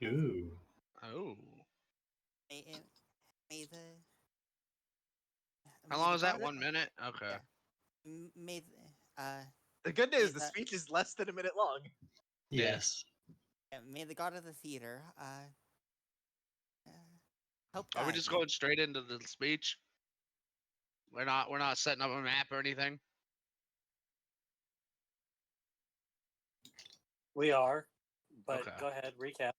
Ooh. Oh. May, may the How may long the is that? god 1 minute? Okay. yeah may The good may news, the speech is less than a minute long. Yes. may the god of the theater uh, help Are we guide just you. going straight into the speech? We're not setting up a map or anything? We are, but Okay. go ahead, recap.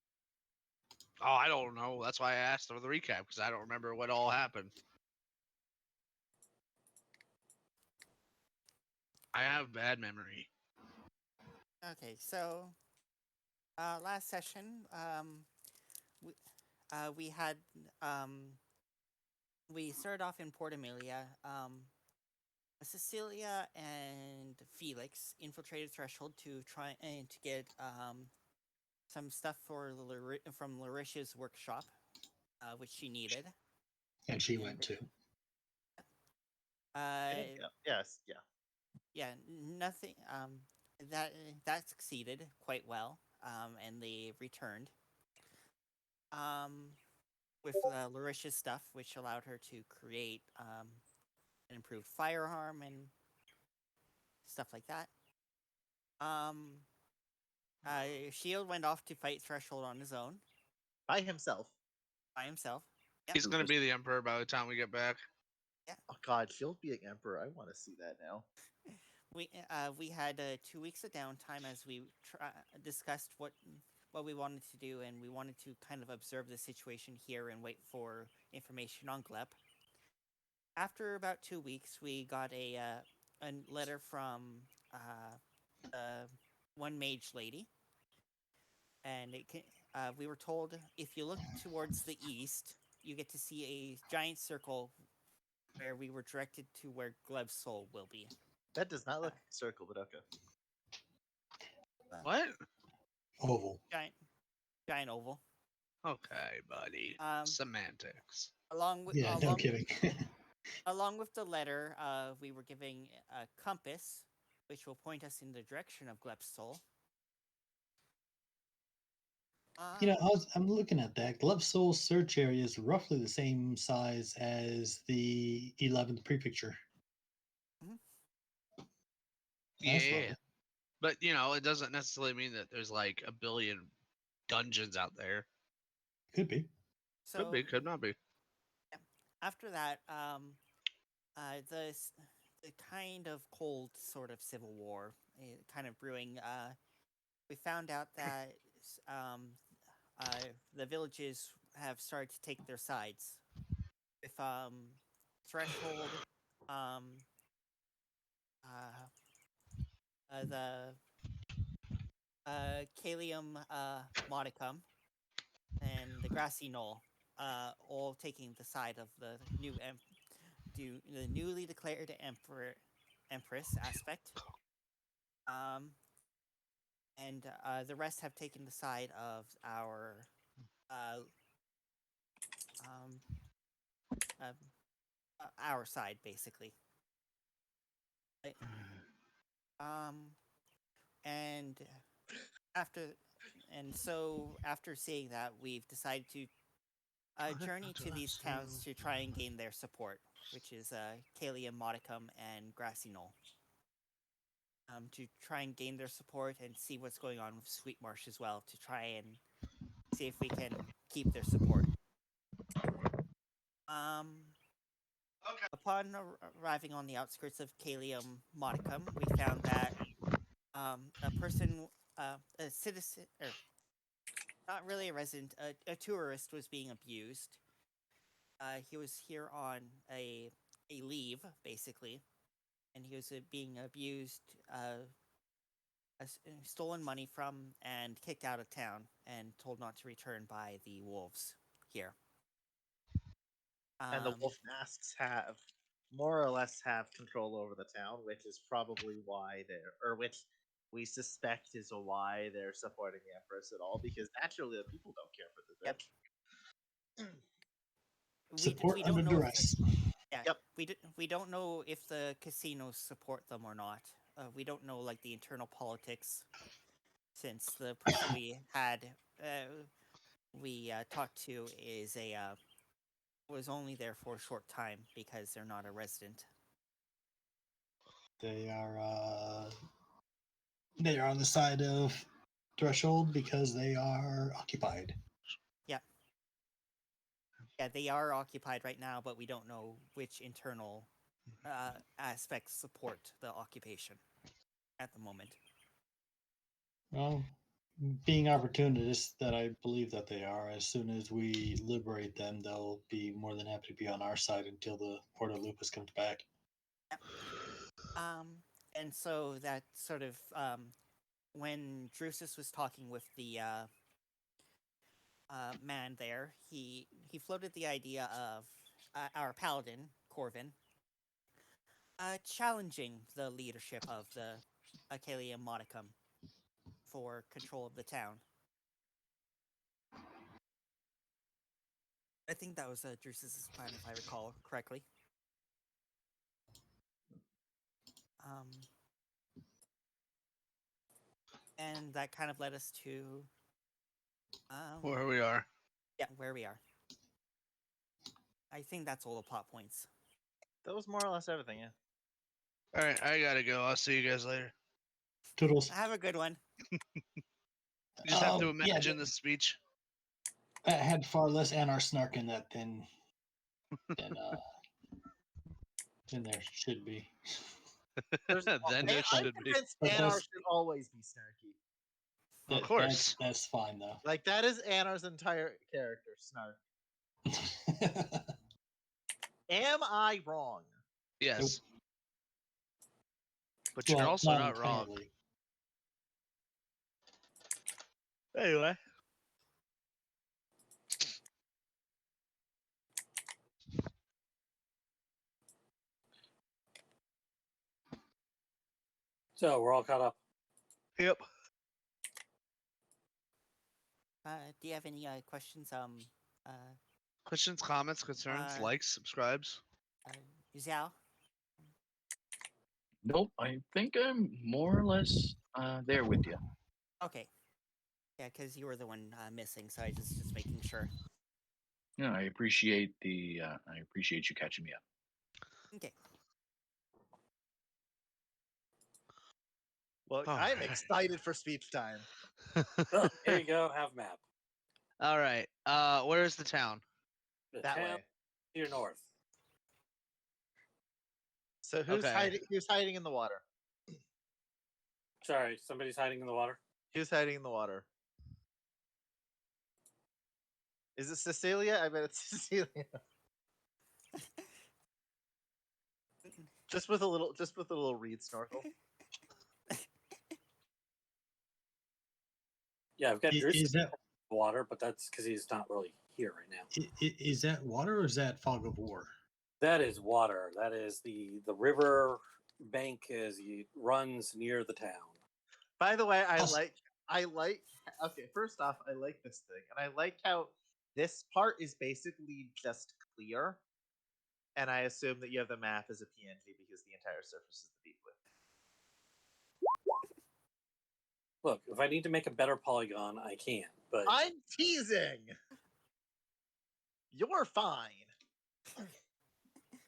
Oh, I don't know. That's why I asked for the recap, because I don't remember what all happened. I have bad memory. Okay, so last session we had we started off in Port Amelia. Cecilia and Felix infiltrated Threshold to try and to get some stuff for from Larisha's workshop, which she needed. And she went too. Yes, yeah. Yeah, nothing. That that succeeded quite well. And they returned. With Larisha's stuff, which allowed her to create an improved firearm and stuff like that. Shield went off to fight Threshold on his own, By himself. by himself. He's going to be the emperor by the time we get back. Oh god, Shield being Emperor. I want to see that now. We had 2 weeks of downtime as we discussed what we wanted to do, and we wanted to kind of observe the situation here and wait for information on Gleb. After about 2 weeks, we got a letter from one mage lady, and we were told if you look towards the east, you get to see a giant circle where we were directed to where Gleb's soul will be. That does not look like a circle, but okay. What? Oval. Giant oval. Okay, buddy. Semantics. Along with Yeah, no kidding. along with the letter, we were giving a compass, which will point us in the direction of Gleb's soul. I'm looking at that. Gleb Soul search area is roughly the same size as the 11th pre-picture. Yeah. But, it doesn't necessarily mean that there's like a billion dungeons out there. Could be. So, could be, could not be. After that, the kind of cold sort of civil war kind of brewing. We found out that the villages have started to take their sides. With Threshold, the Kalium Modicum, and the Grassy Knoll, all taking the side of the the newly declared Empress aspect. And the rest have taken the side of our side, basically. And after seeing that, we've decided to journey to these towns to try and gain their support, which is Kalium Modicum and Grassy Knoll. To try and gain their support and see what's going on with Sweet Marsh as well, to try and see if we can keep their support. Upon arriving on the outskirts of Kalium Modicum, we found that a person, a citizen, or not really a resident, a tourist was being abused. He was here on a leave, basically, and he was being abused, stolen money from, and kicked out of town, and told not to return by the wolves here. And the wolf masks have more or less have control over the town, which is probably why which we suspect is why they're supporting the Empress at all, because naturally the people don't care for this bitch. Support under duress. We don't know if the casinos support them or not. We don't know the internal politics, since the person we had we talked to is was only there for a short time because they're not a resident. They are on the side of threshold because they are occupied. Yeah, they are occupied right now, but we don't know which internal aspects support the occupation at the moment. Well, being opportunists that I believe that they are, as soon as we liberate them, they'll be more than happy to be on our side until the Port of Lupus comes back. And so that sort of when Drusus was talking with the man there, he floated the idea of our paladin Corvin challenging the leadership of the Acalia Modicum for control of the town. I think that was Drusus's plan, if I recall correctly. And that kind of led us to Where we are. yeah, where we are. I think that's all the plot points. That was more or less everything. Yeah. All right, I gotta go. I'll see you guys later. Toodles. Have a good one. You just have to Yeah, imagine the speech. I had far less Anar snark in that than there should be. Then it I'm should be. convinced But Anar that's- should always be snarky. Of course. That's fine though. Like that is Anar's entire character, snark. Am I wrong? Yes. But Well, you're also not wrong. entirely. Anyway. So we're all caught up. Yep. Do you have any questions? Questions, comments, concerns, likes, subscribes. Zhao? Nope, I think I'm more or less there with you. Okay. Yeah, because you were the one missing, so I just making sure. Yeah, I appreciate you catching me up. Okay. Well, All I'm right. excited for speech time. Oh, here you go. Have map. All right. Where's the town? The That town way. to your north. So who's Okay. hiding? Who's hiding in the water? Sorry, somebody's hiding in the water. Who's hiding in the water? Is it Cecilia? I bet it's Cecilia. just with a little reed snorkel. Yeah, I've got Is Drusus in that the water, but that's because he's not really here right now. is that water or is that fog of war? That is water. That is the river bank as it runs near the town. By the way, I Also- like. Okay, first off, I like this thing, and I like how this part is basically just clear, and I assume that you have the map as a PNG because the entire surface is the deep blue. Look, if I need to make a better polygon, I can. But I'm teasing. You're fine.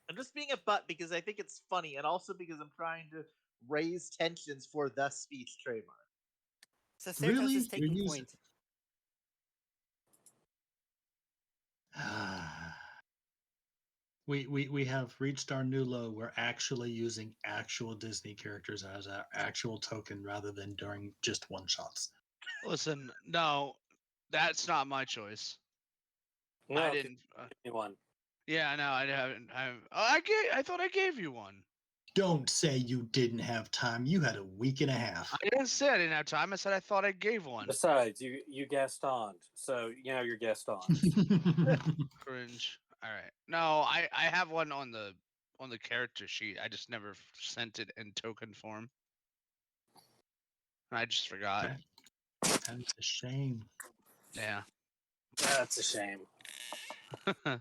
I'm just being a butt because I think it's funny, and also because I'm trying to raise tensions for the speech trademark. So Certos Really? is taking You're point. We have reached our new low. We're actually using actual Disney characters as our actual token rather than during just one shots. Listen, no, that's not my choice. no, I didn't. give me one. Yeah, no, I haven't. I thought I gave you one. Don't say you didn't have time. You had a week and a half. I didn't say I didn't have time. I said I thought I gave one. Besides, you guest on, so you're guest on. Cringe. All right. No, I have one on the character sheet. I just never sent it in token form. I just forgot. That's a shame. Yeah. That's a shame.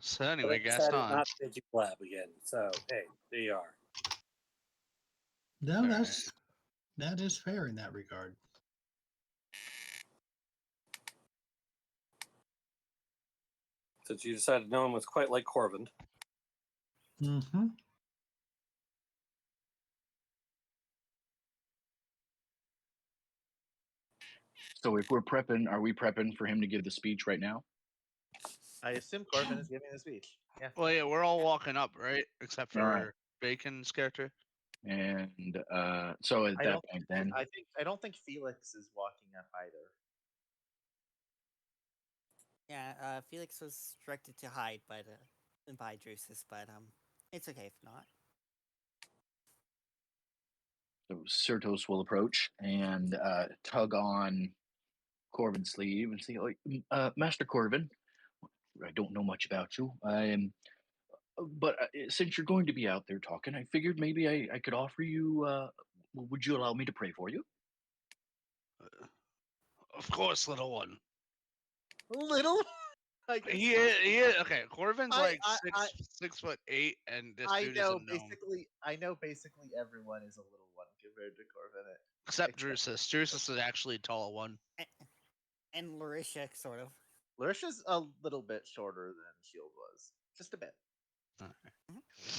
So But anyway, I guest decided on. not to bid you blab again. So hey, there you are. No, All that is fair in that regard. Since you decided no one was quite like Corvin. Mm-hmm. So if we're prepping, are we prepping for him to give the speech right now? I assume Corvin is giving the speech. Yeah. Well, yeah, we're all walking up, right? Except for All right. Bacon's character. And so at that point, then I don't think Felix is walking up either. Yeah, Felix was directed to hide by Drusus, but it's okay if not. so Certos will approach and tug on Corvin's sleeve and say, Master Corvin, I don't know much about you. But since you're going to be out there talking, I figured maybe I could offer you. Would you allow me to pray for you? Of course, little one. Little? He is okay. Corvin's I- like I- 6'8", and this I dude know is a gnome. I know basically everyone is a little one compared to Corvin. Except Drusus. Drusus is actually a tall one. And Larisha, sort of. Larisha's a little bit shorter than Shield was. Just a bit. I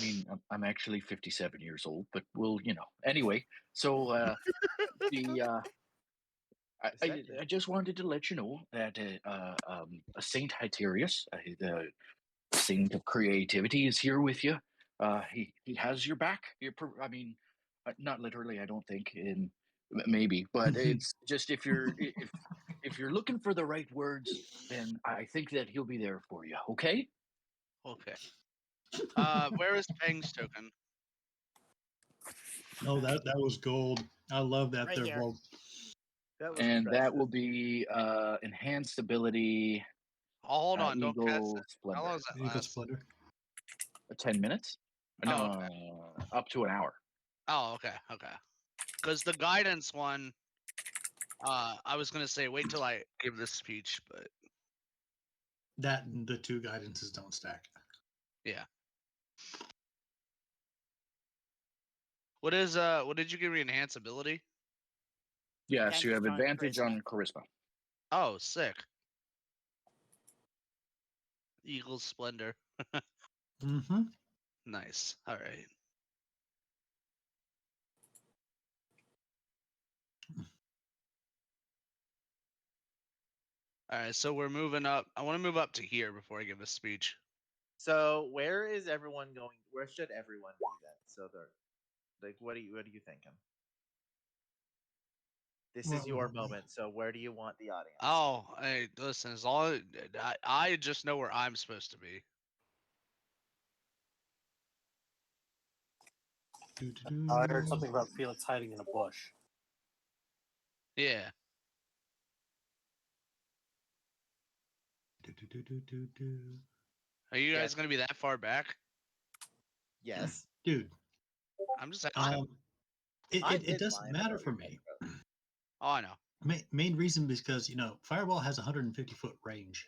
mean, I'm actually 57 years old, but anyway. So I just wanted to let you know that Saint Hyterius, the saint of creativity, is here with you. He has your back. Not literally, I don't think. Maybe, but it's just if you're looking for the right words, then I think that he'll be there for you. Okay. Okay. Where is Peng's token? Oh, that was gold. I love that. Right They're here. both. That will be enhanced ability. Oh, hold on, don't cast Eagle it. Splendor. How long does that Eagle last? Splendor. 10 minutes? Oh, No, okay. up to an hour. Oh, okay. Because the guidance one, I was gonna say wait till I give this speech, but That and the two guidances don't stack. yeah. What did you give me? Enhance ability? Yes, you have Advantage on advantage on charisma. Oh, sick. Eagle Splendor. Mm-hmm. Nice. All right. All right, so we're moving up. I want to move up to here before I give a speech. So where is everyone going? Where should everyone be then? So they're like, what are you thinking? This is your moment. So where do you want the audience? Oh, hey, listen, as long I just know where I'm supposed to be. I heard something about Felix hiding in a bush. Yeah. Are you guys gonna be that far back? Yes. Dude. I'm just asking. It doesn't matter for me. Oh, I know. Main reason because Fireball has 150-foot range.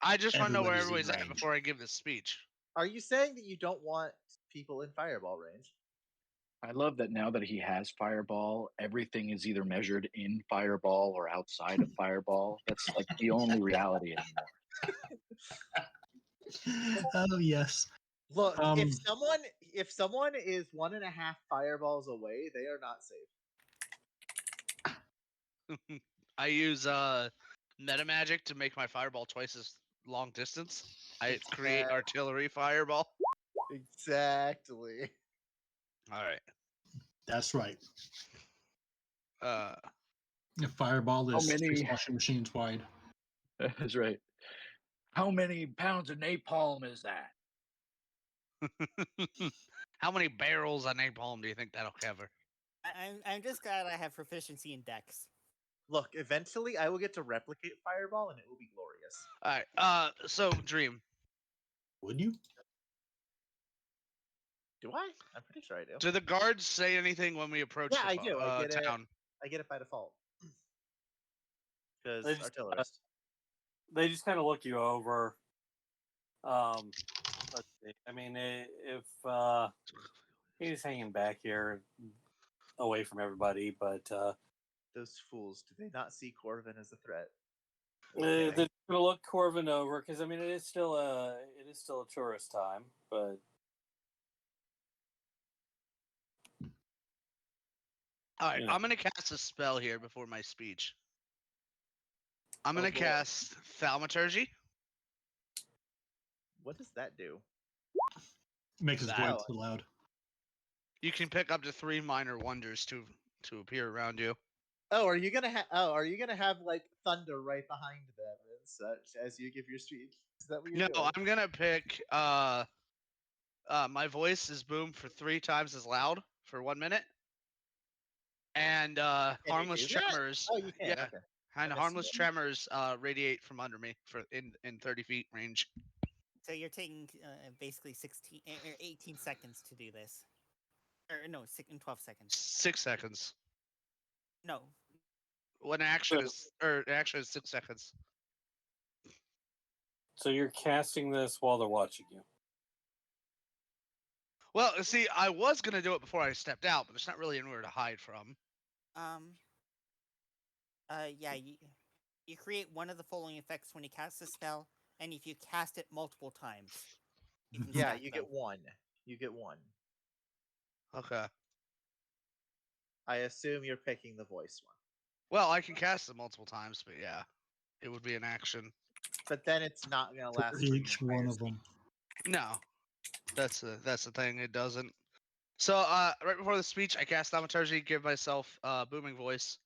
I just want to know where everybody's in everybody's at range. before I give this speech. Are you saying that you don't want people in fireball range? I love that now that he has Fireball, everything is either measured in Fireball or outside of Fireball. That's like the only reality anymore. Oh yes. Look, if someone is 1.5 fireballs away, they are not safe. I use meta magic to make my fireball twice as long distance. I create artillery fireball. Exactly. All right. That's right. Uh, Fireball is How many- 6 washing machines wide. That's right. How many pounds of napalm is that? how many barrels of napalm do you think that'll cover? I'm just glad I have proficiency in Dex. Look, eventually I will get to replicate fireball, and it will be glorious. All right. So Dream. Would you? Do I? I'm pretty sure I do. Do the guards say anything when we approach Yeah, the I do. I get town? I get it by default. Because They just- artillerist. They just kind of look you over. Let's see. I mean, if he's hanging back here, away from everybody, but Those fools, do they not see Corvin as a threat? Okay. They're gonna look Corvin over because I mean it is still a tourist time, but All right, you know. I'm gonna cast a spell here before my speech. I'm Oh, gonna boy. cast Thaumaturgy. What does that do? Makes his That- voice so loud. You can pick up to 3 minor wonders to appear around you. Oh, are you gonna have like thunder right behind them and such as you give your speech? Is that what you're No, doing? I'm gonna pick. My voice is boomed for 3 times as loud for 1 minute, and Can you harmless do that? tremors. Oh, you can. Yeah, Okay. and I missed harmless it. tremors radiate from under me for in 30 feet range. So you're taking basically 16 or 18 seconds to do this. Or no, 12 seconds. 6 seconds. No. When action is 6 seconds. So you're casting this while they're watching you. Well, see, I was gonna do it before I stepped out, but it's not really anywhere to hide from. Yeah, you create one of the following effects when you cast a spell, and if you cast it multiple times, you can Yeah, stack you them. get one. You get one. Okay. I assume you're picking the voice one. Well, I can cast it multiple times, but yeah, it would be an action. But then it's not gonna last For for the each entire one of scene. them. No, that's the thing. It doesn't. So right before the speech, I cast Thaumaturgy, give myself booming voice.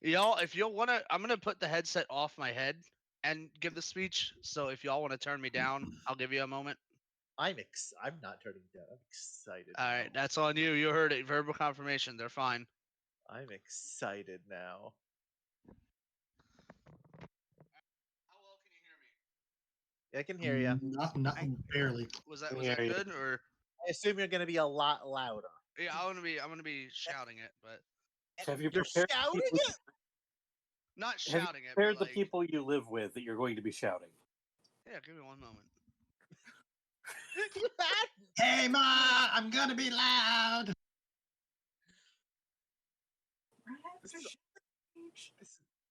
Y'all, if y'all wanna, I'm gonna put the headset off my head and give the speech. So if y'all want to turn me down, I'll give you a moment. I'm not turning down. I'm excited. All now. right, that's on you. You heard it. Verbal confirmation. They're fine. I'm excited now. How well can you hear me? I can hear you. Not barely. Was that Yeah, yeah. good or? I assume you're gonna be a lot louder. Yeah, I'm gonna be shouting it, but Have you You're prepared shouting people, it? not have you shouting it. prepared But the like, people you live with that you're going to be shouting? yeah, give me one moment. Hey, Ma, I'm gonna be loud.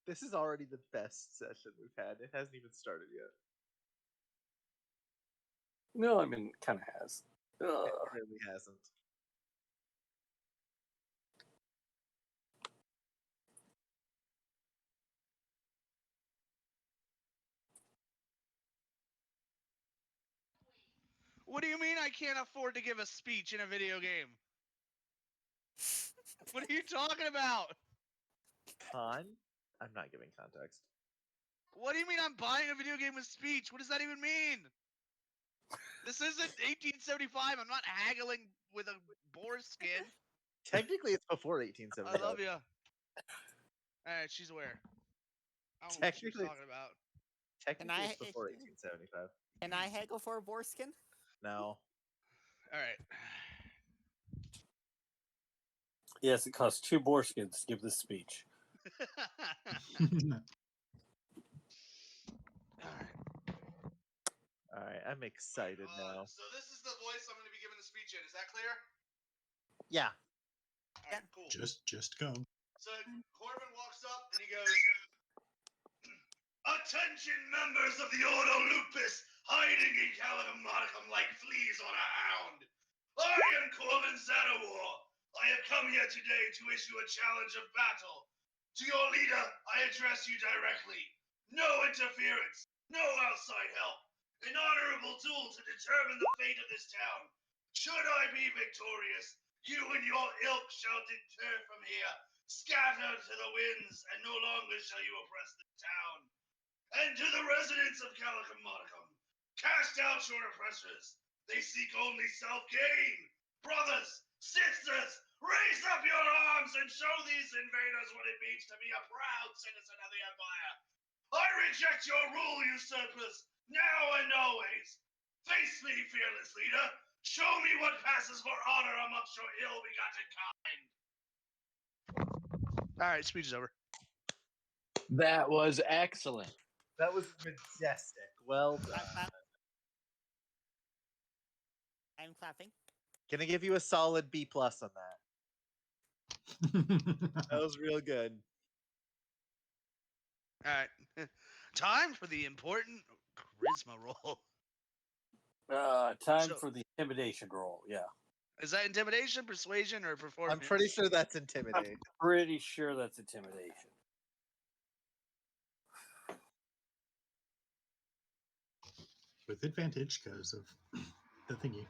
This is already the best session we've had. It hasn't even started yet. No, I mean, kind of has. It Ugh. really hasn't. What do you mean I can't afford to give a speech in a video game? What are you talking about? I'm not giving context. What do you mean I'm buying a video game with speech? What does that even mean? This isn't 1875. I'm not haggling with a boar skin. Technically, it's before I 1875. love you. Alright, she's aware. I don't know what she's Technically- talking about. Technically, I- it's before 1875. Can I haggle for a boar skin? No. Alright. Yes, it costs 2 boar skins to give this speech. Alright. All right, I'm excited now. So this is the voice I'm going to be giving the speech in. Is that clear? Yeah. Alright, cool. Just go. So Corbin walks up and he goes, "Attention, members of the Ordo Lupus, hiding in Calicomonicum like fleas on a hound. I am Corbin Zanowar. I have come here today to issue a challenge of battle. To your leader, I address you directly. No interference, no outside help. An honorable tool to determine the fate of this town. Should I be victorious, you and your ilk shall deter from here, scatter to the winds, and no longer shall you oppress the town. And to the residents of Calicomonicum, cast out your oppressors. They seek only self-gain. Brothers, sisters, raise up your arms and show these invaders what it means to be a proud citizen of the Empire. I reject your rule, usurpers, now and always. Face me, fearless leader. Show me what passes for honor amongst your ill-begotten kind." All right, speech is over. That was excellent. That was majestic. Well done. I'm clapping. Gonna give you a solid B plus on that. That was real good. All right. Time for the important charisma roll. Time So- for the intimidation roll. Yeah, Is that intimidation, persuasion, or performance? I'm pretty sure that's intimidation. pretty sure that's intimidation. With advantage because of the thingy.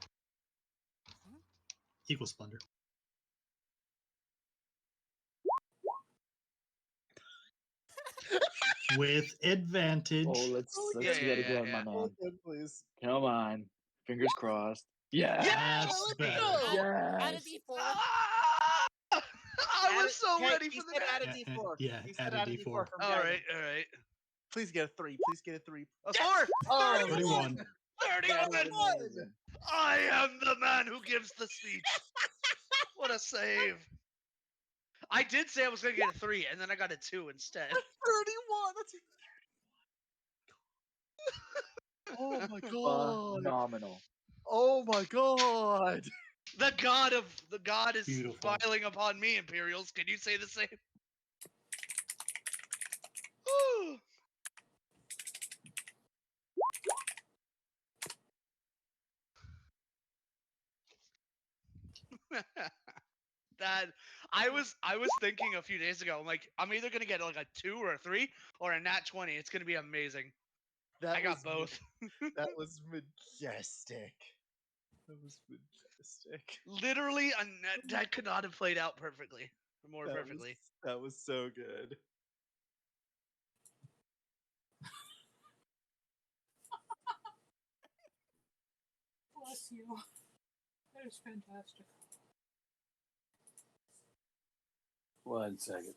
Mhm. Equal splendor. With advantage. Oh, let's yeah, do that yeah, again, yeah. my man. Oh, good, please. Come on, fingers crossed. Yeah. That's let's better. go! Add a Yes. D4. Ah! I was so Hey, ready he for the said add a Yeah, D4. yeah, He said add a add a D4. D4 from All guidance. right, all right. Please get a 3. Please get a 3. A 4! Oh, 31. 31! Amazing. I am the man who gives the speech. What a save. I did say I was going to get a 3, and then I got a 2 instead. 31. That's oh my god. Phenomenal. Oh my god. The god is Beautiful. smiling upon me, Imperials. Can you say the same? Whew. That I was thinking a few days ago. I'm like, I'm either gonna get like a 2 or a 3 or a nat 20. It's gonna be amazing. I got both. That was majestic. That was majestic. Literally, that could not have played out perfectly, more perfectly. That was so good. Bless you. That is fantastic. 1 second.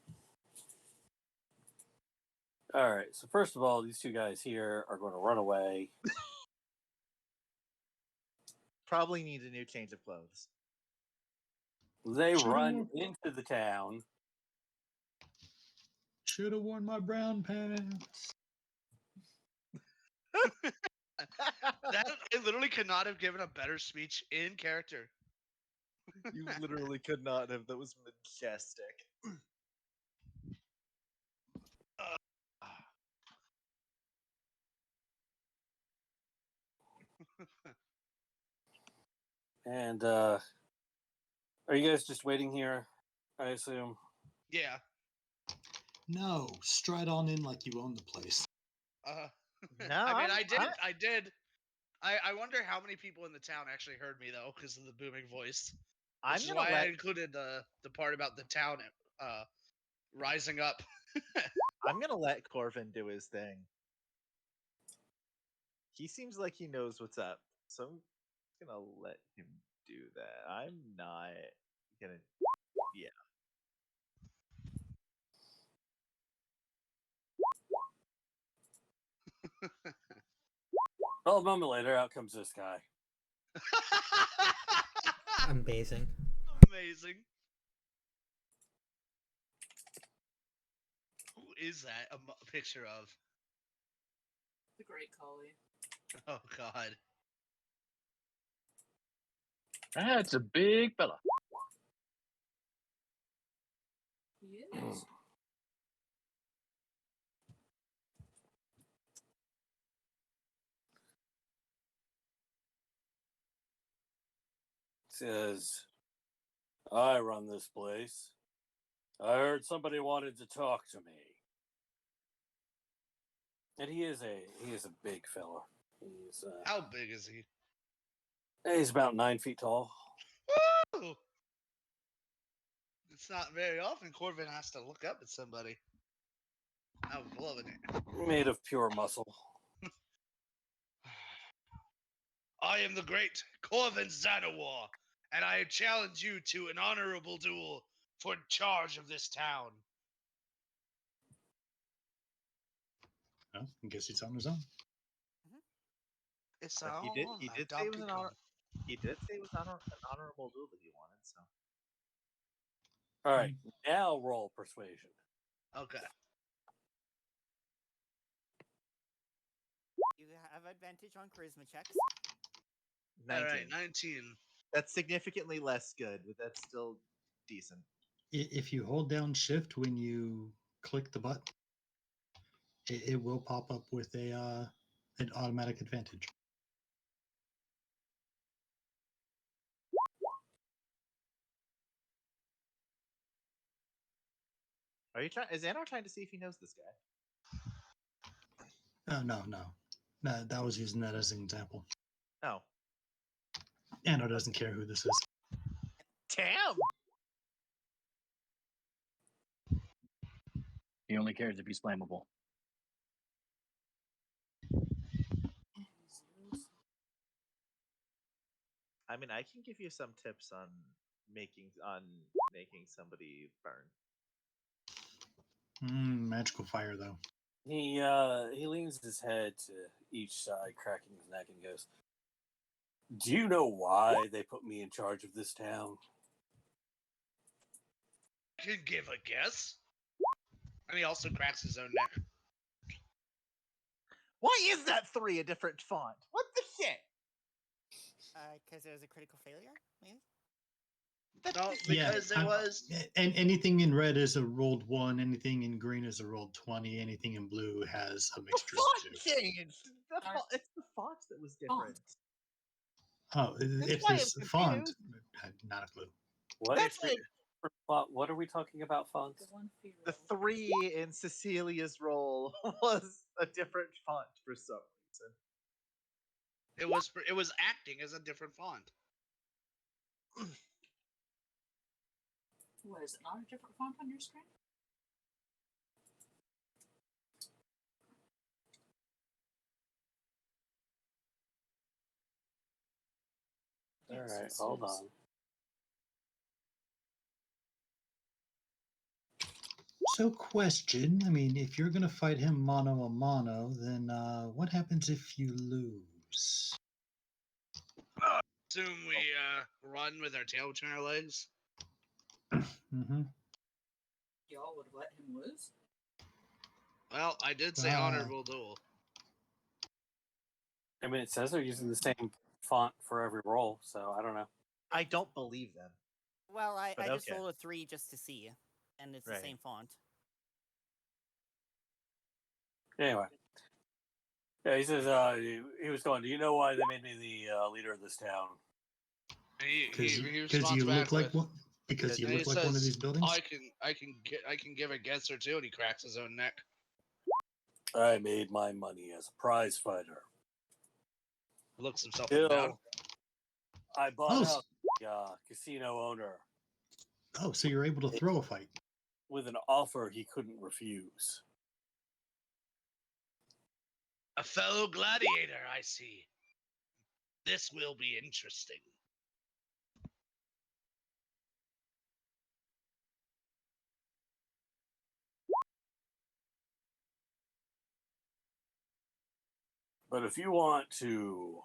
All right. So first of all, these two guys here are going to run away. Probably need a new change of clothes. They run into the town. Should have worn my brown pants. That I literally could not have given a better speech in character. You literally could not have. That was majestic. And are you guys just waiting here? I assume. Yeah. No, stride on in like you own the place. No, No, I mean, I'm- I did. I wonder how many people in the town actually heard me though, because of the booming voice. I'm Which is gonna why I let included the part about the town rising up. Corvin do his thing. He seems like he knows what's up, so I'm gonna let him do that. I'm not gonna. Yeah. Well, a moment later, out comes this guy. Amazing. Amazing. Who is that a picture of? The Great Collie. Oh God. That's a big fella. He is. Says, I run this place. I heard somebody wanted to talk to me. And he is a big fella. How big is he? He's about 9 feet tall. Woo! It's not very often Corbin has to look up at somebody. I'm loving it. Made of pure muscle. I am the great Corvin Zanawar, and I challenge you to an honorable duel for charge of this town. Well, I guess he's on his own. It's But all he my did say it was Donkey an Kong. He did say it was an honorable duel that he wanted. So All right, now roll persuasion. Okay. You have advantage on charisma checks. 19. All right, 19. That's significantly less good, but that's still decent. If you hold down shift when you click the button, it will pop up with an automatic advantage. Are you trying? Is Anor trying to see if he knows this guy? No. That was using that as an example. Oh, Anno doesn't care who this is. damn! He only cares if he's flammable. I mean, I can give you some tips on making somebody burn. Magical fire, though. He leans his head to each side, cracking his neck, and goes, "Do you know why they put me in charge of this town?" Can give a guess. And he also cracks his own neck. Why is that 3 a different font? What the shit? Because it was a critical failure, maybe? No, because it was. And anything in red is a rolled 1. Anything in green is a rolled 20. Anything in blue has a The mixture of font 2. changed. It's the font that was different. Oh, if why this I'm font, confused. not a clue. What? That's like What are we talking about, fonts? the 3 in Cecilia's roll was a different font for some reason. It was acting as a different font. What, is it not a different font on your screen? All Yes, right, it hold says. on. So, question. I mean, if you're going to fight him mano a mano, then what happens if you lose? Assume we run with our tail between our legs. Mm-hmm. Y'all would let him lose? Well, I did say honorable duel. I mean, it says they're using the same font for every roll, so I don't know. I don't believe them. Well, I But just okay. rolled a 3 just to see, and it's the Right. same font. Anyway. Yeah, he says he was going, "Do you know why they made me the leader of this town?" Because you responds look back like with, one. Because you and he look like one of says, these buildings. I can give a guess or two, and he cracks his own neck. I made my money as a prize fighter. Looks himself up and down. I bought out the casino owner Oh, so you're able to throw a fight. with an offer he couldn't refuse. A fellow gladiator, I see. This will be interesting. But if you want to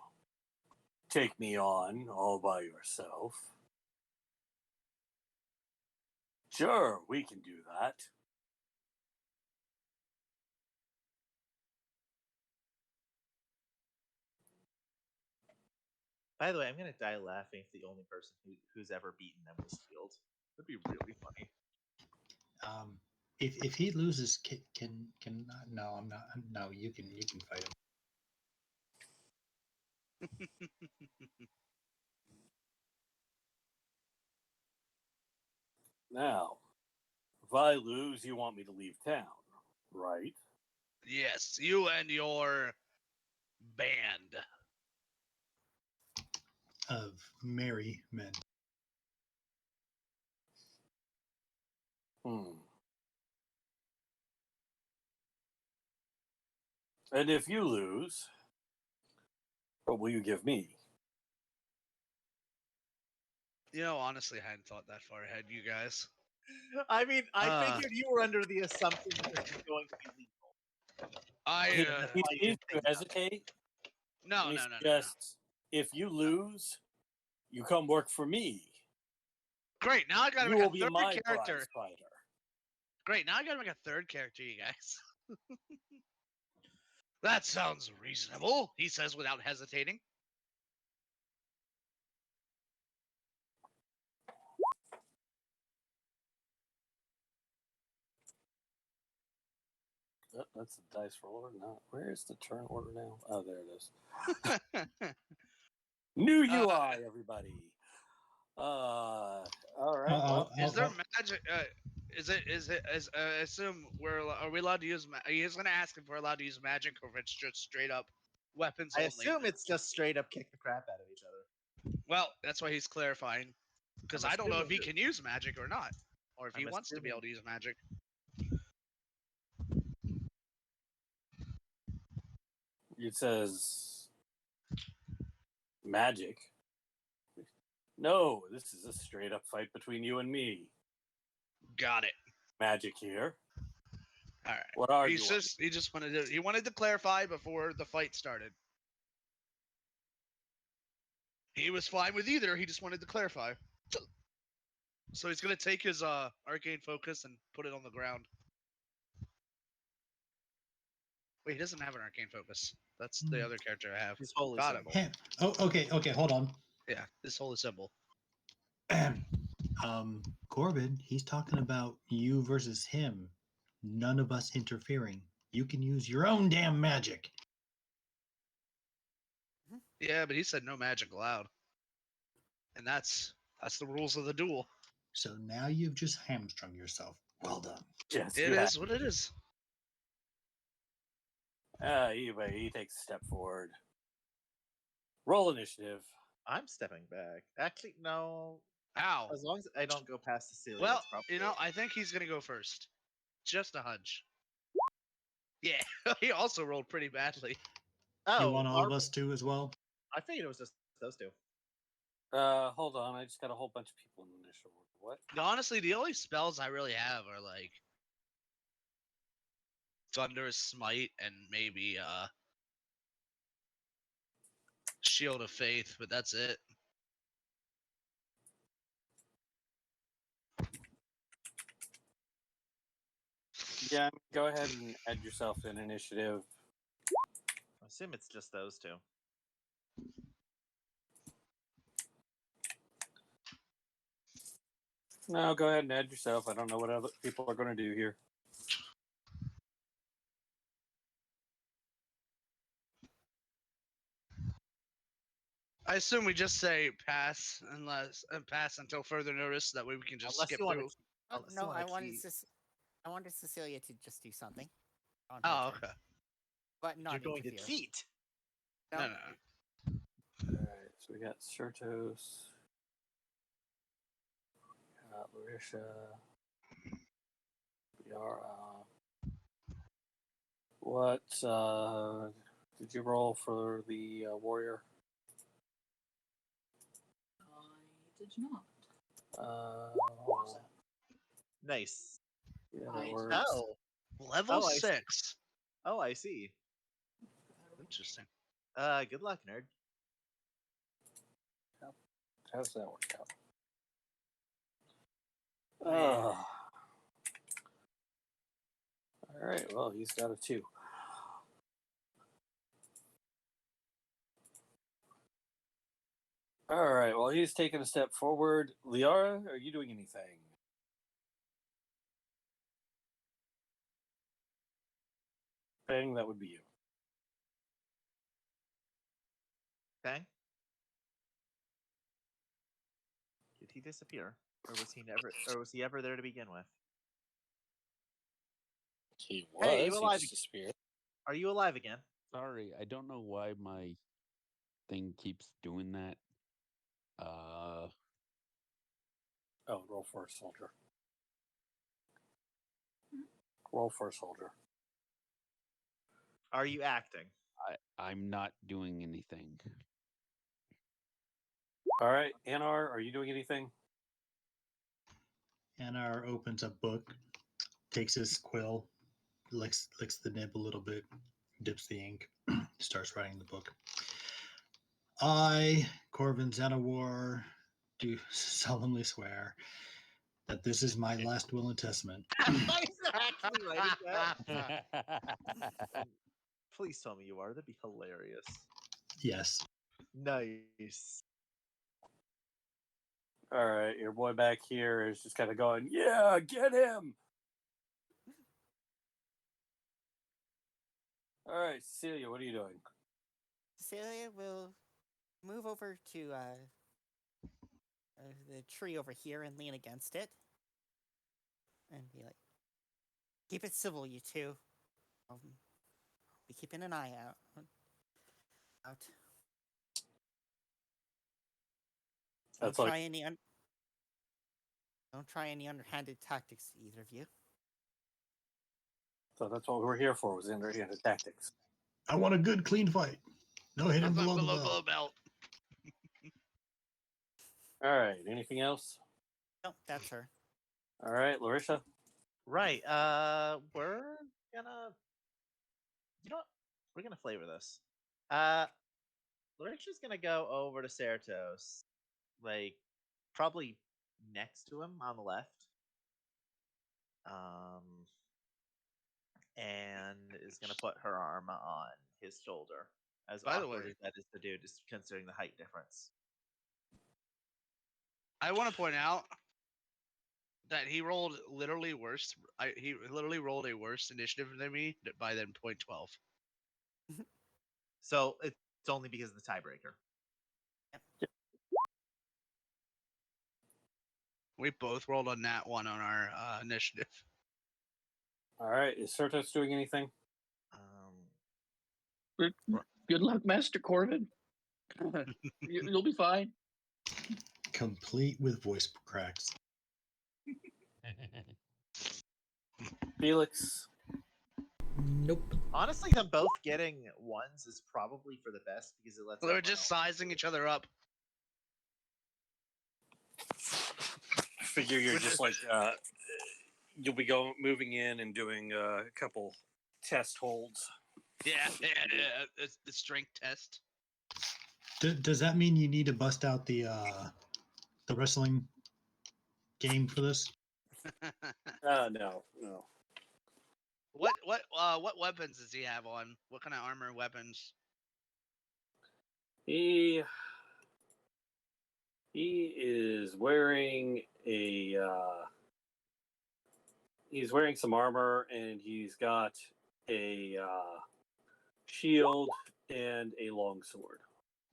take me on all by yourself, sure, we can do that. By the way, I'm gonna die laughing if the only person who's ever beaten them was Field. That'd be really funny. If he loses, can no, I'm not. No, you can fight him. Now, if I lose, you want me to leave town, right? Yes, you and your band. Of merry men. And if you lose, what will you give me? You know, honestly, I hadn't thought that far ahead, you guys. I mean, I figured you were under the assumption that this was going to be legal. He seems to hesitate. No. Just, if you lose, you come work for me. Great, now I gotta You make will a be third my character. prize fighter. Great, now I gotta make a third character, you guys. That sounds reasonable, he says without hesitating. That's the dice roller. No, where's the turn order now? Oh, there it is. New UI, everybody. All right. Well, Is there magic? I assume are we allowed to use? He's gonna ask if we're allowed to use magic or if it's just straight up weapons I only. assume it's just straight up kick the crap out of each other. Well, that's why he's clarifying because I'm I don't know if he assuming can use magic or not, or if he I'm wants to be assuming- able to use magic. it says magic. No, this is a straight up fight between you and me. Got it. Magic here. All right. What are He just wanted to clarify before the fight started. He was fine with either. He just wanted to clarify. So he's gonna take his arcane focus and put it on the ground. Wait, he doesn't have an arcane focus. That's the other character I have. His holy Got him. symbol. Oh, okay, hold on. Yeah, this holy symbol. Corbin, he's talking about you versus him. None of us interfering. You can use your own damn magic. Yeah, but he said no magic allowed, and that's the rules of the duel. So now you've just hamstrung yourself. Well done. Yes, It is what it is. He takes a step forward. Roll initiative. I'm stepping back. Actually, no. Ow. As long as I don't go past Cecilia. Well, it's probably I think he's gonna go first. Just a hunch. Yeah, he also rolled pretty badly. You want all of us to as well? I figured it was just those two. Hold on. I just got a whole bunch of people in the initial order. What? Honestly, the only spells I really have are like Thunderous Smite and maybe Shield of Faith, but that's it. Yeah, go ahead and add yourself in initiative. I assume it's just those two. No, go ahead and add yourself. I don't know what other people are going to do here. I assume we just say pass pass until further notice. That way we can just Unless skip you want through. Oh, Unless you no, wanna I wanted Cecilia to just do something. On her Oh, turn, okay. but not You're going to interfere. cheat. No, No. Alright, so we got Certos. Got Larisha. Yara. What did you roll for the warrior? I did not. Hold on. Nice. Yeah, I- that works. Oh. Level Oh, I see. 6. Oh, I see. Interesting. Good luck, nerd. How does that work out? All right, well, he's got a 2. All right, well, he's taking a step forward. Liara, are you doing anything? Bang, that would be you. Bang. Did he disappear, or was he ever there to begin with? He was. Hey, you he alive just disappeared. Are you alive again? Sorry, I don't know why my thing keeps doing that. Oh, roll for a soldier. Roll for a soldier. Are you acting? I'm not doing anything. All right, Anar, are you doing anything? Anar opens a book, takes his quill, licks the nib a little bit, dips the ink, starts writing the book. I, Corvin Zanawar, do solemnly swear that this is my last will and testament. Why is it actually writing that? Please tell me you are. That'd be hilarious. Yes. Nice. All right, your boy back here is just kind of going, yeah, get him. All right, Celia, what are you doing? Cecilia will move over to the tree over here and lean against it. And be like, keep it civil, you two. I'll be keeping an eye out. Don't That's like try any don't try any underhanded tactics, either of you. so. That's what we're here for. Was underhanded tactics. I want a good, clean fight. No hidden Nothing below the below belt. the belt. All right. Anything else? No, that's her. All right, Larisha. Right. We're gonna. You know what? We're gonna flavor this. Larisha's gonna go over to Cerato's, like probably next to him on the left. And is gonna put her arm on his shoulder. As By the awkward way- as that is to do, just considering the height difference. I want to point out that he rolled literally worse. He literally rolled a worse initiative than me by then 0.12. So it's only because of the tiebreaker. We both rolled on that one on our initiative. All right. Is Certos doing anything? Good luck, Master Corbin. You'll be fine. Complete with voice cracks. Felix. Nope. Honestly, them both getting ones is probably for the best because it lets. They were everyone just else- sizing each other up. Figure you're just like you'll be moving in and doing a couple test holds. Yeah. It's the strength test. Does that mean you need to bust out the wrestling game for this? No. What weapons does he have on? What kind of armor weapons? He is wearing he's wearing some armor, and he's got a shield and a longsword.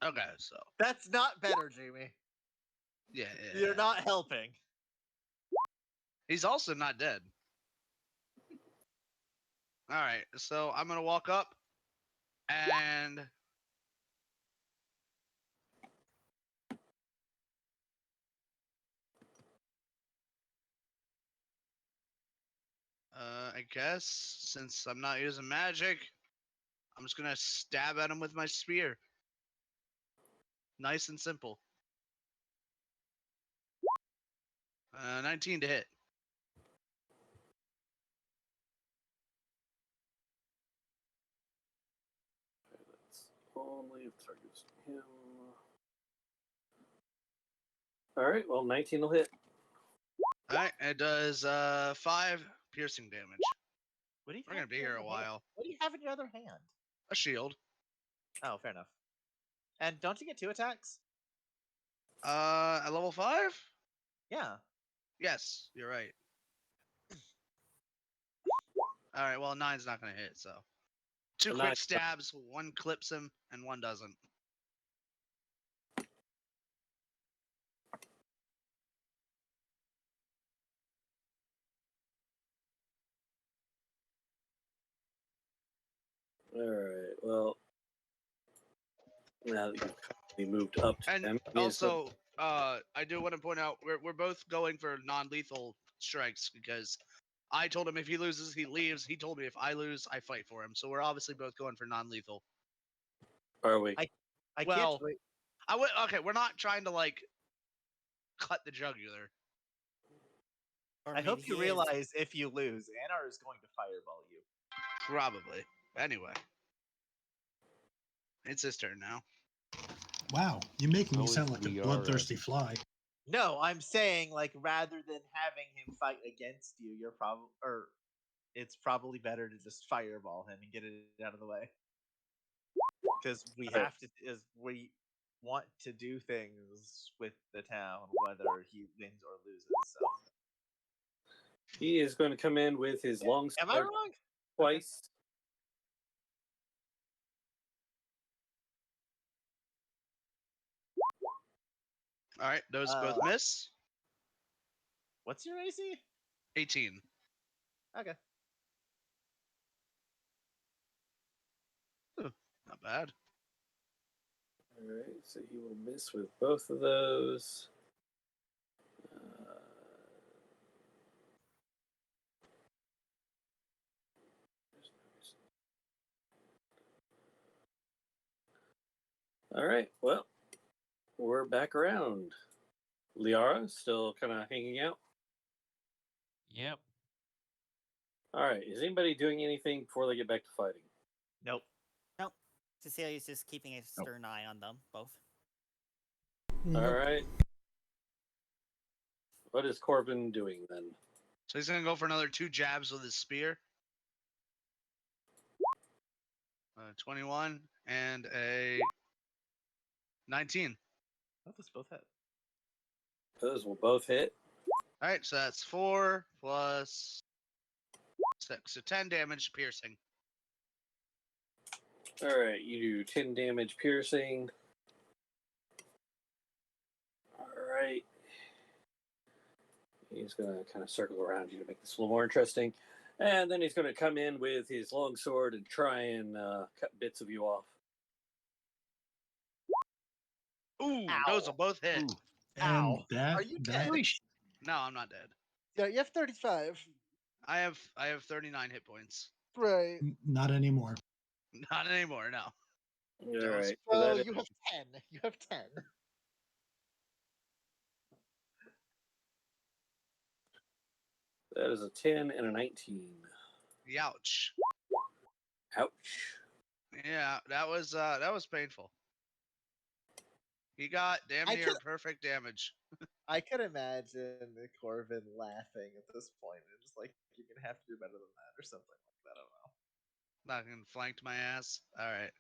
Okay, so That's not better, Jamie. yeah. You're not helping. He's also not dead. All right, so I'm gonna walk up and I guess since I'm not using magic, I'm just gonna stab at him with my spear. Nice and simple. 19 to hit. That's only if targets him. All right, well, 19 will hit. All right, it does 5 piercing damage. What do you We're gonna be here a while. What do you have in your other hand? A shield. Oh, fair enough. And don't you get 2 attacks? At level 5? Yeah. Yes, you're right. All right, well, 9's not gonna hit, so 2 A quick 9. stabs, 1 clips him, and 1 doesn't. All right, well, now that you've moved up to And him, also, I do want to point out we're both going for non-lethal strikes because I told him if he loses, he leaves. He told me if I lose, I fight for him. So we're obviously both going for non-lethal. are we? I Well, can't wait. Okay, we're not trying to like cut the jugular. Or I hope maybe you he is. realize if you lose, Anar is going to fireball you. Probably. Anyway, it's his turn now. Wow, you're making me Oh, sound if like a we are, bloodthirsty fly. No, I'm saying like rather than having him fight against you, you're probably it's probably better to just fireball him and get it out of the way. Because we have to, is we want to do things with the town, whether he wins or loses. So, He is going to come in with his long am I sword wrong? twice. All right, those both Uh, miss. What's your AC? 18. Okay. Not bad. All right, so he will miss with both of those. All right, well, we're back around. Liara still kind of hanging out. Yep. All right, is anybody doing anything before they get back to fighting? Nope. Nope. Cecilia's just keeping a stern eye on them both. All right. What is Corbin doing then? So he's gonna go for another 2 jabs with his spear. 21 and a 19. Those both hit. Those will both hit. All right, so that's 4 plus 6, so 10 damage piercing. All right, you do 10 damage piercing. All right. He's going to kind of circle around you to make this a little more interesting. And then he's going to come in with his longsword and try and cut bits of you off. Ooh, Ow. those will both hit. Ooh. And Ow. that, Are you that dead? No, I'm not dead. Yeah, you have 35. I have 39 hit points. Right. not anymore. Not anymore, no. All right. So that, you have 10. You have 10. that is a 10 and a 19. Youch. Ouch. Yeah, that was painful. He got damn I near could- perfect damage. I could imagine Corbin laughing at this point and just like, you're gonna have to do better than that or something like that. I don't know. Fucking flanked my ass. All right.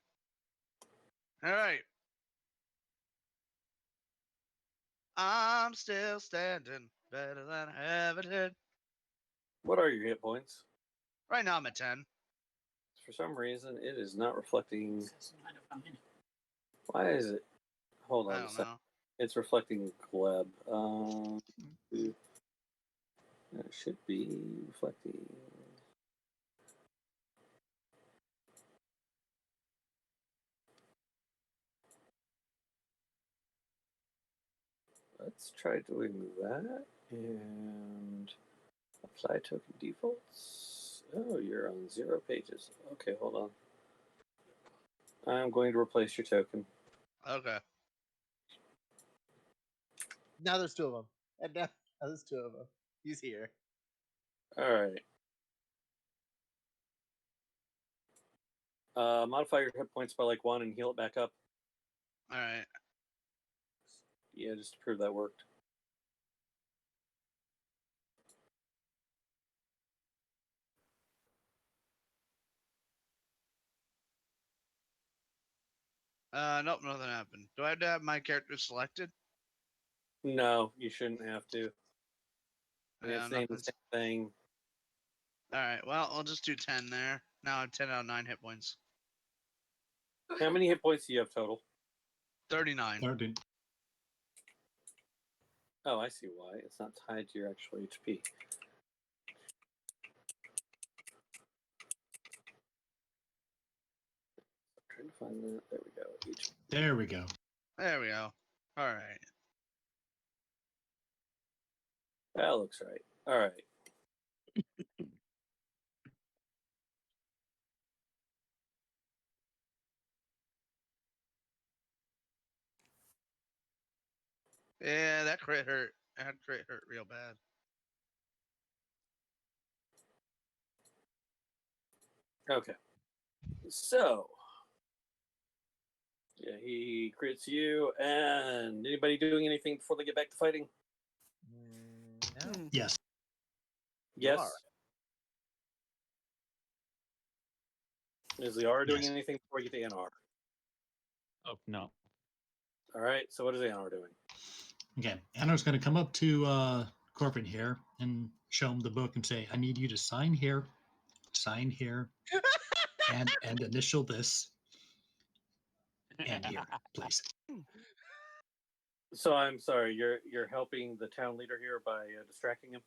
All right. I'm still standing better than I ever did. What are your hit points? Right now I'm at 10. For some reason, it is not reflecting. Why is it? Hold on I a don't second. know. It's reflecting Gleb. It should be reflecting. Let's try doing that and apply token defaults. Oh, you're on 0 pages. Okay, hold on. I'm going to replace your token. Okay. Now there's 2 of them. And now there's 2 of them. He's here. All right. Modify your hit points by like 1 and heal it back up. All right. Yeah, just to prove that worked. Nope, nothing happened. Do I have to have my character selected? No, you shouldn't have to. Yeah, It's named the nothing's... same thing. All right. Well, I'll just do 10 there. Now I have 10 out of 9 hit points. How many hit points do you have total? 39. 30. Oh, I see why. It's not tied to your actual HP. I'm trying to find that. There we go. There we go. There we go. All right. That looks right. All right. Yeah, that crit hurt. That crit hurt real bad. Okay. So, yeah, he crits you. And anybody doing anything before they get back to fighting? No. Yes. Yes. Liara. Is Liara doing Yes. anything before we get to Anar? Oh, no. All right. So, what is Anar doing? Okay. Anna's going to come up to Corbin here and show him the book and say, I need you to sign here, and initial this, and here, please. So I'm sorry, you're helping the town leader here by distracting him?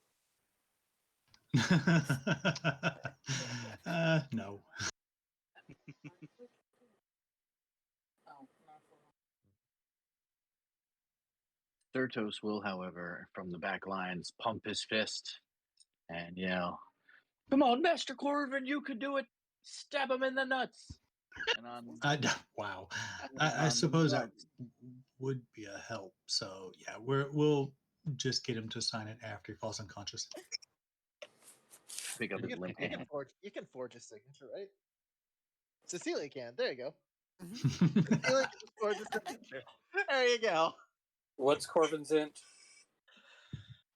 No. Oh, not for Thurtos will, however, from the back lines, pump his fist and yell, "Come on, Master Corvin, you can do it! Stab him in the nuts!" And on, Wow. and I on suppose that nuts. would be a help. So yeah, we'll just get him to sign it after he falls unconscious. Pick up his limp hand. You can forge a signature, right? Cecilia can. There you go. Mhm. Cecilia can just forge a signature. There you go. What's Corvin's int?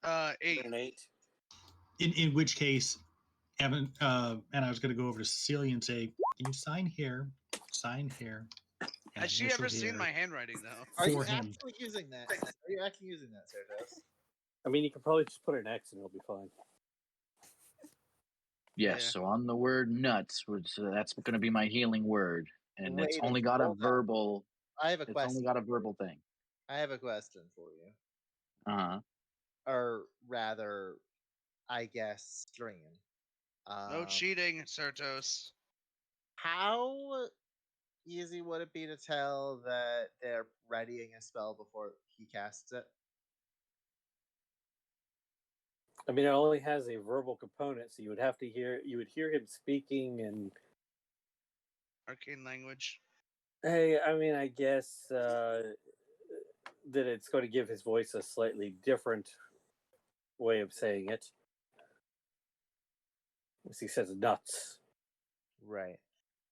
8. An 8. In which case, Evan and I was going to go over to Cecilia and say, "Can you sign here? Sign here." And Has she initial ever seen here my handwriting though? Are you for him. actually using that? Are you actually using that, Sergos? I mean, you can probably just put an X and it'll be fine. Yes, Yeah. so on the word nuts, which that's going to be my healing word, and it's Wait a only got a hold on. verbal. I have a It's question. only got a verbal thing. I have a question for you. Uh-huh. Or rather, I guess, stream. No cheating, Certos. How easy would it be to tell that they're readying a spell before he casts it? I mean, it only has a verbal component, so you would hear him speaking, and Arcane language. hey, I mean, I guess that it's going to give his voice a slightly different way of saying it. As he says nuts. Right.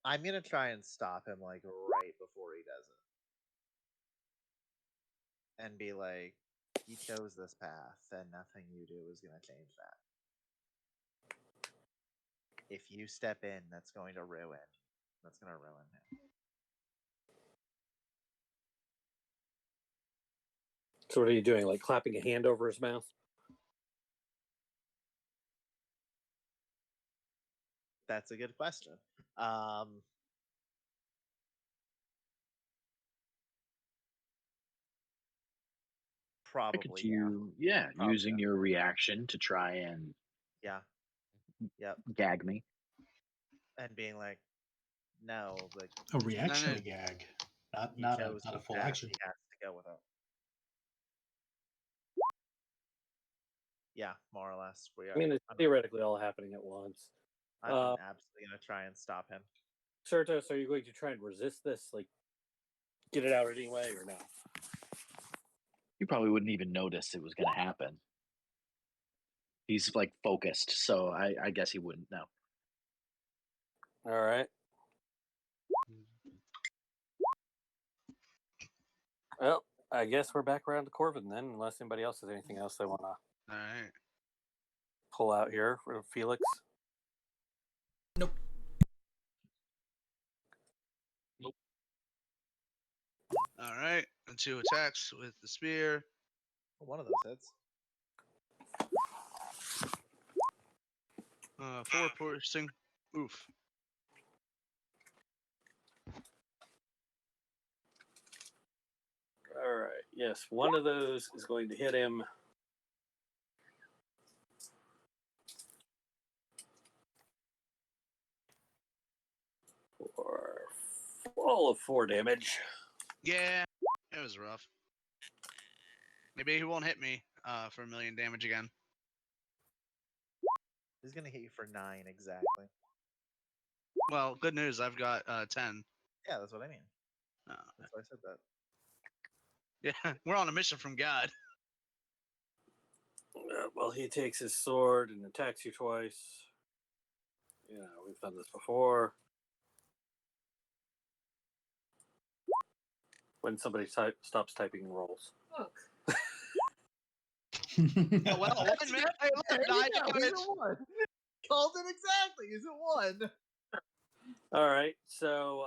I'm gonna try and stop him like right before he does it. And be like, he chose this path and nothing you do is gonna change that. If you step in, that's gonna ruin him. So what are you doing? Like clapping a hand over his mouth? That's a good question. Probably, Yeah, Probably, using your reaction to try and yeah. Yep. gag me. And being like, no, like A reaction no. to gag, he not chose a the full path, action. he has to go with it. Yeah, more or less. I mean, it's theoretically all happening at once. I'm absolutely gonna try and stop him. Certos, are you going to try and resist this? Like, get it out anyway, or no? You probably wouldn't even notice it was going to happen. He's like focused, so I guess he wouldn't know. All right. Well, I guess we're back around to Corvin then, unless anybody else has anything else they want to All right. pull out here for Felix. Nope. All right. And 2 attacks with the spear. One of those hits. 4 piercing. Oof. All right. Yes, one of those is going to hit him. For all of 4 damage. Yeah, it was rough. Maybe he won't hit me for 1 million damage again. He's gonna hit you for 9 exactly. Well, good news. I've got 10. Yeah, that's what I mean. Oh, That's why I said that. yeah, we're on a mission from God. Well, he takes his sword and attacks you twice. Yeah, we've done this before. When somebody stops typing and rolls. Look. Oh, well, man, hey, look, There you 9 go, he's damage. at 1. Called it exactly. He's at 1. All right, so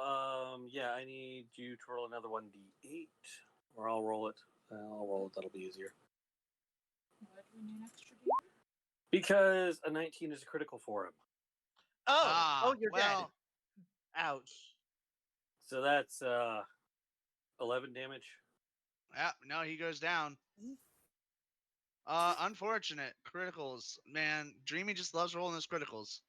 yeah, I need you to roll another 1d8, or I'll roll it. I'll roll it. That'll be easier. Why do we need an extra D? Because a 19 is a critical for him. Oh, you're well, dead. Ouch. So that's 11 damage. Yeah, no, he goes down. Unfortunate. Criticals. Man, Dreamy just loves rolling his criticals.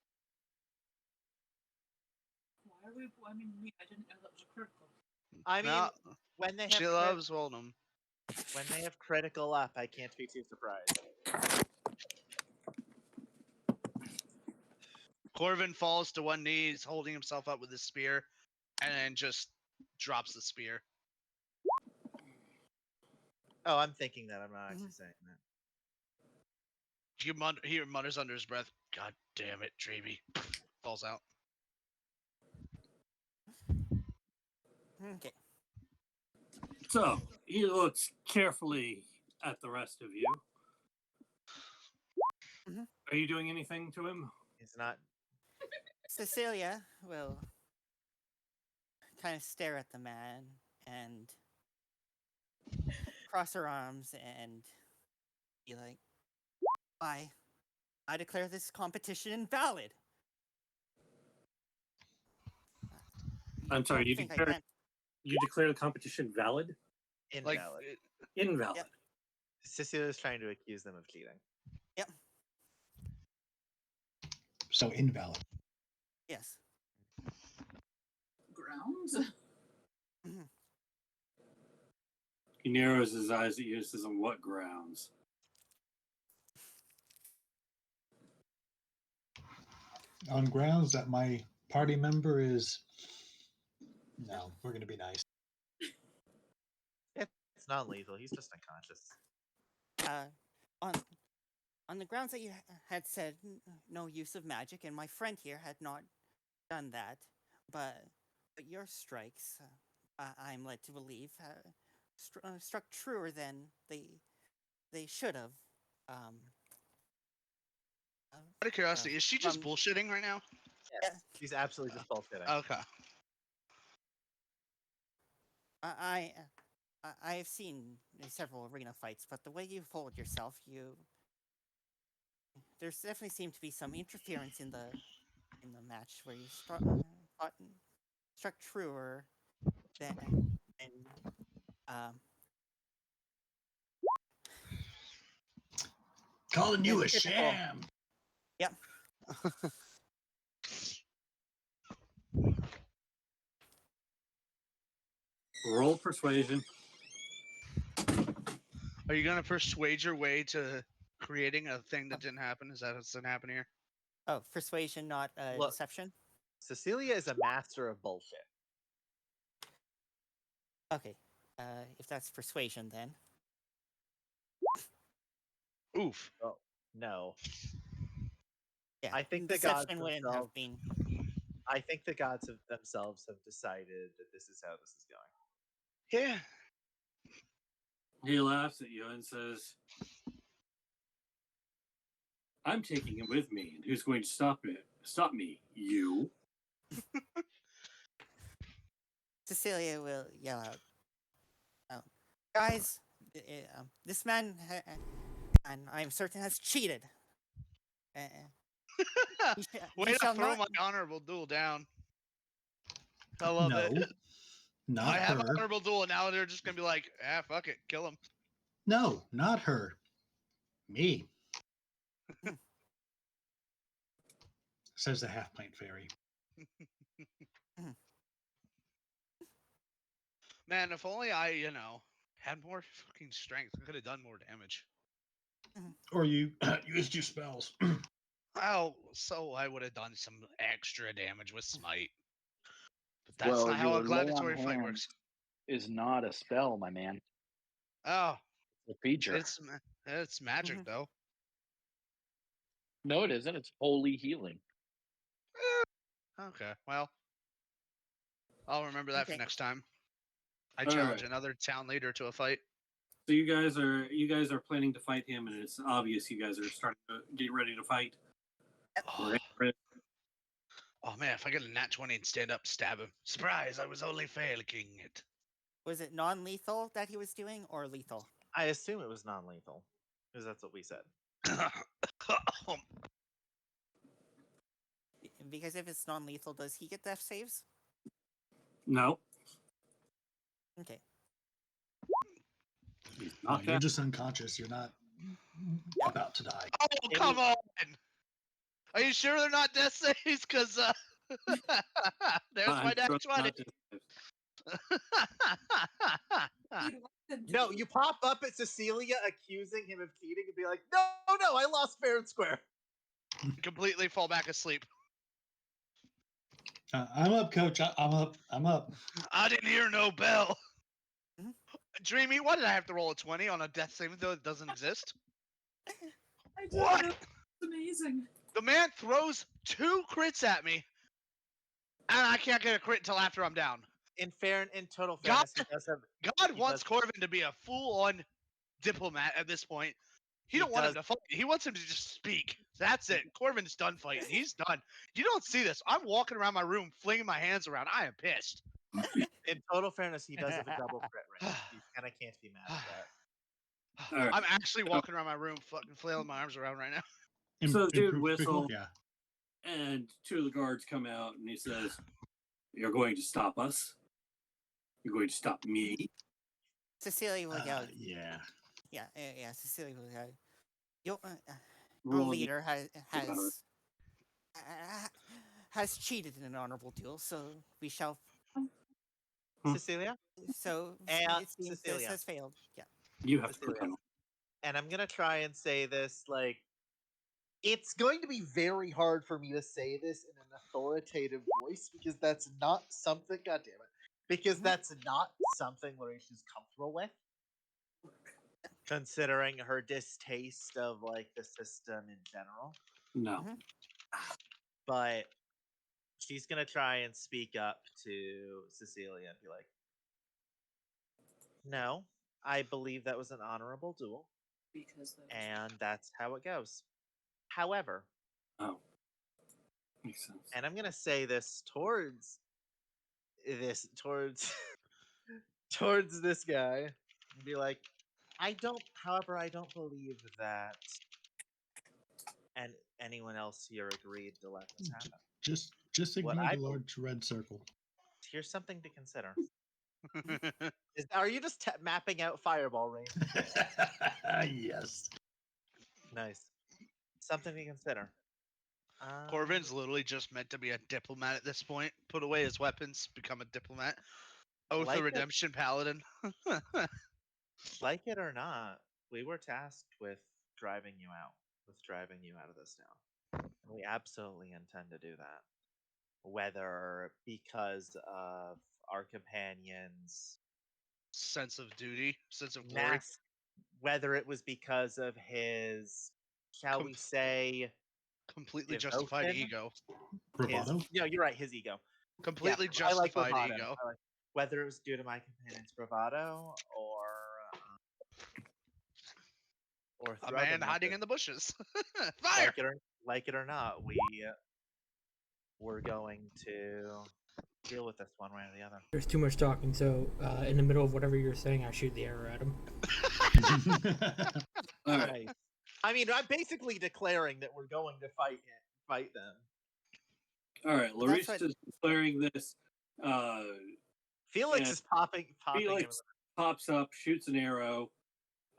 Why are we? I mean, I didn't know that was a critical. I mean, No, when they have she loves rolling them. when they have critical up, I can't be too surprised. Corvin falls to one knee, he's holding himself up with his spear, and then just drops the spear. Oh, I'm thinking that. I'm not actually saying that. He mutters under his breath, "God damn it, Dreamy." Falls out. Okay. So he looks carefully at the rest of you. Mhm. Are you doing anything to him? He's not. Cecilia will kind of stare at the man and cross her arms and be like, I declare this competition invalid. I'm sorry, Don't think I can. you declare the competition valid? Invalid. Invalid. Yep. Cecilia's trying to accuse them of cheating. Yep. So invalid. Yes. Grounds? Mhm. He narrows his eyes at you and says, on what grounds? On grounds that my party member is. No, we're going to be nice. It's not lethal. He's just unconscious. On the grounds that you had said no use of magic, and my friend here had not done that, but your strikes, I'm led to believe, struck truer than they should have. Out of curiosity, is she just bullshitting right now? Yes, she's absolutely just bullshitting. Okay. I have seen several arena fights, but the way you hold yourself, there's definitely seemed to be some interference in the match where you struck truer than Calling you a typical. sham. Yep. Roll persuasion. Are you gonna persuade your way to creating a thing that didn't happen? Is that what's gonna happen here? Oh, persuasion, not Look, deception. Cecilia is a master of bullshit. Okay, if that's persuasion, then. Oof. Oh no. Yeah, I think the gods deception wouldn't themselves. have been. I think the gods themselves have decided that this is how this is going. Yeah. He laughs at you and says, I'm taking him with me, and who's going to stop it? Stop me, you. Cecilia will yell out, "Oh, guys, this man, and I'm certain, has cheated. Way to throw my honorable duel down. I love it. No, not I have her. honorable duel, and now they're just gonna be like, fuck it, kill him. No, not her. Me. Says the half pint fairy. Man, if only I, had more fucking strength, I could have done more damage. Or you used your spells. Oh, so I would have done some extra damage with smite. But that's not how your a lay on gladiator fight hands works. is not a spell, my man. Oh, It's a feature. It's magic though. No, it isn't. It's holy healing. Okay, well, I'll remember that for next time. I All challenge right. another town leader to a fight. So you guys are planning to fight him, and it's obvious you guys are starting to get ready to fight. Oh, man, if I get a nat 20 and stand up, stab him. Surprise, I was only faking it. Was it non-lethal that he was doing, or lethal? I assume it was non-lethal, because that's what we said. Because if it's non-lethal, does he get death saves? No. Okay. He's No, knocked you're out. just unconscious. You're not about to die. Oh, come on! Are you sure they're not death saves? Because there's my I'm dash sure 20. not just- No, you pop up at Cecilia accusing him of cheating and be like, no, I lost fair and square. Completely fall back asleep. I'm up, Coach. I'm up. I'm up. I didn't hear no bell. Mhm. Dreamy, why did I have to roll a 20 on a death saving throw that doesn't exist? I did What? It's amazing. The man throws 2 crits at me, and I can't get a crit until after I'm down. In total God- fairness, he does have. God He wants does- Corvin to be a full-on diplomat at this point. He don't want him to fight. He wants him to just speak. That's it. Corvin's done fighting. He's done. You don't see this. I'm walking around my room, flinging my hands around. I am pissed. In total fairness, he does have a double crit range. You kind of can't be mad at that. All right. I'm actually walking around my room, fucking flailing my arms around right now. So the dude Improved whistle, yeah. and 2 of the guards come out, and he says, "You're going to stop us. You're going to stop me." Cecilia will yell. Yeah. Yeah. Cecilia will yell. Your Roll leader has cheated in an honorable duel, so we shall. Cecilia? So And it seems Cecilia. this has failed. Yeah. You have to Cecilia. put on. And I'm going to try and say this, like, it's going to be very hard for me to say this in an authoritative voice because that's not something, God damn it, because that's not something Larisha's comfortable with. Considering her distaste of, like, the system in general. No. But she's going to try and speak up to Cecilia and be like, no, I believe that was an honorable duel. And that's how it goes. However, Makes sense. and I'm gonna say this towards towards this guy, and be like, I don't believe that and anyone else here agreed to let this happen. Just What ignore I the large red circle. Here's something to consider. Are you just mapping out fireball range? Yes. Nice. Something to consider. Corvin's literally just meant to be a diplomat at this point. Put away his weapons, become a diplomat. Oath Like of it- Redemption Paladin. Like it or not, we were tasked with driving you out of this town. And we absolutely intend to do that. Whether because of our companions' Sense of duty, sense of glory. whether it was because of his, shall we say, completely justified devotion? ego. Bravado? No, you're right, his ego. Completely Yeah, I like justified bravado. ego. Whether it was due to my companion's bravado or A through man other hiding methods. in the bushes. Fire! Like it or not, we're going to deal with this one way or the other. There's too much talking, so in the middle of whatever you're saying, I shoot the arrow at him. All right. Nice. I mean, I'm basically declaring that we're going to fight them. All right. Larissa's declaring this. Felix and is popping. Felix pops up, shoots an arrow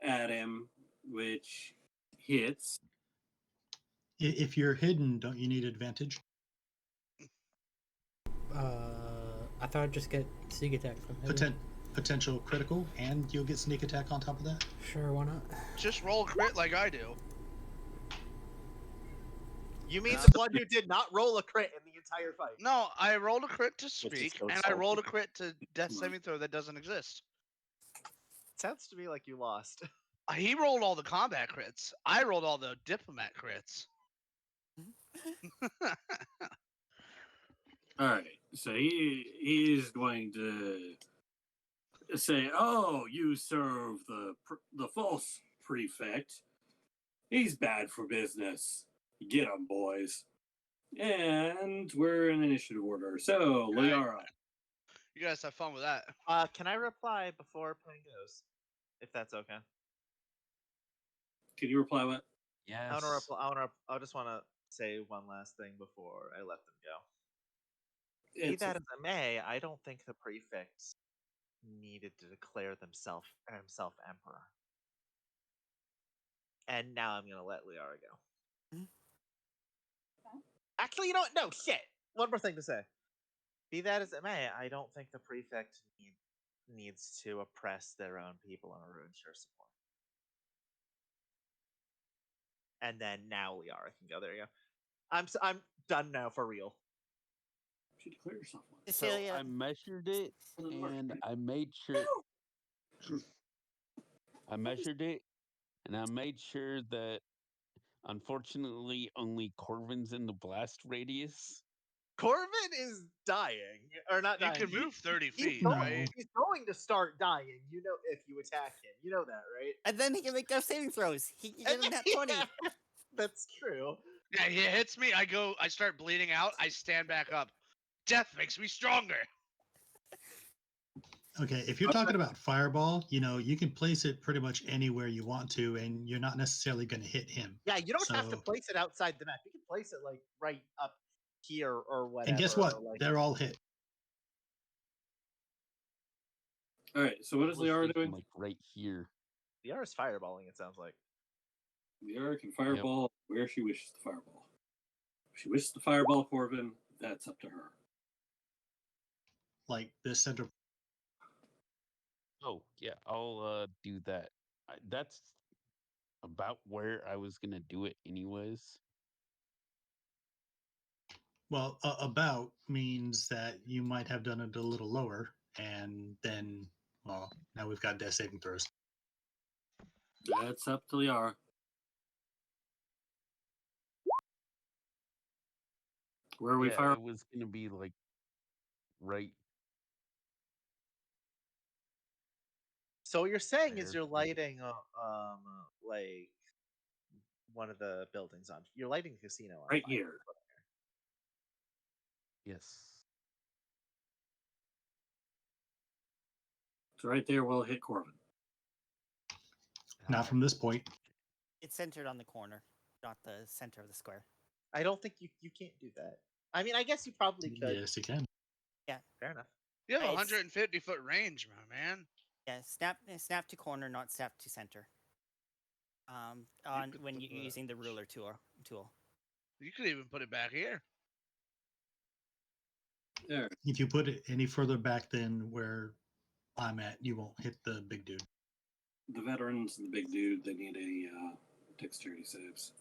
at him, which hits. If you're hidden, don't you need advantage? I thought I'd just get sneak attack from him. Potential critical, and you'll get sneak attack on top of that? Sure, why not? Just roll a crit like I do. You mean the one who did not roll a crit in the entire fight? No, I rolled a crit to speak, so and I rolled a crit to death saving throw that doesn't exist. Sounds to me like you lost. He rolled all the combat crits. I rolled all the diplomat crits. All right. So he's going to say, "Oh, you serve the false prefect. He's bad for business. Get him, boys." And we're in initiative order. So, Liara. You guys have fun with that. Can I reply before Payne goes? If that's okay. Can you reply what? Yes. I just want to say one last thing before I let them go. Be that as it may, I don't think the prefects needed to declare himself emperor. And now I'm gonna let Liara go. Actually, you know what? No, shit. One more thing to say. Be that as it may, I don't think the prefect needs to oppress their own people in order to ensure support. And then now Liara can go. There you go. I'm done now for real. You should declare yourself one. So Cecilia, I measured it Doesn't work, and right? I made sure I measured it and I made sure that unfortunately only Corvin's in the blast radius. Corvin is dying, or not You dying. can move 30 He's feet, No. right? He's going to start dying. You know, if you attack him, you know that, right? and then he can make those saving throws. He can get And him that yeah, 20. that's true. Yeah, he hits me. I start bleeding out. I stand back up. Death makes me stronger. Okay, if you're talking about fireball, you can place it pretty much anywhere you want to, and you're not necessarily going to hit him. Yeah, you don't have to So- place it outside the map. You can place it like right up here or whatever. And guess what? or, like, They're all hit. All right. So what is I was Liara thinking, doing? like right here. Liara's fireballing. It sounds like. Liara can fireball where she wishes to fireball. If she wishes to fireball Corvin, that's up to her. Like the center. Oh yeah, I'll do that. That's about where I was gonna do it anyways. Well, about means that you might have done it a little lower, and then, well, now we've got death saving throws. That's up to Liara. Where are we Yeah, fire? it was gonna be like right. So what you're saying is There. you're lighting, like one of the buildings on. You're lighting the casino on Right fire. here. Yes. So right there, we'll hit Corvin. Not from this point. It's centered on the corner, not the center of the square. I don't think you can't do that. I mean, I guess you probably could. Yes, you can. Fair enough. You have a It's- 150-foot range, my man. Yeah, snap to corner, not snap to center. On could when put you're that- using the ruler tool. You could even put it back here. There. If you put it any further back than where I'm at, you won't hit the big dude. The veterans and the big dude, they need a dexterity saves.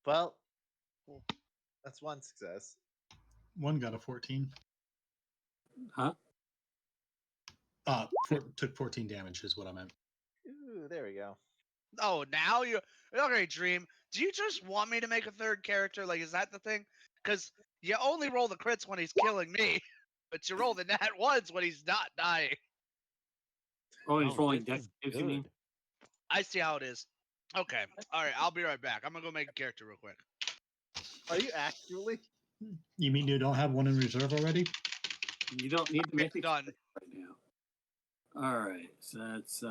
Well, that's one success. One got a 14. Huh? Took 14 damage is what I meant. Ooh, there we go. Oh, now you okay, Dream? Do you just want me to make a third character? Like, is that the thing? Because you only roll the crits when he's killing me, but you roll the nat ones when he's not dying. Oh, he's Oh, rolling this dex is saves, you mean? good. I see how it is. Okay, all right, I'll be right back. I'm gonna go make a character real quick. Are you actually? You mean you don't have one in reserve already? You don't need to make Okay, it done. right now. All right, so that's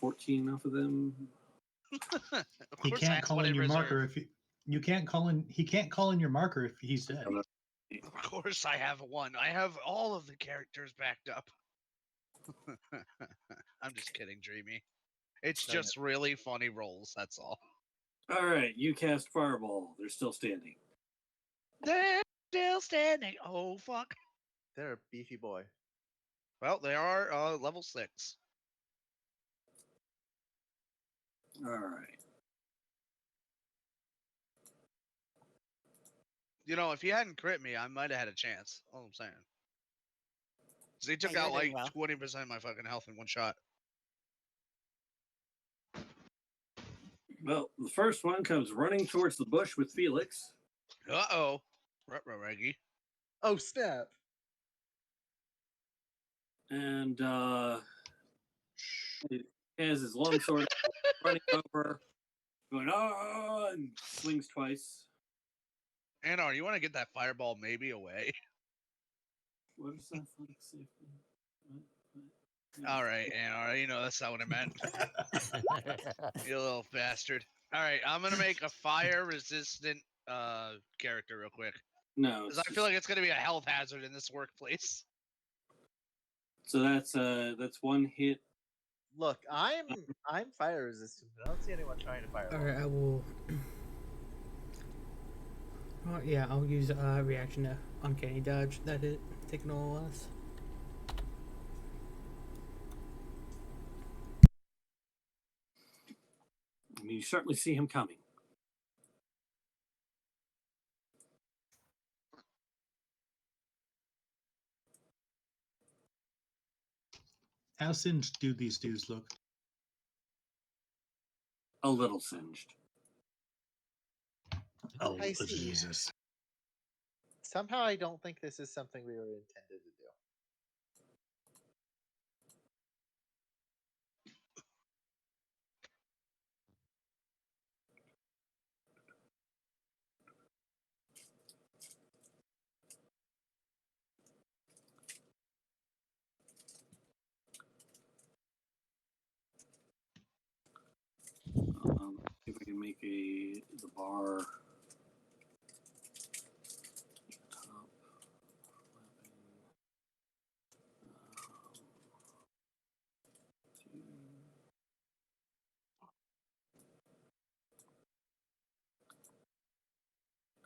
14 off of them. Of He course I can't have call one in your reserve. marker if you can't call in. He can't call in your marker if he's dead. Of course I have one. I have all of the characters backed up. I'm just kidding, Dreamy. It's Dang it. just really funny rolls, that's all. All right, you cast Fireball. They're still standing. They're still standing. Oh, fuck. They're a beefy boy. Well, they are level 6. All right. You know, if he hadn't crit me, I might have had a chance. All I'm saying. 'Cause he took you're out doing like well. 20% of my fucking health in one shot. Well, the first one comes running towards the bush with Felix. Uh-oh. Ruh-roh-reggy. Oh, snap. And he has his long sword running over, going, oh, and swings twice. Anar, you want to get that fireball maybe away? What is that? Safety? All right, Anar, you know that's not what I meant. You little bastard. All right, I'm going to make a fire-resistant character real quick. No, Because I feel like it's going to be a health hazard in this workplace. so that's one hit. Look, I'm fire resistant. I don't see anyone trying to fireball. Alright, I will. Oh, yeah, I'll use reaction to uncanny dodge that hit, taking all loss. I mean, you certainly see him coming. How singed do these dudes look? A little singed. Oh, I see. Jesus. Somehow I don't think this is something we were intended to do. If I can make the bar top.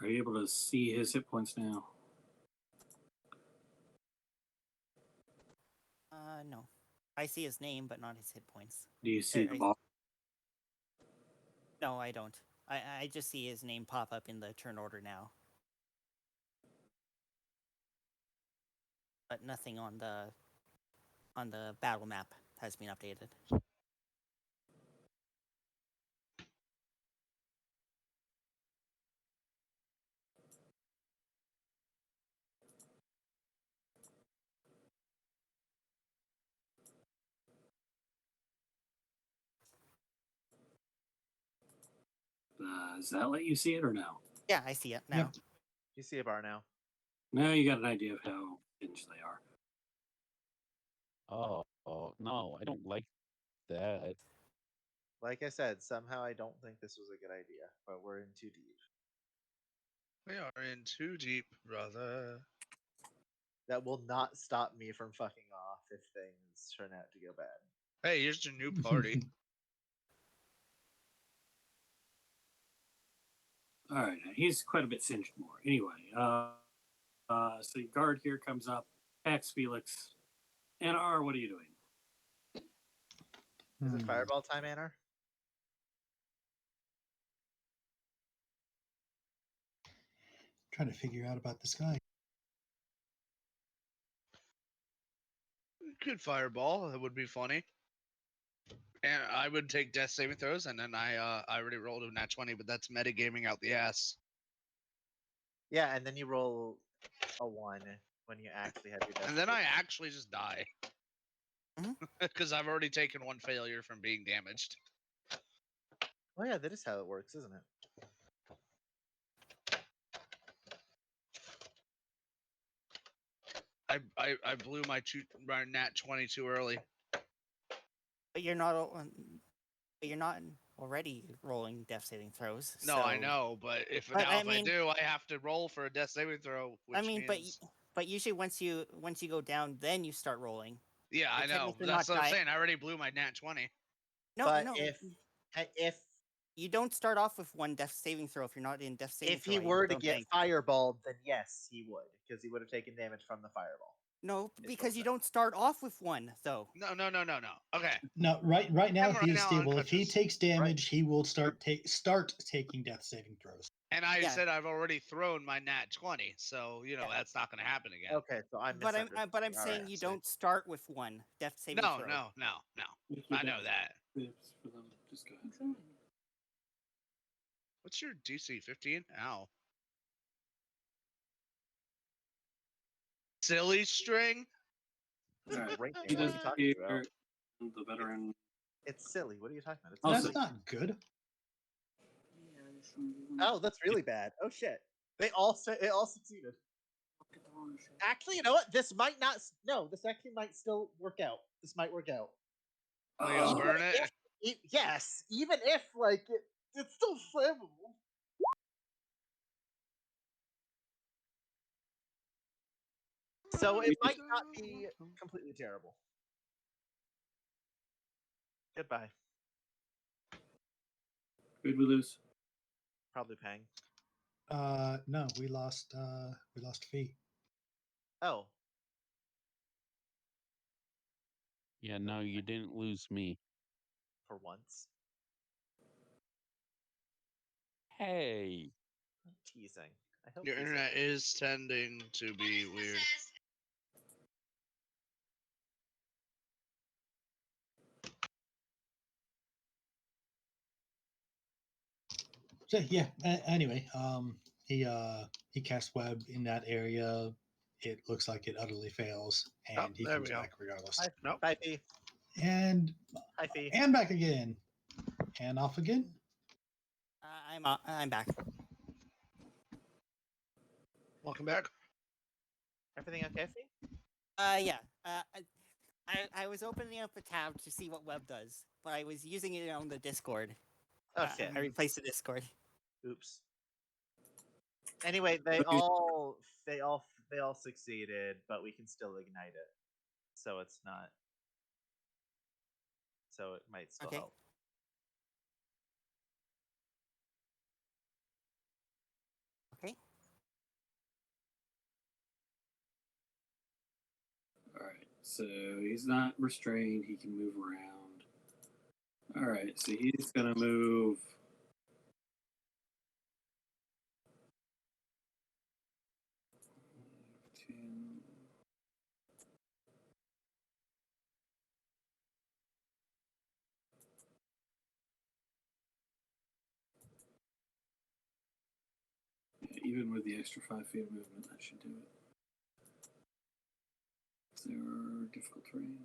Are you able to see his hit points now? No. I see his name, but not his hit points. Do you see the I- bar? No, I don't. I just see his name pop up in the turn order now. But nothing on the battle map has been updated. Does that let you see it or no? Yeah, I see it now. Yep. You see a bar now. Now you got an idea of how singed they are. Oh no, I don't like that. Like I said, somehow I don't think this was a good idea, but we're in too deep. We are in too deep, brother. That will not stop me from fucking off if things turn out to go bad. Hey, here's your new party. All right, he's quite a bit singed more. Anyway, so your guard here comes up, attacks Felix. NR, what are you doing? Is it fireball time, Annar? Trying to figure out about this guy. Good fireball. That would be funny. And I would take death saving throws, and then I already rolled a nat 20, but that's metagaming out the ass. Yeah, and then you roll a 1 when you actually have your death. And then I actually just die. Mhm. Because I've already taken one failure from being damaged. Oh yeah, that is how it works, isn't it? I blew my nat 20 too early. But you're not already rolling death saving throws. No, so... I know, but if But, I do, I have to roll for a death saving throw. Which means... but usually once you go down, then you start rolling. Yeah, I know. technically That's not what I'm die- saying. I already blew my nat 20. No, But no. if You don't start off with one death saving throw if you're not in death saving if throw. he I were to don't get think. fireballed, then yes, he would, because he would have taken damage from the fireball. No, because you don't start off with one, though. No. Okay. No, right now I'm he is now stable. If he unconscious. takes damage, he will start taking death saving throws. And I Yeah. said I've already thrown my nat 20, so that's not going to happen again. Okay, so I'm But I'm misunderstanding. saying Alright, you so- don't start with one death saving No. throw. I know that. For them. Just go ahead. What's your DC? 15? Ow. Silly string? It's All right. great He name. What are does you talking about? here, the veteran. It's silly. What are you talking about? It's Also- That's silly. not good. Oh, that's really bad. Oh shit. It all succeeded. Actually, you know what? This might not. No, this actually might still work out. This might work out. Like, just burn it? Yes, even if like it's still flammable. So it might not be completely terrible. Goodbye. Who'd we lose? Probably Pang. No, we lost Fee. Oh, Yeah, no, you didn't lose me. for once. Hey. I'm teasing. I hope Your he's internet okay. is tending to be weird. So yeah. Anyway, he cast web in that area. It looks like it utterly fails, and Oh, he there comes we go. back regardless. Hi, Nope. Hi, Fee. And Hi, Fee. and back again, and off again. I'm back. Welcome back. Everything okay, Fee? Yeah. I was opening up a tab to see what web does, but I was using it on the Discord. Okay. I replaced the Discord. Oops. Anyway, they all succeeded, but we can still ignite it. So it's not. So it might still Okay. help. Okay. All right. So he's not restrained. He can move around. All right. So he's gonna move. Yeah, even with the extra 5 feet of movement, that should do it. Is there difficult terrain?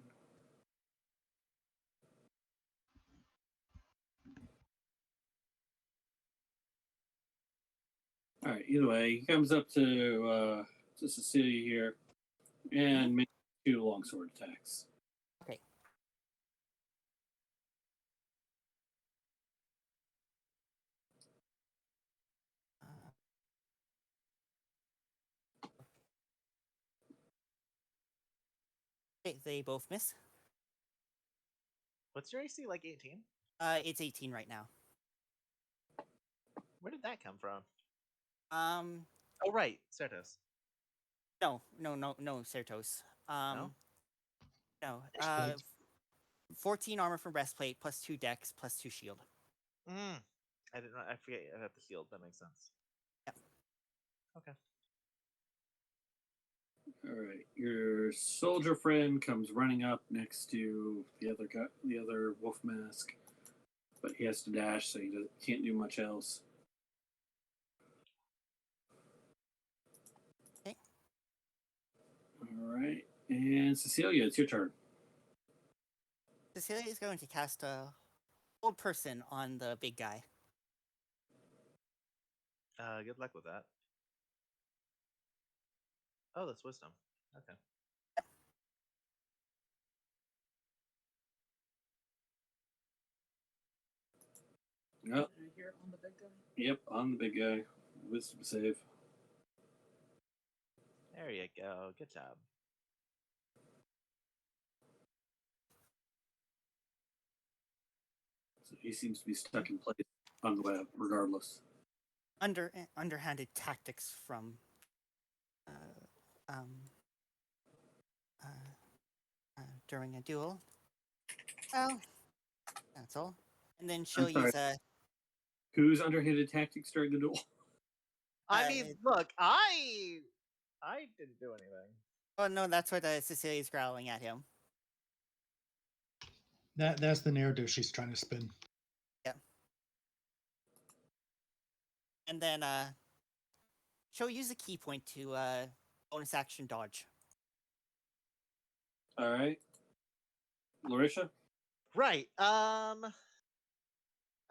All right. Either way, he comes up to Cecilia here and makes 2 longsword attacks. Okay. Okay, they both miss. What's your AC, like 18? It's 18 right now. Where did that come from? Um, Oh, right. Certos. no, Certos. No? No. 14 armor from breastplate, plus 2 dex, plus 2 shield. I didn't know. I forget about the shield. That makes sense. Yep. Okay. All right, your soldier friend comes running up next to the other guy, the other wolf mask, but he has to dash, so he can't do much else. Okay. All right, and Cecilia, it's your turn. Cecilia is going to cast a old person on the big guy. Good luck with that. Oh, that's wisdom. Okay. Yep, Here on the big guy. yep, on the big guy. Wisdom save. There you go. Good job. So he seems to be stuck in place on the web, regardless. Underhanded tactics from during a duel. Well, that's all. And then she'll I'm sorry. use a. Who's underhanded tactics during the duel? I mean, look, I didn't do anything. Oh no, that's what Cecilia's growling at him. That's the narrative she's trying to spin. Yeah. And then she'll use a key point to bonus action dodge. All right, Larisha. Right.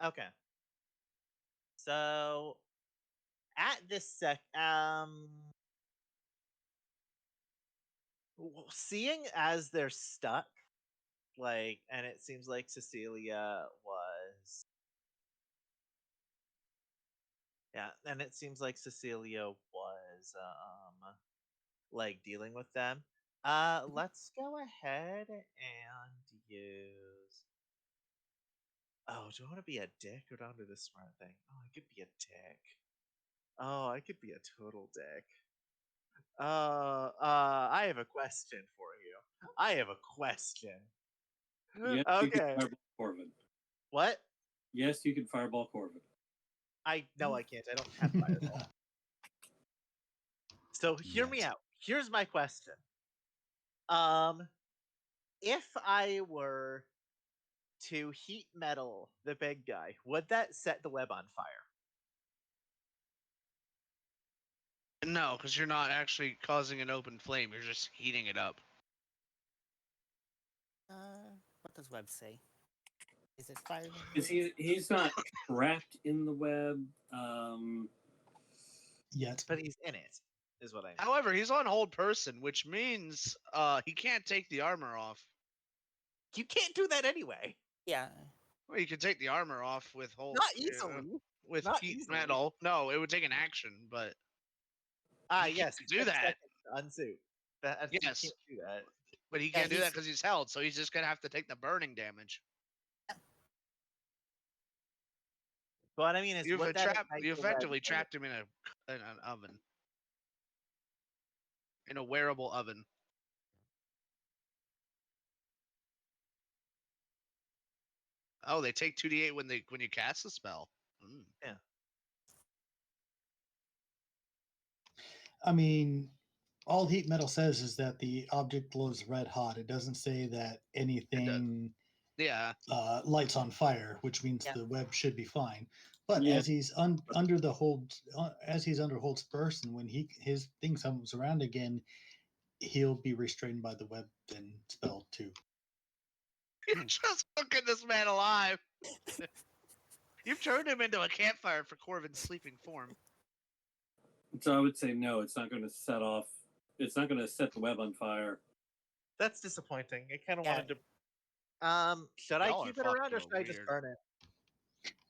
Okay. So at this seeing as they're stuck, like, and it seems like Cecilia was. Yeah, and it seems like Cecilia was like dealing with them. Let's go ahead and use. Oh, do I want to be a dick or do I want to do the smart thing? Oh, I could be a dick. Oh, I could be a total dick. I have a question for you. I have a question. Yes, you can Okay. fireball Corvin. What? Yes, you can fireball Corvin. No, I can't. I don't have fireball. So hear me Yet. out. Here's my question. If I were to heat metal the big guy, would that set the web on fire? No, because you're not actually causing an open flame. You're just heating it up. What does web say? Is it fire? Because he's not trapped in the web. Yet. But he's in it, is what I mean. However, he's on hold person, which means he can't take the armor off. You can't do that anyway. Yeah. Well, you can take the armor off with hold. Not easily. With Not heat easily. metal. No, it would take an action, but Yes, can't do 10 that. seconds to unsuit. Yes. You can't do that. But he Yeah, can't do that he's- because he's held, so he's just gonna have to take the burning damage. But I mean, is You've would that trapped. ignite You the web effectively or- trapped him in an oven, in a wearable oven. Oh, they take 2d8 when you cast the spell. Mm. Yeah. I mean, all heat metal says is that the object glows red hot. It doesn't say that anything Yeah. lights on fire, which means Yeah. the web should be fine. But Yeah. as he's under the hold, as he's under hold person, when his thing comes around again, he'll be restrained by the web and spell too. You're just cooking this man alive. You've turned him into a campfire for Corvin's sleeping form. So I would say no. It's not going to set off. It's not going to set the web on fire. That's disappointing. I kind of Yeah. wanted to. Should I Y'all keep are it around or fucking should I just weird. burn it?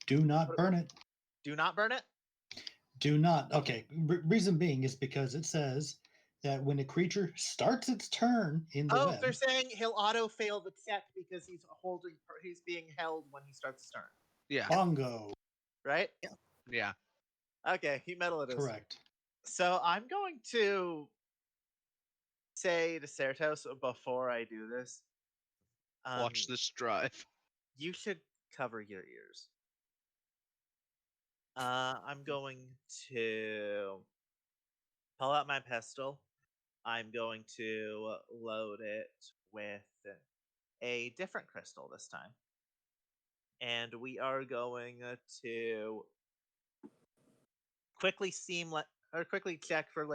Do not burn it. Do not burn it. Do not. Okay. Reason being is because it says that when a creature starts its turn in the web, They're saying he'll auto fail the check because he's being held when he starts his turn. Yeah. bongo. Right? Yeah. Okay, heat metal it is. Correct. So I'm going to say to Certos before I do this. Watch this drive. You should cover your ears. I'm going to pull out my pistol. I'm going to load it with a different crystal this time. And we are going to quickly quickly check for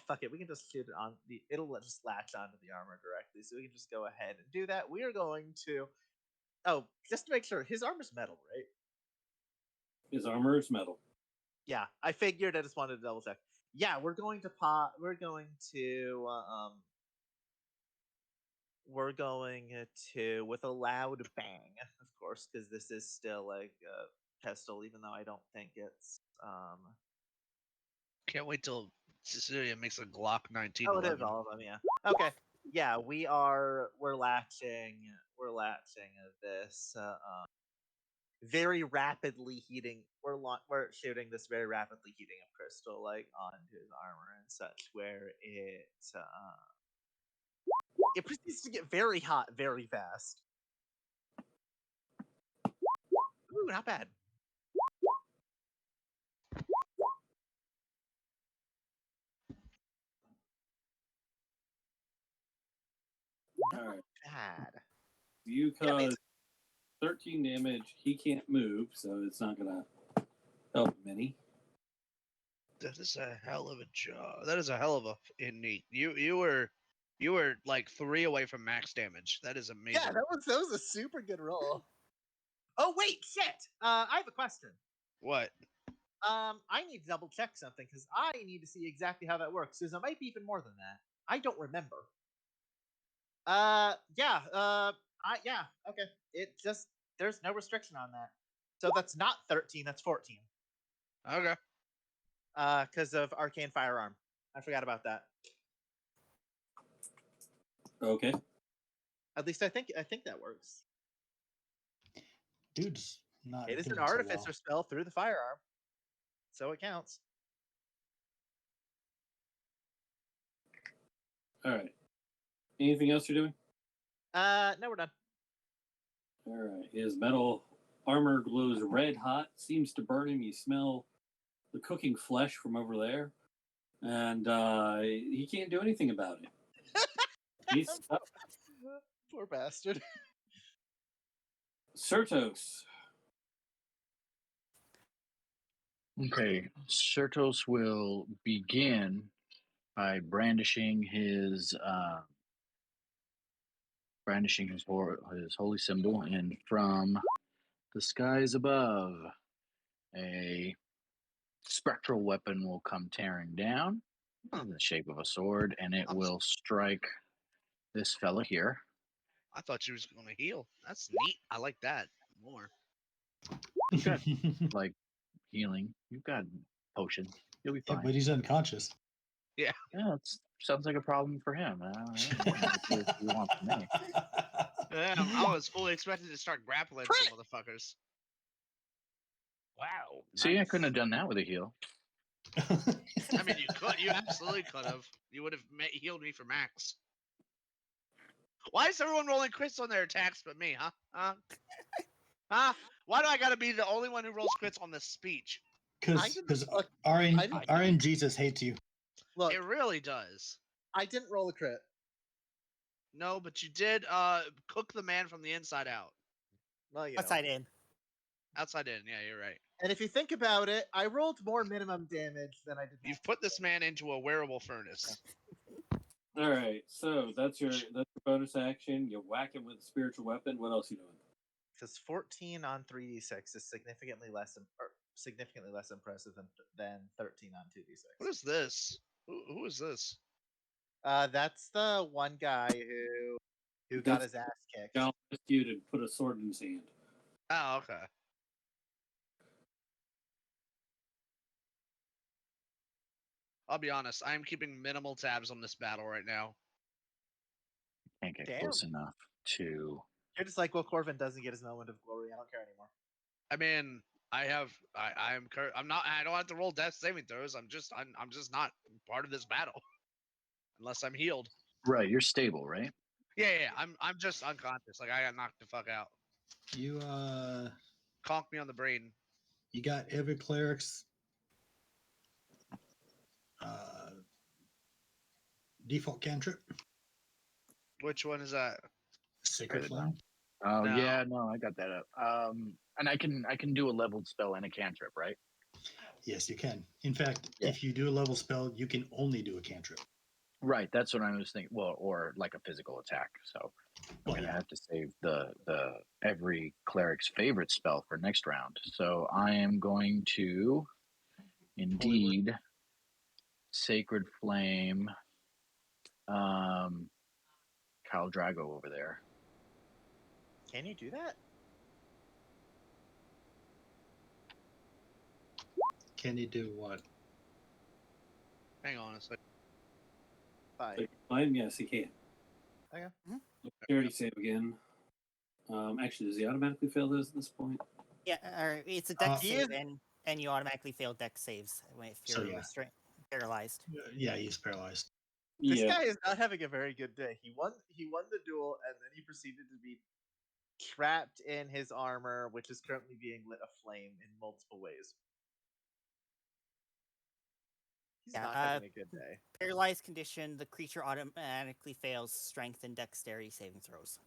fuck it. We can just shoot it on it'll just latch onto the armor directly. So we can just go ahead and do that. We are going to, just to make sure, his armor's metal, right? His armor is metal. Yeah, I figured. I just wanted to double check. Yeah, we're going to we're going to with a loud bang, of course, because this is still like a pistol, even though I don't think it's Can't wait till Cecilia makes a Glock 19. Oh, it is all of them, yeah. Okay. Yeah, we're latching this very rapidly heating. We're shooting this very rapidly heating up crystal onto his armor and such, where it proceeds to get very hot very fast. Ooh, not bad. All right. Bad. You cause 13 damage. He can't move, so it's not going to help him any. That is a hell of a job. That is a hell of a innate. You were like 3 away from max damage. That is amazing. Yeah, that was a super good roll. Oh wait, shit! I have a question. What? I need to double check something because I need to see exactly how that works. Because it might be even more than that. I don't remember. Yeah, okay. It just there's no restriction on that. So that's not 13, that's 14. Okay. Because of arcane firearm. I forgot about that. Okay. At least I think that works. Dude's not. It is an doing so artificer well. spell through the firearm, so it counts. All right. Anything else you're doing? No, we're done. All right. His metal armor glows red hot, seems to burn him. You smell the cooking flesh from over there, and he can't do anything about it. He's stuck. Poor bastard. Certos. Okay, Certos will begin by brandishing his holy symbol, and from the skies above, a spectral weapon will come tearing down in the shape of a sword, and it will strike this fella here. I thought she was going to heal. That's neat. I like that more. You've got like healing. You've got potions. You'll be Yeah, fine. but he's unconscious. Yeah. Yeah, it sounds like a problem for him. I don't know what you want from me. Damn, I was fully expected to start grappling some motherfuckers. Wow. See, I couldn't have done that with a heal. I mean, you could. You absolutely could have. You would have healed me for max. Why is everyone rolling crits on their attacks but me, huh? Huh? Why do I gotta be the only one who rolls crits on this speech? Because look, RN Jesus hates you. Look, It really does. I didn't roll a crit. No, but you did cook the man from the inside out. Well, you Outside know. in. Outside in, yeah, you're right. And if you think about it, I rolled more minimum damage than I did. You've put this man into a wearable furnace. All right. So that's your bonus action. You whack him with a spiritual weapon. What else you doing? Because 14 on 3d6 is significantly less impressive than 13 on 2d6. What is this? Who is this? That's the one guy who got his ass kicked. I'll ask you to put a sword in his hand. Oh, okay. I'll be honest. I'm keeping minimal tabs on this battle right now. Can't get Damn. close enough to. You're just like, well, Corvin doesn't get his moment of glory. I don't care anymore. I mean, I'm not. I don't have to roll death saving throws. I'm just not part of this battle unless I'm healed. Right, you're stable, right? Yeah. I'm just unconscious. Like I got knocked the fuck out. You Conk me on the brain. You got every cleric's default cantrip. Which one is that? Sacred Write it Flame. down. Oh No. yeah, no, I got that up. And I can do a leveled spell and a cantrip, right? Yes, you can. In fact, Yeah. if you do a level spell, you can only do a cantrip. Right, that's what I was thinking. Well, or like a physical attack. So I'm gonna have to save the every cleric's favorite spell for next round. So I am going to indeed Sacred Flame Khal Drago over there. Can you do that? Can you do what? Hang on a second. Five. Flame, yes, he can. Okay. Charity save again. Actually, does he automatically fail those at this point? Yeah, or it's a dex he save, is- and you automatically fail dex saves if So, you're yeah. paralyzed. Yeah, he's paralyzed. This Yeah. guy is not having a very good day. He won the duel, and then he proceeded to be trapped in his armor, which is currently being lit aflame in multiple ways. He's Yeah, not having a good day. Paralyzed condition, the creature automatically fails strength and dexterity saving throws.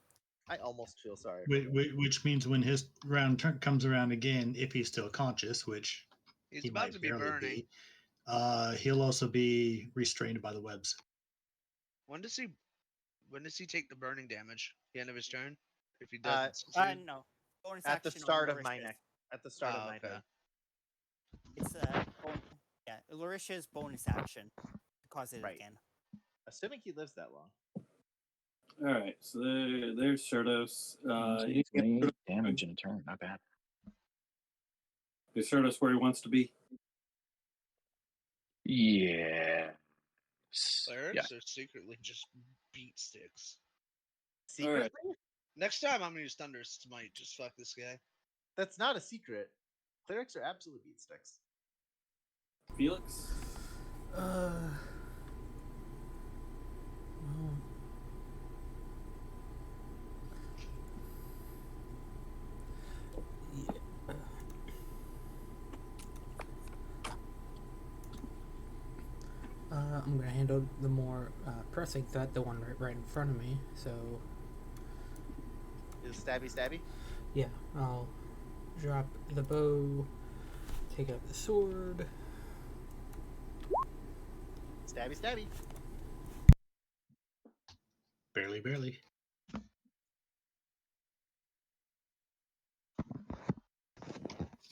I almost feel sorry. Which means when his round comes around again, if he's still conscious, which He's he about might to be barely burning. be, he'll also be restrained by the webs. When does he take the burning damage? The end of his turn? If he doesn't No. Bonus At the action start on of my Larisha's. neck. At the start of my okay. turn. It's Larisha's bonus action to cause it Right. again. Assuming he lives that long. All right, so there's Certos. 28 damage in a turn, not bad. Is Certos where he wants to be? Yeah. Clerics are secretly just beat sticks. Secretly? Next time I'm gonna use Thunder Smite. Just fuck this guy. That's not a secret. Clerics are absolute beat sticks. Felix? Well, yeah. I'm gonna handle the more pressing threat, the one right in front of me. So Is stabby stabby? yeah, I'll drop the bow, take out the sword. Stabby stabby. Barely, barely.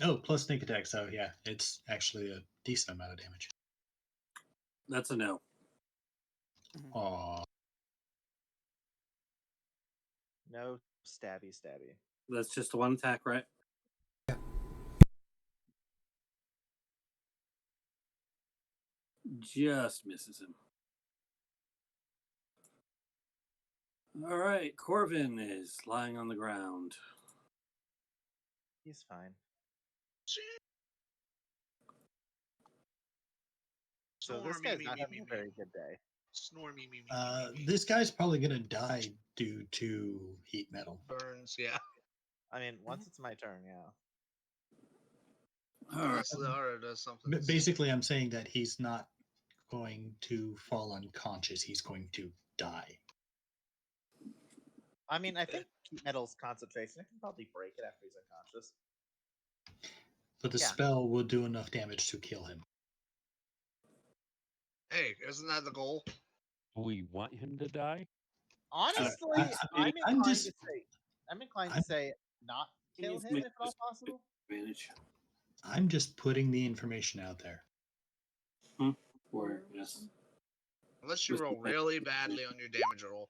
Oh, plus sneak attack. So yeah, it's actually a decent amount of damage. That's a no. Aw. No stabby stabby. That's just one attack, right? Just misses him. All right, Corvin is lying on the ground. He's fine. So this guy's not having a very good day. Snore me. This guy's probably gonna die due to heat metal. Burns, yeah. I mean, once it's my turn, yeah. All right. Unless Liara does something. Basically, I'm saying that he's not going to fall unconscious. He's going to die. I mean, I think heat metal's concentration. I can probably break it after he's unconscious. But the spell will do enough damage to kill him. Hey, isn't that the goal? We want him to die. Honestly, I'm inclined to say not kill him if at all possible. Advantage. I'm just putting the information out there. Or yes. Unless you roll really badly on your damage roll.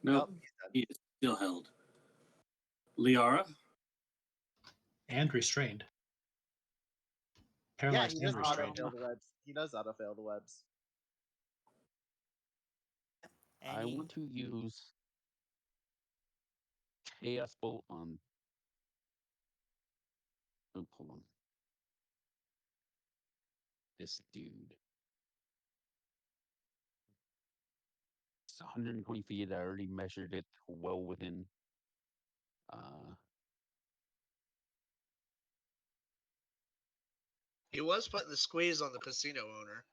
No, he is still held. Liara? And restrained. Yeah, Paralyzed he does and restrained. autofail the webs. He does autofail the webs. I want to use Chaos Bolt on. Oh, hold on. This dude. It's 120 feet. I already measured it well within. He was putting the squeeze on the casino owner.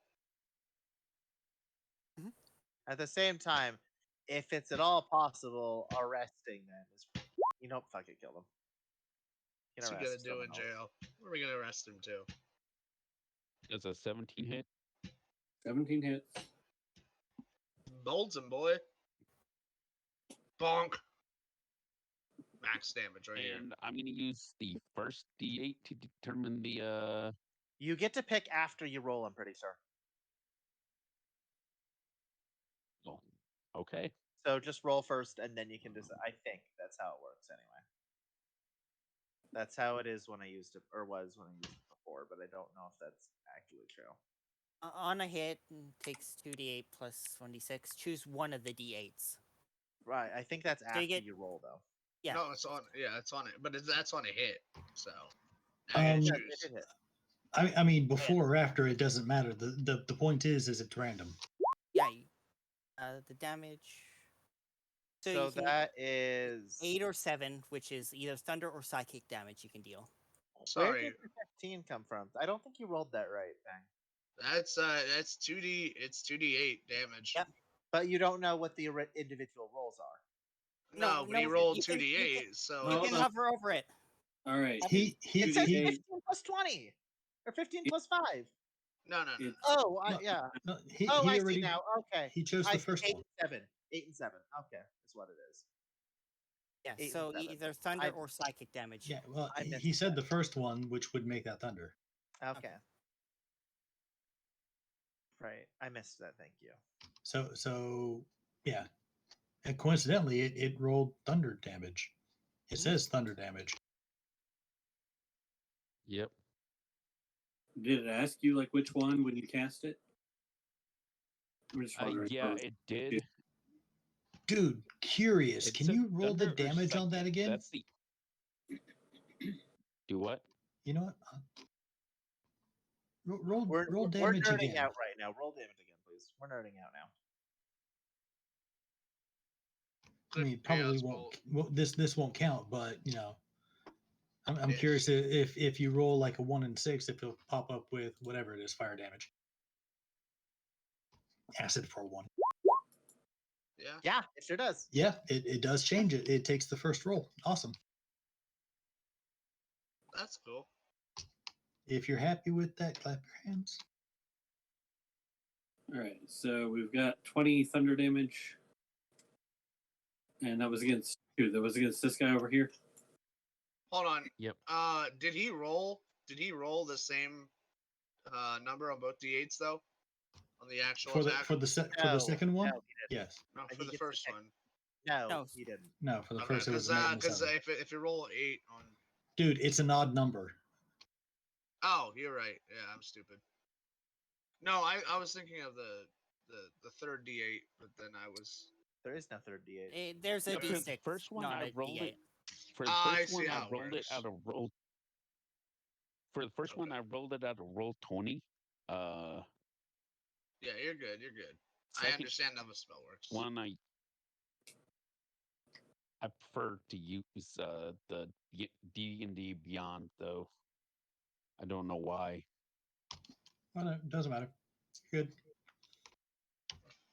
At the same time, if it's at all possible, arresting them is, fuck it, kill them. What's he gonna do in jail? Where are we gonna arrest him to? It's a 17 hit. 17 hits. Bolts him, boy. Bonk. Max damage right here. And I'm gonna use the first D8 to determine the. You get to pick after you roll, I'm pretty sure. Oh, okay. So just roll first, and then you can decide. I think that's how it works, anyway. That's how it is when I used it, or was when I used it before, but I don't know if that's actually true. On a hit, takes 2d8 plus 1d6. Choose one of the d8s. Right, I think that's after you roll, though. Yeah. No, it's on. Yeah, it's on it, but that's on a hit. So. I mean, before or after, it doesn't matter. The point is it's random. Yeah. The damage. So that is 8 or 7, which is either thunder or psychic damage you can deal. Where did the 15 come from? I don't think you rolled that right, Bang. That's 2d. It's 2d8 damage. Yep. But you don't know what the individual rolls are. No, but he rolled 2d8, so you can hover over it. All right. It says 15 plus 20 or 15 plus 5. No. Oh, yeah. No, I see now. Okay. He chose the first 8 one. and 7. 8 and 7. Okay, that's what it is. Yeah. So either thunder or psychic damage. Yeah. Well, he said the first one, which would make that thunder. Okay. Right. I missed that. Thank you. So yeah. And coincidentally, it rolled thunder damage. It says thunder damage. Yep. Did it ask you like which one when you cast it? Yeah, it did. Dude, curious. It's Can a you roll the thunder or damage on that psychic. again? That's the. Do what? You know what? Roll We're damage nerding again. out right now. Roll damage again, please. We're nerding out now. I mean, probably won't. Well, this won't count, but you know, I'm Ish. curious if you roll like a 1 and 6, if it'll pop up with whatever it is, fire damage. Acid for 1. Yeah. Yeah, it sure does. Yeah, it does change it. It takes the first roll. Awesome. That's cool. If you're happy with that, clap your hands. All right, so we've got 20 thunder damage, and that was against who? That was against this guy over here. Hold on. Yep. Did he roll? Did he roll the same number on both d8s though? On the actual attack? For the second one? No, he didn't. Yes. No, He for the gets first to one. No, he didn't. No, for the Okay, first it was because a 7. if you roll 8 on. Dude, it's an odd number. Oh, you're right. Yeah, I'm stupid. No, I was thinking of the third d8, but then I was. There is no third d8. There's a Yeah, For D6, the first one, not I a rolled D8. it. For the I first see one, I how it rolled it works. out of roll. For the first one, I rolled it out of roll 20. Yeah, you're good. You're good. I Second understand how the spell works. one, I prefer to use the D&D Beyond, though. I don't know why. Well, no, it doesn't matter. Good.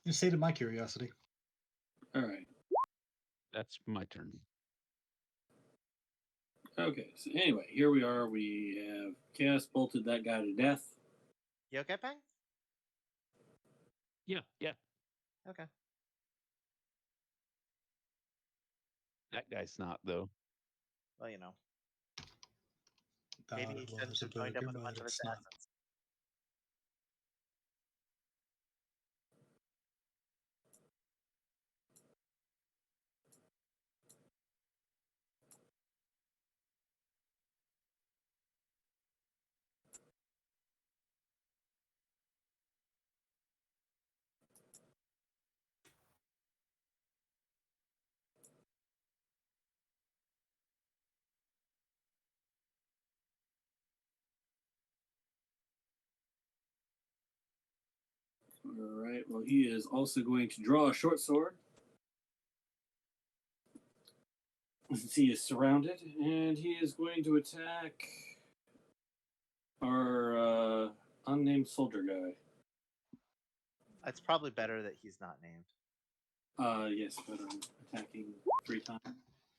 Just say to my curiosity. All right. That's my turn. Okay, so anyway, here we are. We have Chaos bolted that guy to death. You okay, Peng? Yeah. Okay. That guy's not, though. Well, you know. Thought Maybe it he shouldn't was a have joined up booger, with a but bunch of it's not. assassins. All right. Well, he is also going to draw a short sword. Since he is surrounded, and he is going to attack our unnamed soldier guy. It's probably better that he's not named. Yes, but I'm attacking 3 times.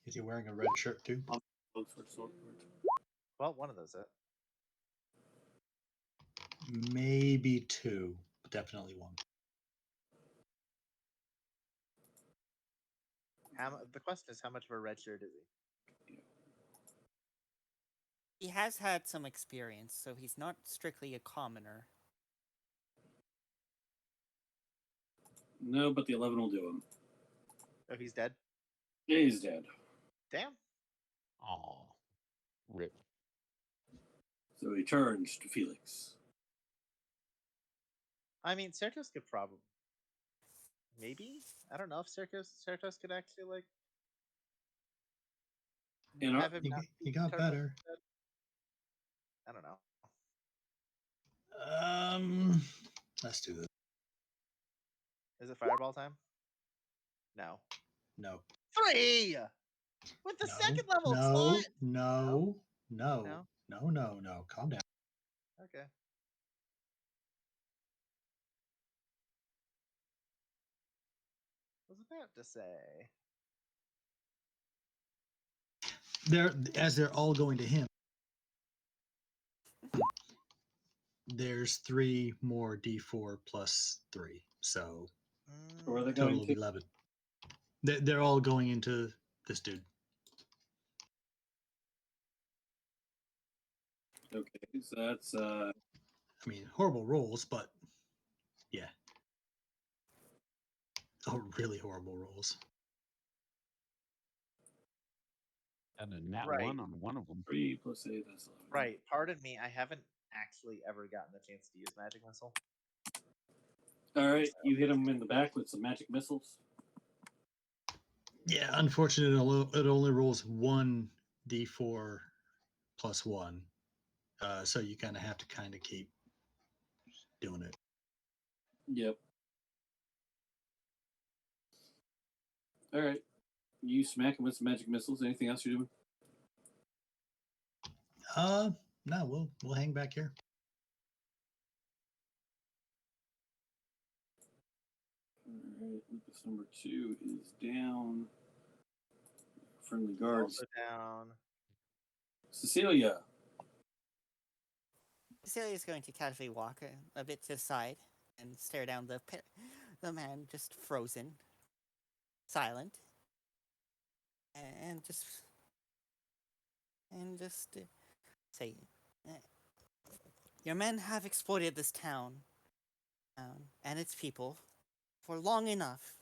Is he wearing a red shirt too? Look for sword. Well, one of those. Maybe 2, but definitely 1. The question is, how much of a red shirt is he? He has had some experience, so he's not strictly a commoner. No, but the 11 will do him. Oh, he's dead? Yeah, he's dead. Damn. Aw. Rip. So he turns to Felix. I mean, Certos could probably... Maybe? I don't know if Certos could actually, like... You know, have him not He got turn better. dead. I don't know. Let's do this. Is it fireball time? No. No. 3! With the No, second level no, slot! no, no, No? no, no, no. Calm down. Okay. I was about to say. They're all going to him. There's 3 more D4 plus 3, so where are they total going of to? 11. They're all going into this dude. Okay, so that's I mean, horrible rolls, but yeah. Oh, really horrible rolls. And a nat Right. 1 on one of them. 3 plus 8, that's 11. Right. Pardon me, I haven't actually ever gotten the chance to use Magic Missile. All right, you hit him in the back with some magic missiles. Yeah, unfortunately, it only rolls 1d4 plus 1. So you kind of have to kind of keep doing it. Yep. All right. You smack him with some magic missiles. Anything else you're doing? No, we'll hang back here. All right. Lupus number 2 is down. Friendly guards. Also down. Cecilia. Cecilia is going to casually walk a bit to the side and stare down the man just frozen, silent, and just say, "Your men have exploited this town and its people for long enough,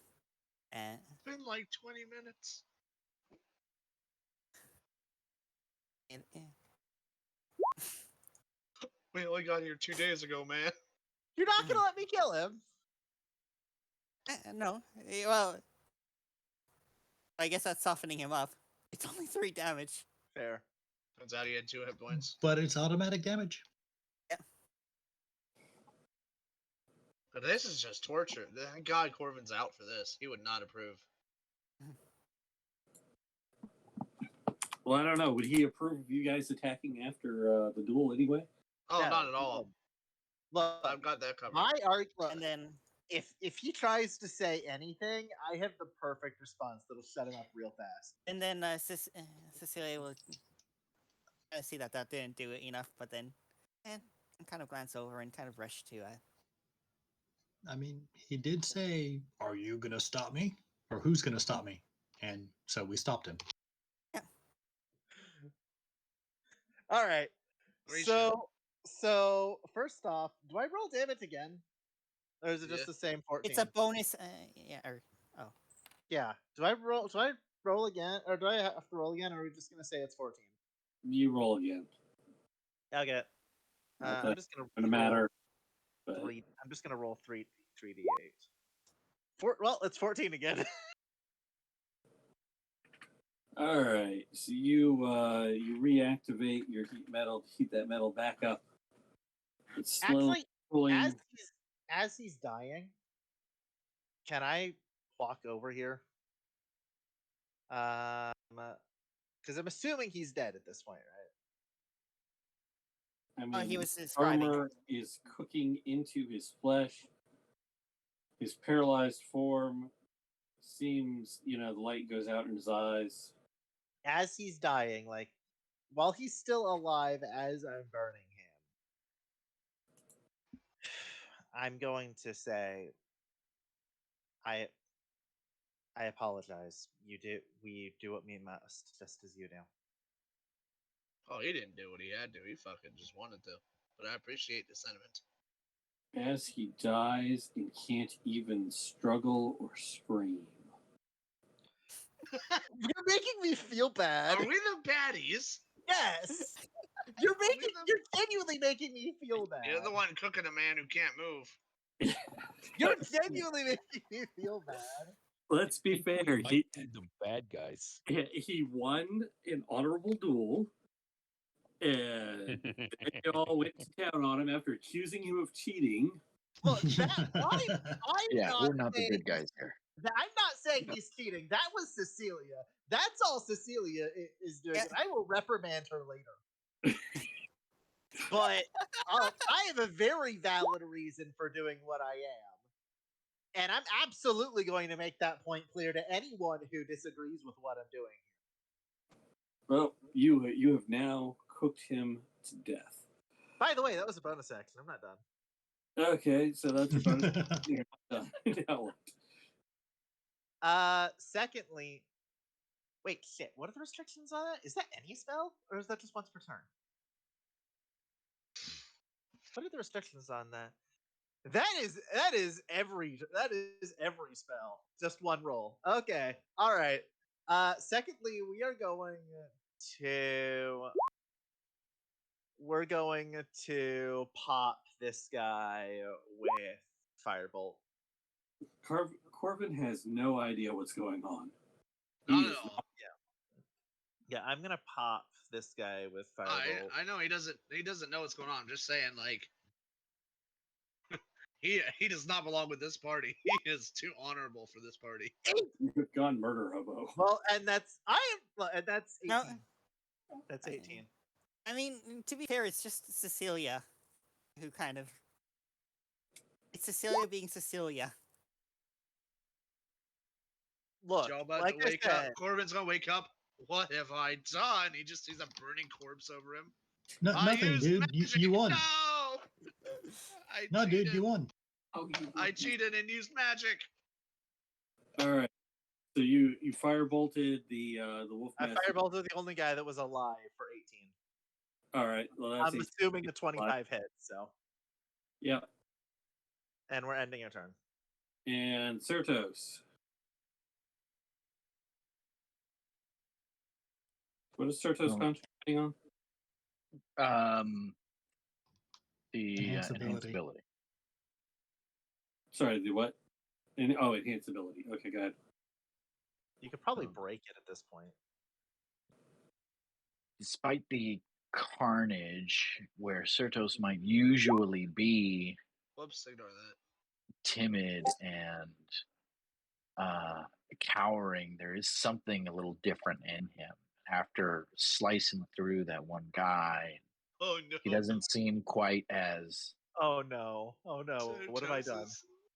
and It's been like 20 minutes. and, We only got here 2 days ago, man. You're not gonna let me kill him. no, well, I guess that's softening him up. It's only 3 damage." Fair. Turns out he had 2 hit points. But it's automatic damage. But this is just torture. Thank God Corvin's out for this. He would not approve. Well, I don't know. Would he approve of you guys attacking after the duel anyway? Oh, No, not at all. Look, I've got that covered. my argument. And then If he tries to say anything, I have the perfect response that'll shut him up real fast. Cecilia will see that didn't do it enough, but then and kind of glance over and kind of rush to I mean, he did say, "Are you going to stop me? Or who's going to stop me?" And so we stopped him. All right. Great So first off, do I roll damage again, or is it just Yeah. the same 14? it's a bonus. Yeah. Do I roll again, or do I have to roll again, or are we just gonna say it's 14? You roll again. Okay. Not I'm just gonna matter. But... I'm just gonna roll 3d8. Well, it's 14 again. All right, so you reactivate your heat that metal back up. It's slowly Actually, as he's dying, can I walk over here? Because I'm assuming he's dead at this point, right? I mean, he was describing. armor is cooking into his flesh. His paralyzed form seems, the light goes out in his eyes. As he's dying, like while he's still alive, as I'm burning him, I'm going to say, I apologize. We do what we must, just as you do. Oh, he didn't do what he had to. He fucking just wanted to. But I appreciate the sentiment. As he dies and can't even struggle or scream. You're making me feel bad. Are we the baddies? Yes. You're genuinely making me feel bad. You're the one cooking a man who can't move. You're genuinely making me feel bad. Let's be fair. The bad guys. He won an honorable duel. And they all went to town on him after accusing him of cheating. Look, we're not the good guys here. I'm not saying he's cheating. That was Cecilia. That's all Cecilia is doing. And I will reprimand her later. But I have a very valid reason for doing what I am. And I'm absolutely going to make that point clear to anyone who disagrees with what I'm doing. Well, you have now cooked him to death. By the way, that was a bonus action. I'm not done. Okay, so that's a bonus. You're not done. Now what? Secondly, wait, shit. What are the restrictions on that? Is that any spell, or is that just once per turn? What are the restrictions on that? That is every spell. Just one roll. Okay. All right. Secondly, we're going to pop this guy with firebolt. Corbin has no idea what's going on. Not He at is all. Yeah, I'm gonna pop this guy with firebolt. I know he doesn't know what's going on. I'm just saying, like, he does not belong with this party. He is too honorable for this party. You've gone murder hobo. Well, and that's 18. No. That's 18. I mean, to be fair, it's just Cecilia who kind of. It's Cecilia being Cecilia. Look, Joe about like to I wake said, up. Corbin's gonna wake up. What have I done? He just sees a burning corpse over him. No, I nothing, used dude. magic. You won. No! I No, cheated. dude, you won. Oh, I cheated and used magic. All right. So you firebolted the wolf. I firebolted the only guy that was alive for 18. All right. Well, that's I'm assuming the 25 hits. So. Yep. And we're ending your turn. And Certos. What is Certos concentrating on? The Enhance enhanced ability. ability. Sorry, the what? Enhanced ability. Okay, go ahead. You could probably break it at this point. Despite the carnage where Certos might usually be Whoops, ignore that. timid and cowering, there is something a little different in him. After slicing through that one guy, Oh no. he doesn't seem quite as Oh no. Oh no. What have I done?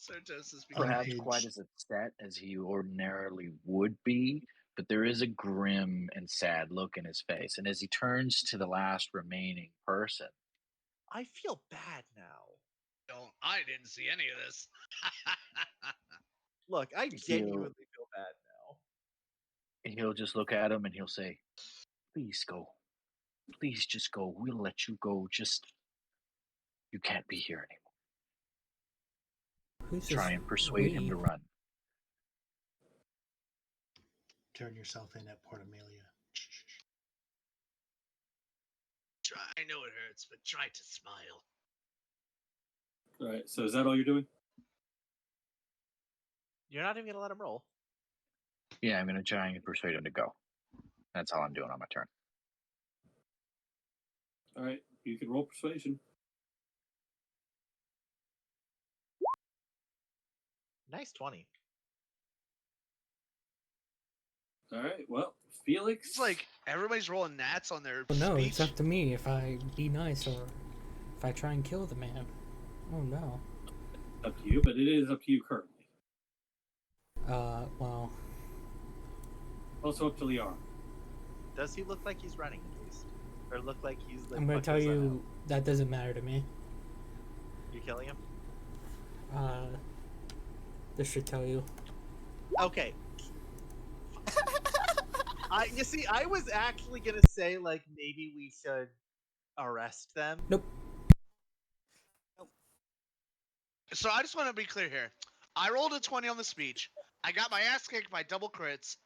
Certos is perhaps becoming quite as upset as he ordinarily would be, but there is a grim and sad look in his face. And as he turns to the last remaining person, I feel bad now. I didn't see any of this. Look, I genuinely feel bad now. he'll just look at him and he'll say, "Please go. Please just go. We'll let you go. Just, you can't be here anymore." Who's Try this and persuade him to we? run. Turn yourself in at Port Amelia. I know it hurts, but try to smile. All right. So is that all you're doing? You're not even gonna let him roll. Yeah, I'm going to try and persuade him to go. That's all I'm doing on my turn. All right. You can roll persuasion. Nice 20. All right. Well, Felix. It's like everybody's rolling gnats on their Well, no, speech. it's up to me if I be nice or if I try and kill the man. Oh no. Up to you, but it is up to you currently. Well. Also up to Liara. Does he look like he's running at least? Or look like he's like I'm gonna fucking tell his son you that doesn't matter to me. out? You killing him? This should tell you. Okay. You see, I was actually gonna say like maybe we should arrest them. Nope. So I just want to be clear here. I rolled a 20 on the speech. I got my ass kicked by double crits.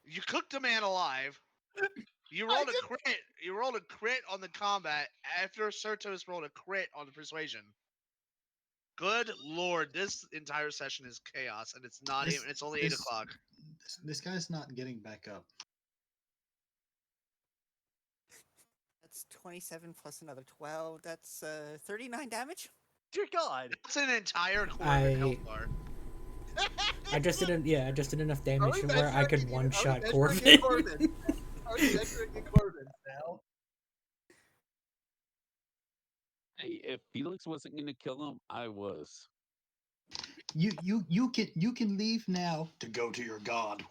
You cooked a man alive. You rolled a crit. You rolled a crit on the combat after Certos rolled a crit on the persuasion. Good lord, this entire session is chaos, and it's not even. It's only 8 o'clock. This guy's not getting back up. That's 27 plus another 12. That's 39 damage. Dear God. That's an entire Corbin health bar. I just did enough damage where I could one-shot Corbin. Are we measuring in Corbin now? Hey, if Felix wasn't going to kill him, I was. You can leave now to go to your god.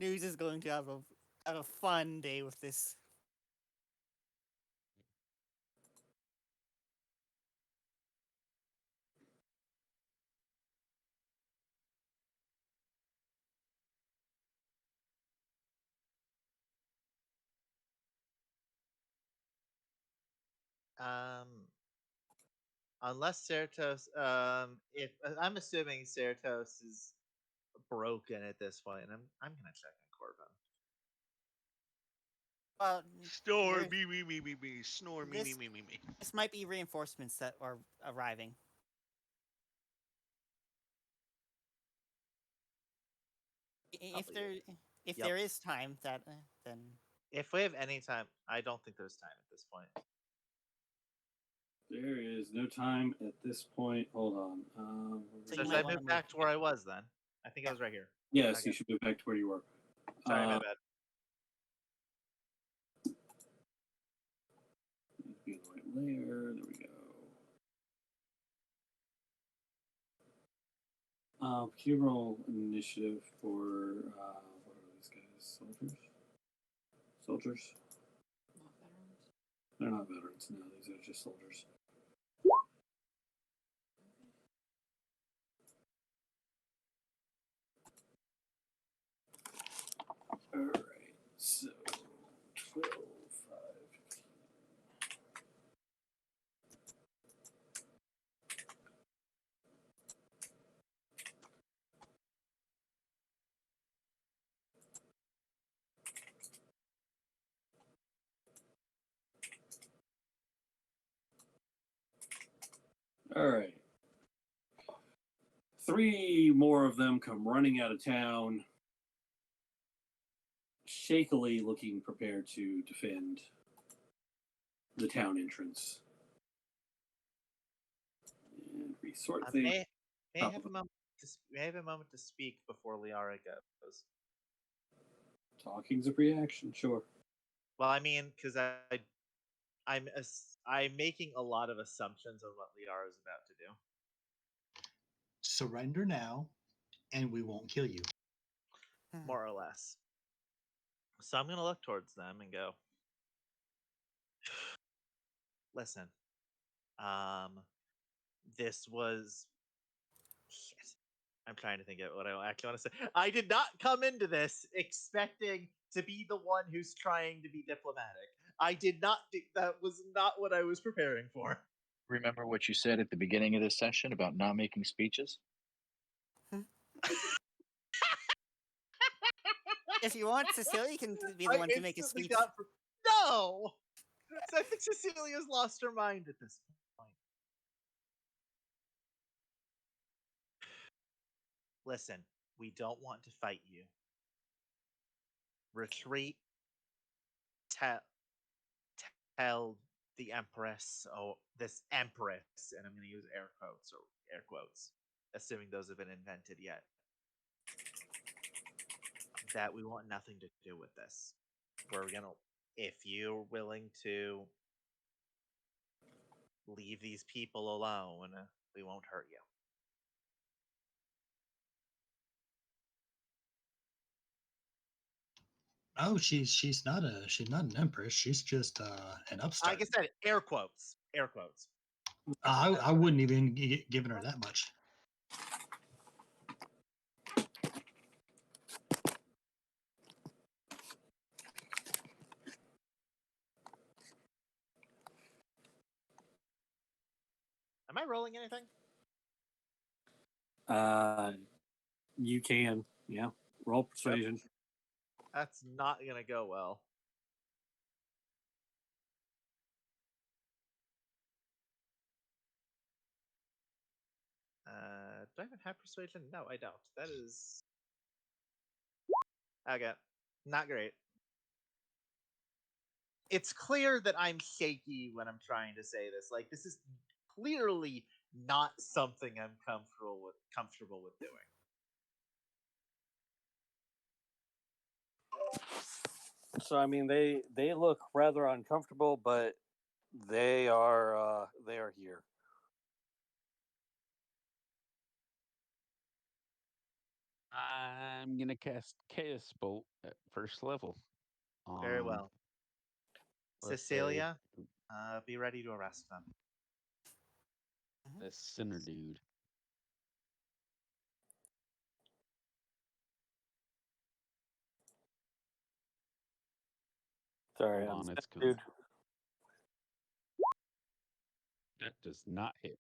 News is going to have a fun day with this. Unless Cerato's, if I'm assuming Cerato's is broken at this point, and I'm gonna check on Corbin. Well, Snore, there- me. Snore, me. this might be reinforcements that are arriving. If there, if Yep. there is time, that then If we have any time, I don't think there's time at this point. There is no time at this point. Hold on. So So you should might I wanna move move- back to where I was then? I think I was right here. Yes, Okay. you should move back to where you were. Sorry, my bad. Be the right layer. There we go. Can you roll initiative for what are these guys? Soldiers? Not veterans. They're not veterans. No, these are just soldiers. All right. So 12, 5. All right. 3 more of them come running out of town, shakily looking prepared to defend the town entrance. And resort things. May I have a moment? May I have a moment to speak before Liara goes? Talking's a reaction, sure. Well, I mean, because I'm making a lot of assumptions on what Liara is about to do. Surrender now, and we won't kill you. More or less. So I'm gonna look towards them and go. Listen, this was. Shit. I'm trying to think of what I actually want to say. I did not come into this expecting to be the one who's trying to be diplomatic. I did not. That was not what I was preparing for. Remember what you said at the beginning of this session about not making speeches? If you want, Cecilia can be the one to make a speech. No! I think Cecilia's lost her mind at this point. Listen, we don't want to fight you. Retreat. Tell the Empress, this Empress, and I'm going to use air quotes, assuming those have been invented yet, that we want nothing to do with this. We're gonna, if you're willing to leave these people alone, we won't hurt you. Oh, she's not an empress. She's just an upstart. Like I said, air quotes. I wouldn't even given her that much. Am I rolling anything? You can, yeah. Roll persuasion. Yep. That's not gonna go well. Do I even have persuasion? No, I don't. That is okay. Not great. It's clear that I'm shaky when I'm trying to say this. Like, this is clearly not something I'm comfortable with doing. So I mean, they look rather uncomfortable, but they are here. I'm gonna cast Chaos Bolt at first level. Very well. let's Cecilia, be ready to arrest them. This sinner dude. Sorry, Hold on, it's dude. That does not hit.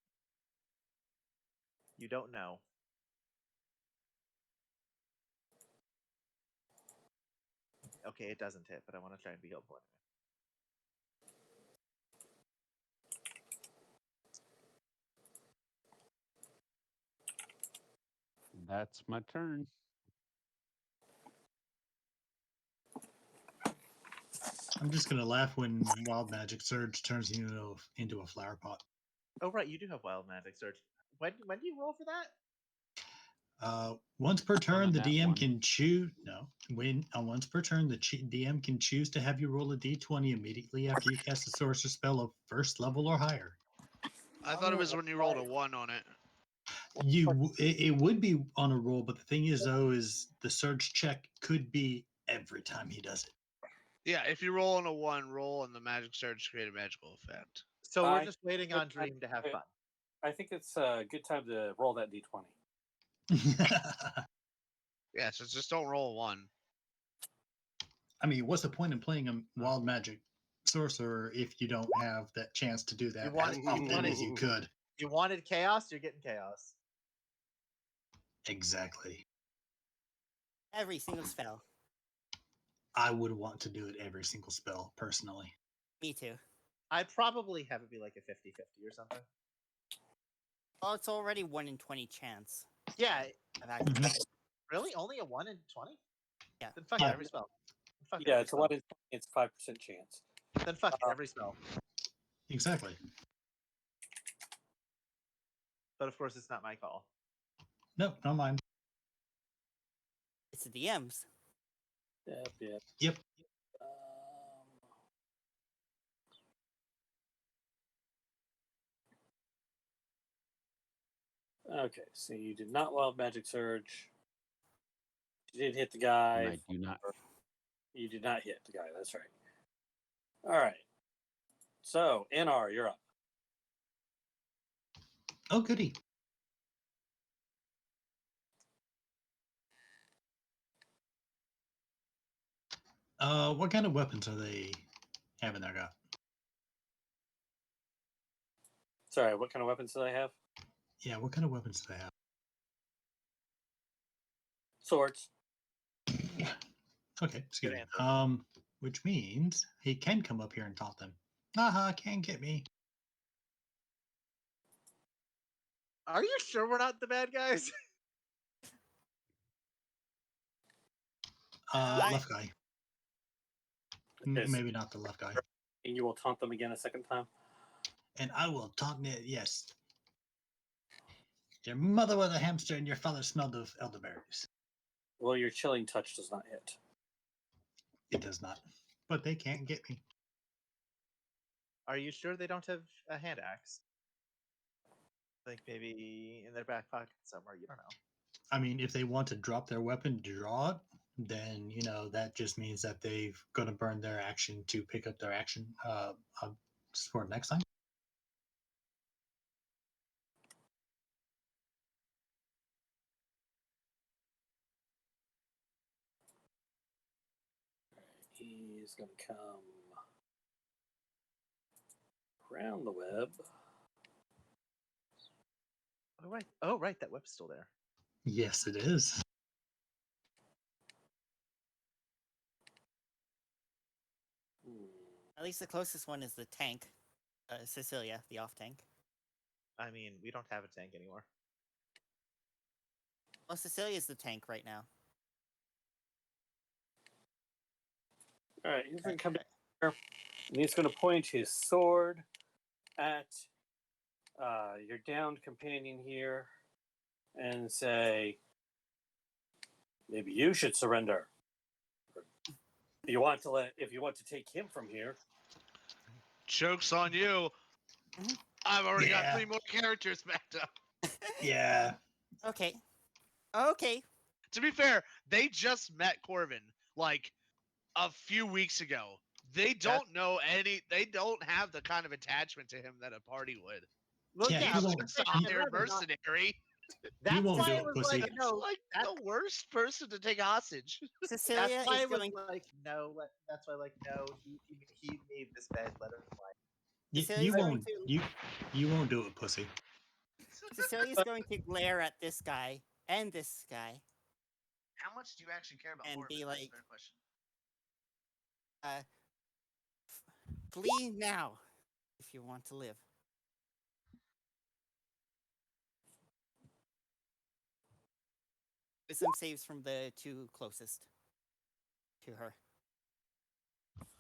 You don't know. Okay, it doesn't hit, but I want to try and be helpful anyway. That's my turn. I'm just gonna laugh when Wild Magic Surge turns into a flower pot. Oh right, you do have wild magic surge. When do you roll for that? Once per turn, the nat DM one. can choose. No, once per turn, the DM can choose to have you roll a d20 immediately after you cast a sorcerer spell of first level or higher. I thought it was when you rolled a 1 on it. It would be on a roll, but the thing is, though, is the surge check could be every time he does it. Yeah, if you roll on a 1, roll and the magic surge to create a magical effect. So we're just waiting on Dream to have fun. I think it's a good time to roll that d20. Yeah, so just don't roll a 1. I mean, what's the point in playing a wild magic sorcerer if you don't have that chance to do that as often as you could? You wanted chaos, you're getting chaos. Exactly. Every single spell. I would want to do it every single spell, personally. Me too. I'd probably have it be like a 50-50 or something. Well, it's already 1 in 20 chance. Yeah. Of activating. Really? Only a 1 in 20? Yeah. Then fuck it, every spell. Fuck it, Yeah, every it's spell. 1 in 20, it's 5% chance. Then fuck it, every spell. Exactly. But of course, it's not my call. No, not mine. It's the DM's. Yep. Okay, so you did not wild magic surge. You did hit the guy. And I do not. You did not hit the guy. That's right. All right. So NR, you're up. Oh, goody. What kind of weapons are they having there, got? Sorry, what kind of weapons do they have? Yeah, what kind of weapons do they have? Swords. Okay, excuse me. Which means he can come up here and taunt them. Haha, can't get me. Are you sure we're not the bad guys? Left guy. Okay, so Maybe not the left guy. you will taunt them again a second time? And I will taunt it, yes. Your mother was a hamster and your father smelled of elderberries. Well, your chilling touch does not hit. It does not. But they can't get me. Are you sure they don't have a hand axe? Like maybe in their back pocket somewhere, you don't know. I mean, if they want to drop their weapon, draw it, then, that just means that they're going to burn their action to pick up their action for next time. He's going to come around the web. Oh, right. That web's still there. Yes, it is. At least the closest one is the tank. Cecilia, the off tank. I mean, we don't have a tank anymore. Well, Cecilia's the tank right now. All right, he's going to come down here, and he's going to point his sword at your downed companion here and say, maybe you should surrender. If you want to take him from here. Joke's on you. I've already got 3 more characters backed up. Yeah. Okay. To be fair, they just met Corvin like a few weeks ago. They don't know they don't have the kind of attachment to him that a party would. Well, Yeah, He's just a hired mercenary. That's won't why do it it, was pussy. like, no, Like the worst person to take hostage. Cecilia that's why is it was going. like, no, that's why, like, no, he made this bed, let him fly. You Cecilia's won't. going to. You won't do it, pussy. Cecilia's going to glare at this guy and this guy How much do you actually care about and Corbin? be That's a like, fair question. flee now if you want to live. Wisdom saves from the two closest to her.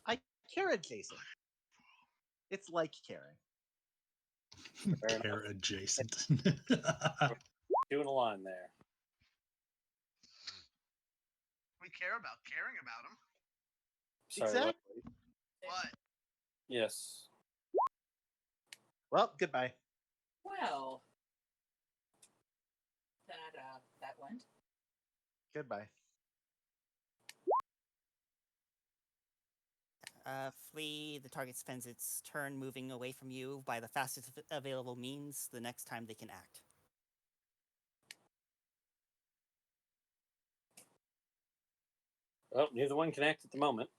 I care adjacent. It's like caring. Fair Care enough. adjacent. Doing a line there. We care about caring about him. Sorry, Exactly. What? Yes. Well, goodbye. Well, that went. Goodbye. Flee. The target spends its turn moving away from you by the fastest available means the next time they can act. Well, neither one can act at the moment.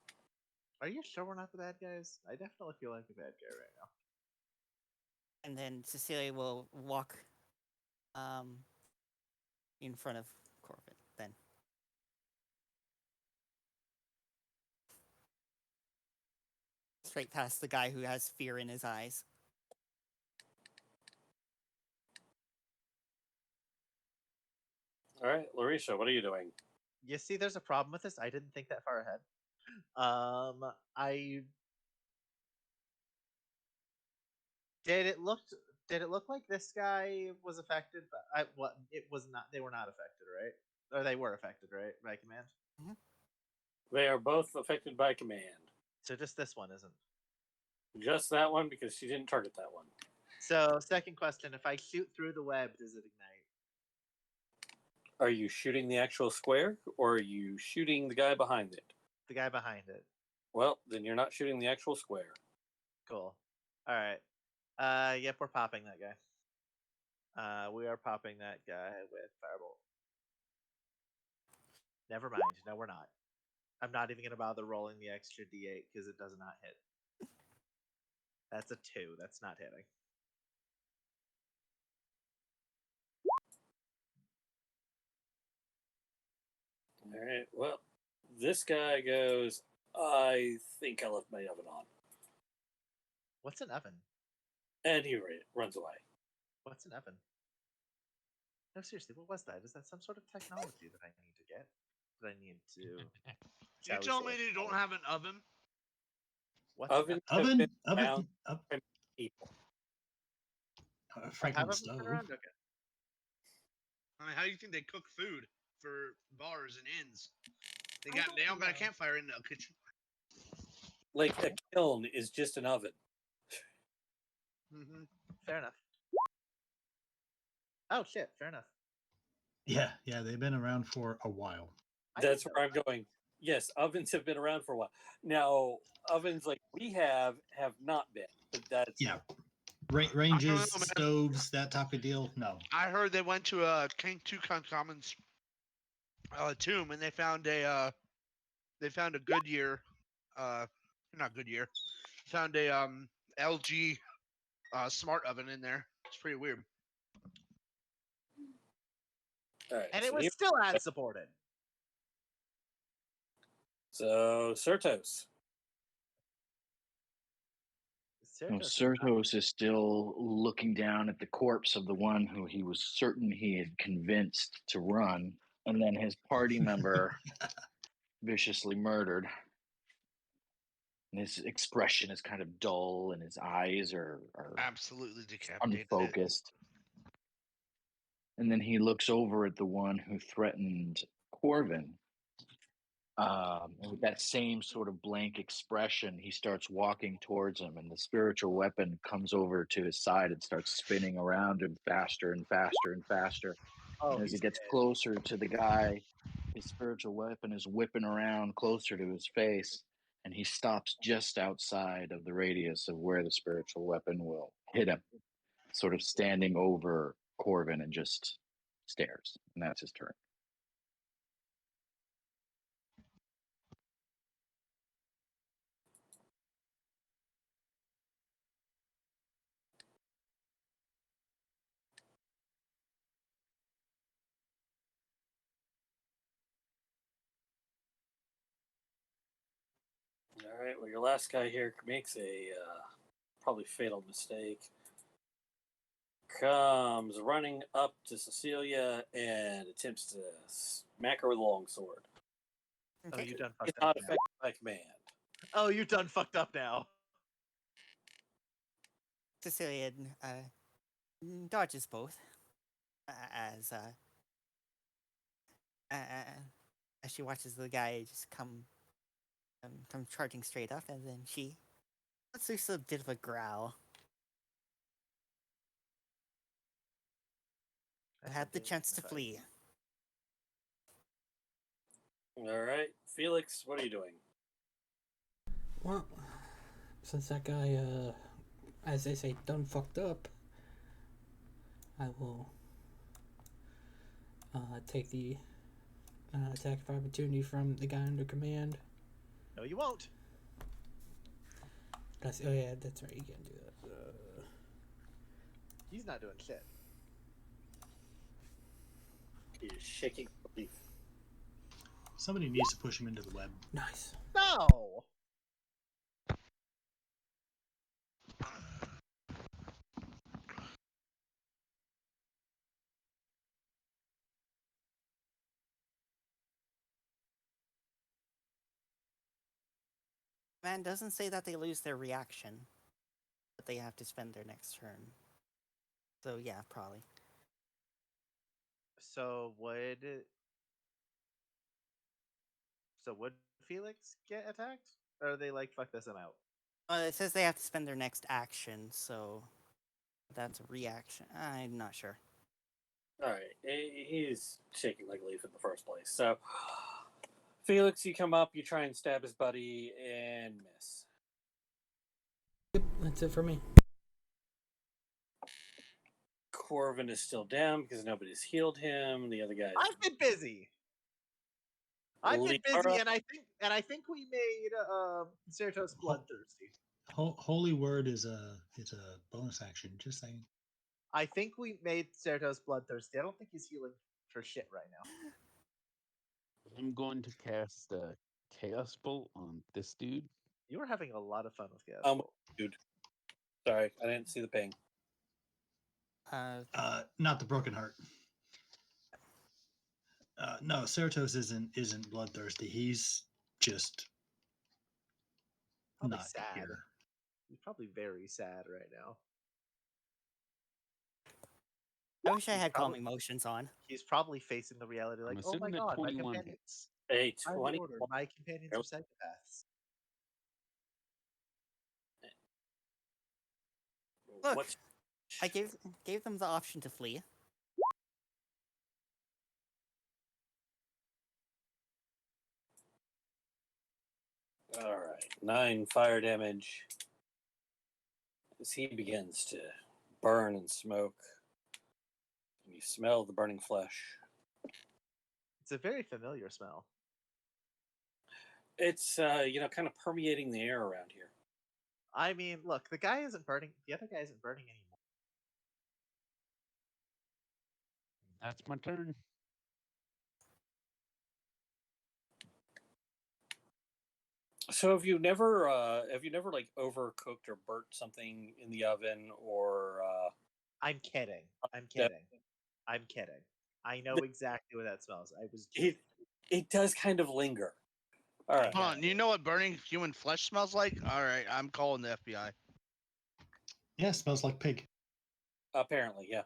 Are you sure we're not the bad guys? I definitely feel like the bad guy right now. And then Cecilia will walk in front of Corbin then. Straight past the guy who has fear in his eyes. All right, Larisha, what are you doing? You see, there's a problem with this. I didn't think that far ahead. I did it look like this guy was affected? But it was not. They were not affected, right? Or they were affected, right? By command. They are both affected by command. So just this one isn't. Just that one because she didn't target that one. So second question: if I shoot through the web, does it ignite? Are you shooting the actual square or are you shooting the guy behind it? The guy behind it. Well, then you're not shooting the actual square. Cool. All right. Yep, we're popping that guy. We are popping that guy with firebolt. Never mind. No, we're not. I'm not even gonna bother rolling the extra d8 because it does not hit. That's a 2. That's not hitting. All right. Well, this guy goes, I think I left my oven on. What's an oven? And he runs away. What's an oven? No, seriously, what was that? Is that some sort of technology that I need to get? That I need to. You tell me you don't have an oven? What's an Ovens oven? have been Oven, found oven, by people. Franklin ovens stove. around? Okay. I mean, how do you think they cook food for bars and inns? They I all don't got a know. campfire in the kitchen. Like a kiln is just an oven. Mm-hmm. Fair enough. Oh shit! Fair enough. Yeah, they've been around for a while. That's where I'm going. Yes, ovens have been around for a while. Now, ovens like we have not been. But that's Yeah, ranges, I don't know, man. stoves, that type of deal. No. I heard they went to King Tutankhamun's tomb and they found a Goodyear, not Goodyear, found a LG smart oven in there. It's pretty weird. all right. And so it was here- still ad supported. So Certos. Certos is still looking down at the corpse of the one who he was certain he had convinced to run, and then his party member viciously murdered. And his expression is kind of dull, and his eyes are Absolutely decapitated. unfocused. And then he looks over at the one who threatened Corvin. And with that same sort of blank expression, he starts walking towards him, and the spiritual weapon comes over to his side and starts spinning around him faster and faster and faster. Oh, And as he he's gets dead. closer to the guy, his spiritual weapon is whipping around closer to his face, and he stops just outside of the radius of where the spiritual weapon will hit him, sort of standing over Corvin and just stares. And that's his turn. right. Well, your last guy here makes a probably fatal mistake. Comes running up to Cecilia and attempts to smack her with a longsword. Oh, you done It's fucked up not now. affected by command. Oh, you done fucked up now. Cecilia dodges both as she watches the guy just come charging straight up, and then she lets loose a bit of a growl. Had the chance to flee. All right, Felix, what are you doing? Well, since that guy, as they say, done fucked up, I will take the attack of opportunity from the guy under command. No, you won't. Oh yeah, that's right. You can't do that. He's not doing shit. He's shaking belief. Somebody needs to push him into the web. Nice. No. Man doesn't say that they lose their reaction, but they have to spend their next turn. So yeah, probably. So would Felix get attacked? Or are they like fuck this, I'm out? It says they have to spend their next action, so that's a reaction. I'm not sure. All right, he's shaking like a leaf in the first place. So, Felix, you come up, you try and stab his buddy, and miss. Yep, that's it for me. Corvin is still down because nobody's healed him. The other guys. I've been busy. I've been busy, Liara? and I think we made Cerato's bloodthirsty. Holy word is a bonus action. Just saying. I think we made Cerato's bloodthirsty. I don't think he's healing for shit right now. I'm going to cast a Chaos Bolt on this dude. You were having a lot of fun with Chaos. Dude. Sorry, I didn't see the ping. Not the broken heart. No, Cerato's isn't bloodthirsty. He's just probably not sad. here. He's probably very sad right now. I wish I had calm emotions on. He's probably facing the reality like, oh my god, my companions. Hey, 20. My companions are psychopaths. Look, I gave them the option to flee. All right, 9 fire damage as he begins to burn and smoke. And you smell the burning flesh. It's a very familiar smell. It's kind of permeating the air around here. I mean, look, the guy isn't burning. The other guy isn't burning anymore. That's my turn. So have you never like overcooked or burnt something in the oven or? I'm kidding. I'm kidding. I'm kidding. I know exactly what that smells. I was. It does kind of linger. All right. Hold on. You know what burning human flesh smells like? All right, I'm calling the FBI. Yeah, it smells like pig. Apparently, yeah.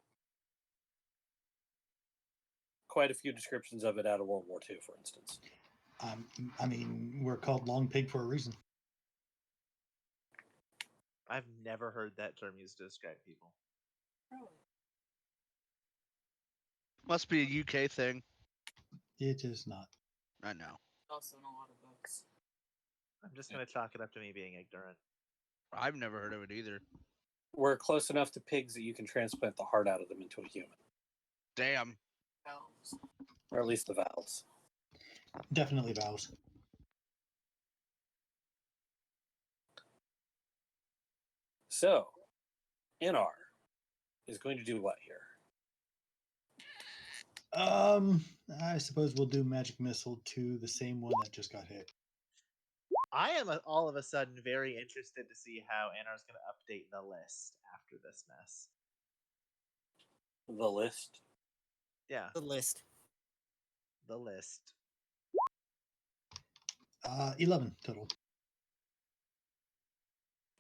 Quite a few descriptions of it out of World War II, for instance. I mean, we're called long pig for a reason. I've never heard that term used to describe people. Must be a UK thing. It is not. I know. Also in a lot of books. I'm just gonna chalk it up to me being ignorant. I've never heard of it either. We're close enough to pigs that you can transplant the heart out of them into a human. Damn. Valves. Or at least the valves. Definitely vows. So, Inar is going to do what here? I suppose we'll do magic missile to the same one that just got hit. I am all of a sudden very interested to see how Anar's going to update the list after this mess. The list. Yeah, The list. the list. 11 total.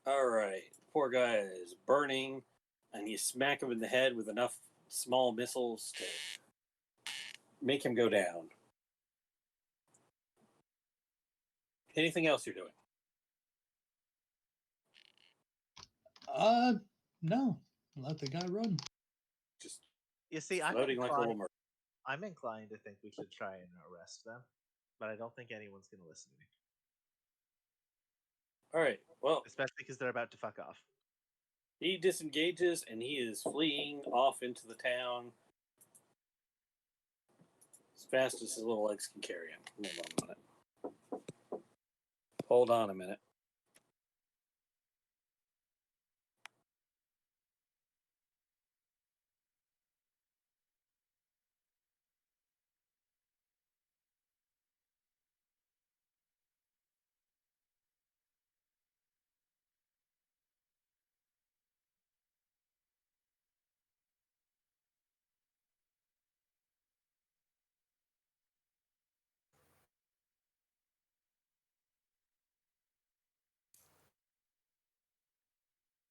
All right. Poor guy is burning, and you smack him in the head with enough small missiles to make him go down. Anything else you're doing? No. Let the guy run. Just You see, floating like a little mermaid. I'm inclined to think we should try and arrest them, but I don't think anyone's going to listen to me, All right. Well, especially because they're about to fuck off. he disengages and he is fleeing off into the town as fast as his little legs can carry him. Hold on a minute.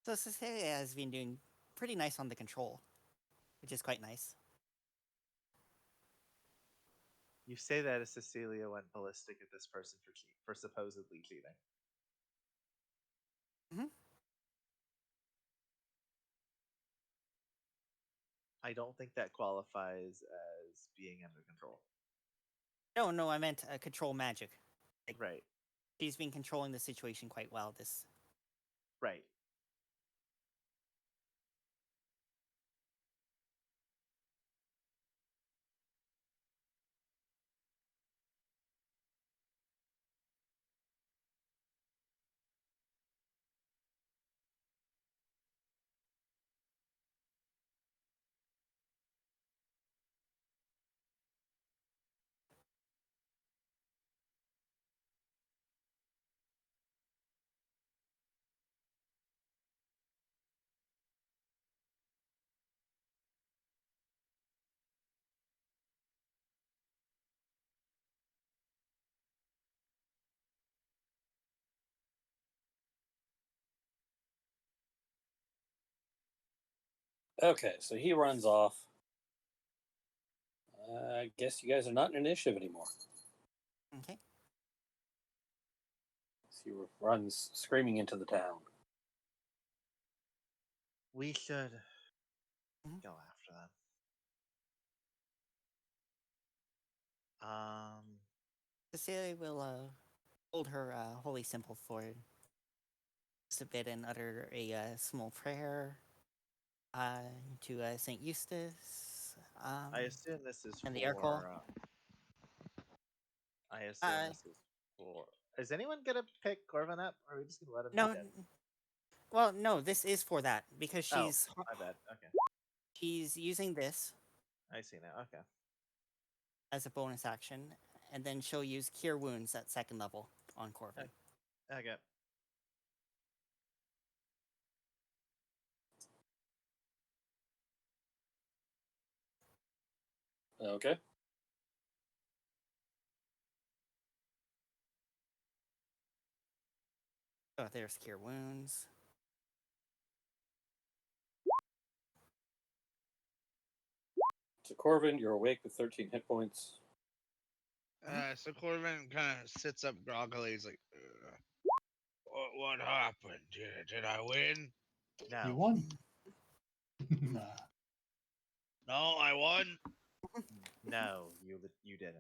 So Cecilia has been doing pretty nice on the control, which is quite nice. You say that as Cecilia went ballistic at this person for supposedly cheating. Mhm. I don't think that qualifies as being under control. No, I meant control magic. Right. She's been controlling the situation quite well. This. Right. Okay, so he runs off. I guess you guys are not in initiative anymore. Okay. So he runs screaming into the town. We should Mhm. go after them. Cecilia will hold her holy symbol for just a bit and utter a small prayer to Saint Eustace. I assume this is and the Oracle. I assume this is for. Is anyone gonna pick Corvin up, or are we just gonna let him be dead? Well, no, this is for that because Oh, she's my bad. Okay, she's using this I see now. Okay. as a bonus action, and then she'll use Cure Wounds at second level on Corvin. Okay. Okay. Oh, there's Cure Wounds. So Corvin, you're awake with 13 hit points. So Corbin kind of sits up groggily. He's like, what happened? Did I win? No. You won. Nah. No, I won. No, you didn't.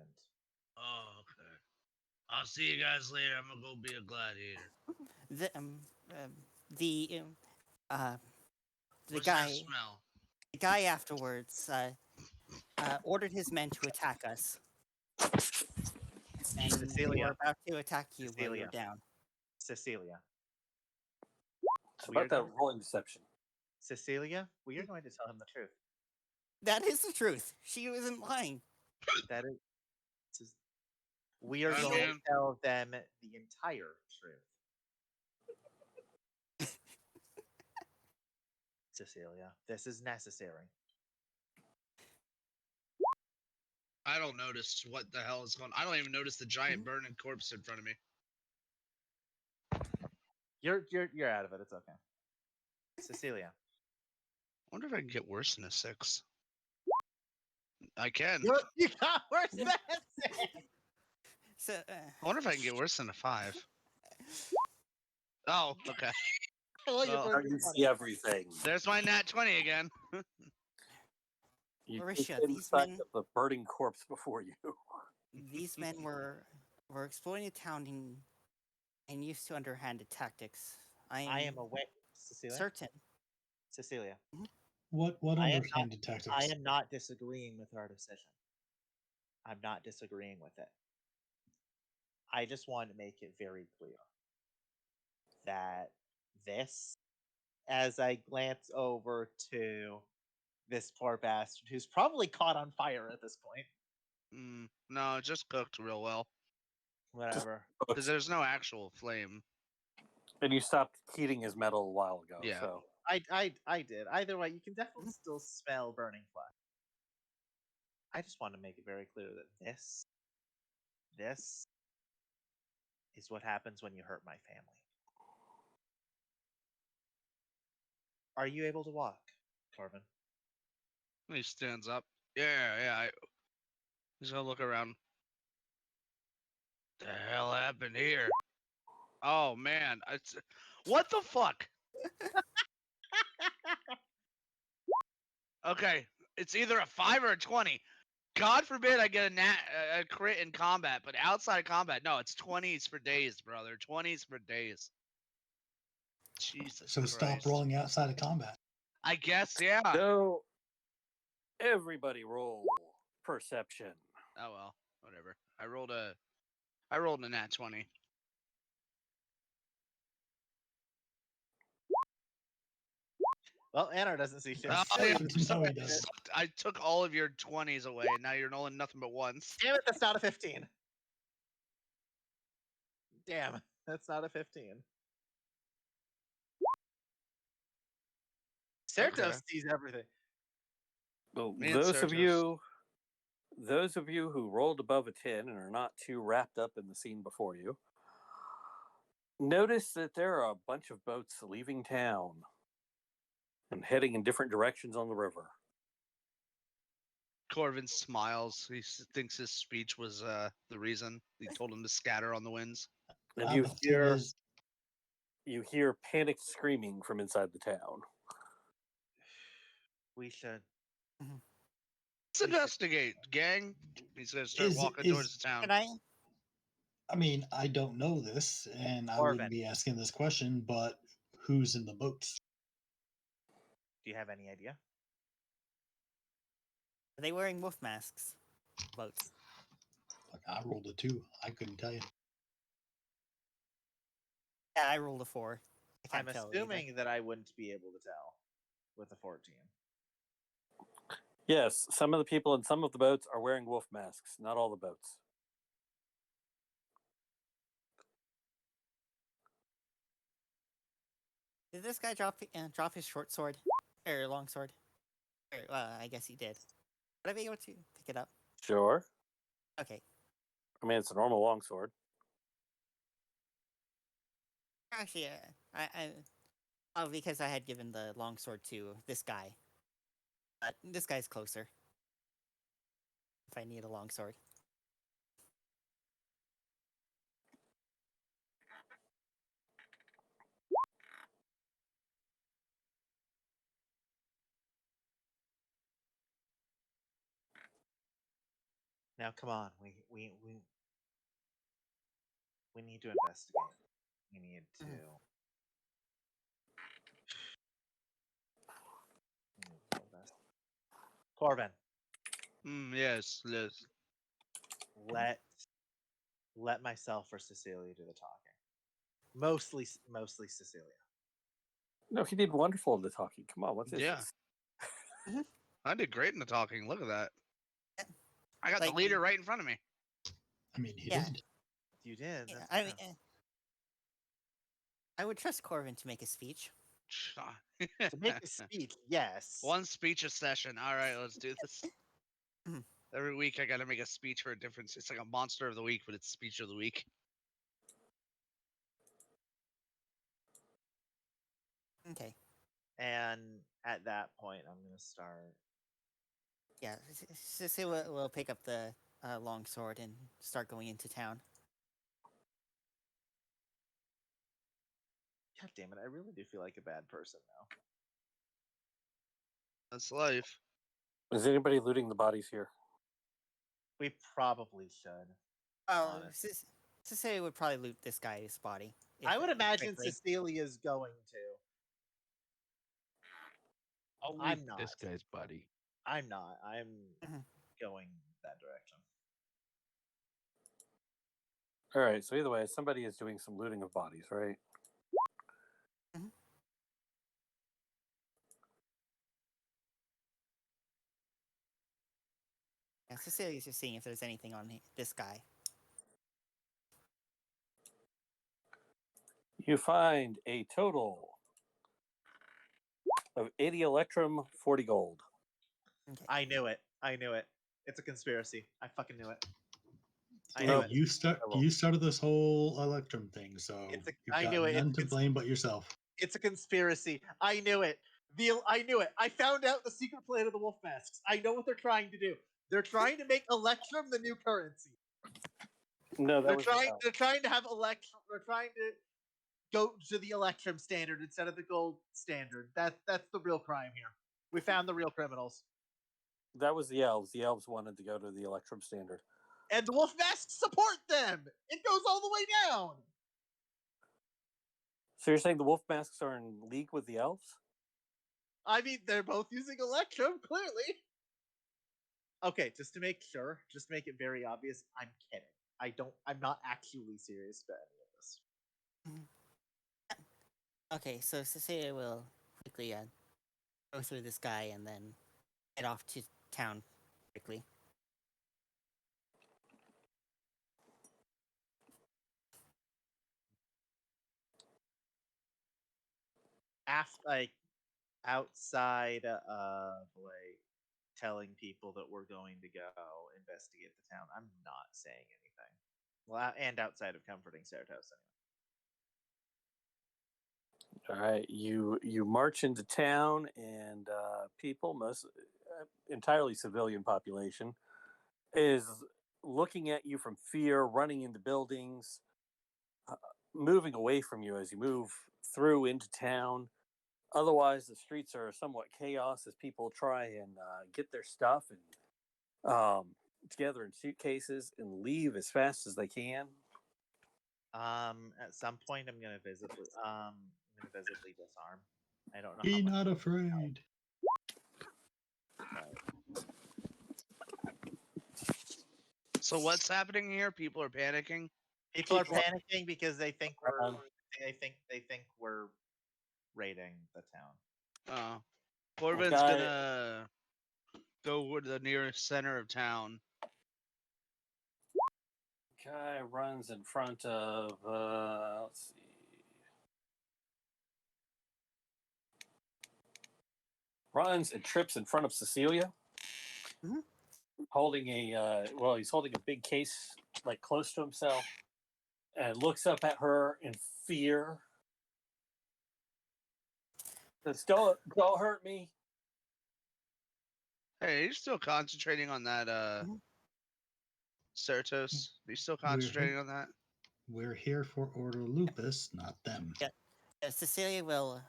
Oh, okay. I'll see you guys later. I'm gonna go be a gladiator. The What's guy that smell? the guy afterwards ordered his men to attack us, and they Cecilia. were about to attack you when Cecilia. you're down. Cecilia. It's about that rolling deception. Cecilia, we are going to tell him the truth. That is the truth. She wasn't lying. That is. We are Oh, going man. to tell them the entire truth. Cecilia, this is necessary. I don't notice what the hell is going on. I don't even notice the giant burning corpse in front of me. You're out of it. It's okay. Cecilia. I wonder if I can get worse than a 6. I can. You got worse than a 6! So, I wonder if I can get worse than a 5. Oh, okay. Well, you're Well, both You funny. see everything. there's my nat 20 again. You Mauricia, can these sight men- of the burning corpse before you. these men were exploiting the town and used to underhanded tactics. I am aware, Cecilia. certain. Cecilia. What I am underhanded tactics? I am not disagreeing with our decision. I'm not disagreeing with it. I just want to make it very clear that this, as I glance over to this poor bastard who's probably caught on fire at this point. No, it just cooked real well. Whatever. Because there's no actual flame. And you stopped heating his metal a while ago. Yeah. So I did. Either way, you can definitely still smell burning flesh. I just want to make it very clear that this is what happens when you hurt my family. Are you able to walk, Corbin? He stands up. Yeah. He's gonna look around. The hell happened here? Oh man, what the fuck? Okay, it's either a 5 or a 20. God forbid I get a crit in combat, but outside of combat, no, it's 20s for days, brother. 20s for days. Jesus So Christ. stop rolling outside of combat. I guess, yeah. So everybody roll perception. Oh well, whatever. I rolled a nat 20. Well, Anna doesn't see shit. Oh, So yeah, you- No, he doesn't. I took all of your 20s away, and now you're rolling nothing but ones. Damn it, that's not a 15. Damn, that's not a 15. Certos Okay. sees everything. Well, Me and those of Certos. you who rolled above a 10 and are not too wrapped up in the scene before you, notice that there are a bunch of boats leaving town and heading in different directions on the river. Corvin smiles. He thinks his speech was the reason. He told him to scatter on the winds. And The thing is, you hear panicked screaming from inside the town. We should. Let's investigate, gang. He's gonna start walking towards the town. Can I mean, I don't know this, and I Corbin. wouldn't be asking this question, but who's in the boats? Do you have any idea? Are they wearing wolf masks? Boats. Like, I rolled a 2. I couldn't tell you. Yeah, I rolled a 4. I I'm can't tell assuming either. that I wouldn't be able to tell with a 14. Yes, some of the people in some of the boats are wearing wolf masks. Not all the boats. Did this guy drop his short sword or long sword? I guess he did. Would I be able to pick it up? Sure. Okay. I mean, it's a normal longsword. Actually, because I had given the longsword to this guy. This guy's closer. If I need a longsword. Now, come on, we need to investigate. We need to. Corvin, Yes. let myself or Cecilia do the talking. Mostly Cecilia. No, he did wonderful in the talking. Come on, what's this? Yeah. I did great in the talking. Look at that. I got Like- the leader right in front of me. I mean, he Yeah. did. You did. Yeah, That's I true. mean, I would trust Corvin to make a speech. To make a speech, yes. One speech a session. All right, let's do this. Mhm. Every week I got to make a speech for a difference. It's like a monster of the week, but it's speech of the week. Okay. And at that point, I'm gonna start. Yeah, Sissy will pick up the long sword and start going into town. God damn it! I really do feel like a bad person now. That's life. Is anybody looting the bodies here? We probably should. Oh, Honest. Sissy would probably loot this guy's body. I would imagine quickly. Cecilia's going to. I'll I'm loot not. this guy's body. I'm not. I'm Mhm. going that direction. All right. So either way, somebody is doing some looting of bodies, right? Mhm. Yeah, Cecilia's just seeing if there's anything on this guy. You find a total of 80 electrum, 40 gold. Okay. I knew it. I knew it. It's a conspiracy. I fucking knew it. I Hey, knew Nope. it. you started this whole Electrum thing, so you've I got knew it. none to blame but yourself. It's a conspiracy. I knew it. I knew it. I found out the secret plan of the wolf masks. I know what they're trying to do. They're trying to make Electrum the new currency. No, that They're was trying. They're trying to have Electrum. They're trying to go to the Electrum standard instead of the gold standard. That's the real crime here. We found the real criminals. that was the elves. The elves wanted to go to the electrum standard. And the wolf masks support them. It goes all the way down. So you're saying the wolf masks are in league with the elves? I mean, they're both using Electrum, clearly. Okay, just to make sure, just to make it very obvious, I'm kidding. I'm not actually serious about any of this. Okay, so Cecilia will quickly go through this guy and then head off to town quickly. After, outside of telling people that we're going to go investigate the town, I'm not saying anything. Well, and outside of comforting Certos anyway. All right, you march into town, and people, most entirely civilian population, is looking at you from fear, running into buildings, moving away from you as you move through into town. Otherwise, the streets are somewhat chaos as people try and get their stuff and together in suitcases and leave as fast as they can. At some point, I'm gonna visibly disarm. I don't know. Be how much not afraid. So what's happening here? People are panicking. People are panicking because they think we're raiding the town. Corbin's Guy- gonna go to the nearest center of town. Guy runs in front of, let's see. Runs and trips in front of Cecilia. Mhm. Holding he's holding a big case like close to himself and looks up at her in fear. Says, don't hurt me. Hey, he's still concentrating on that Certos. He's still concentrating on that. We're here for Order Lupus, not them. Yeah, Cecilia will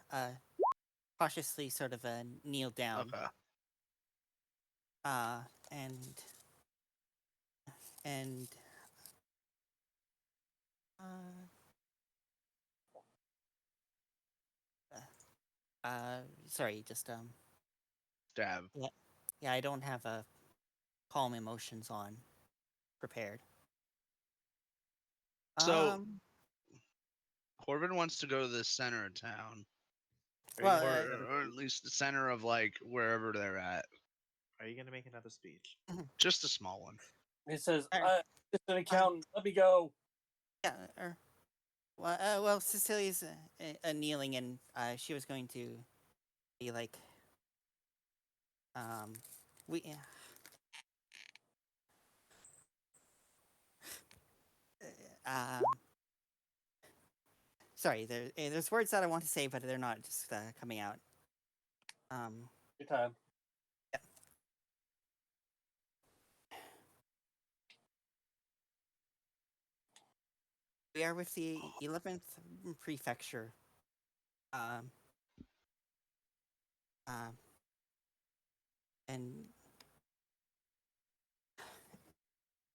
cautiously sort of kneel down. Okay. And sorry, just Stab. yeah, I don't have calm emotions on prepared. So Corbin wants to go to the center of town, well, or at least the center of like wherever they're at. Are you gonna make another speech? Just a small one. He says, Er, "It's an accountant. Let me go." Yeah. Well, Cecilia's kneeling, and she was going to be like, we. Um, sorry, there's words that I want to say, but they're not just coming out. Your time. We are with the 11th Prefecture. Um, and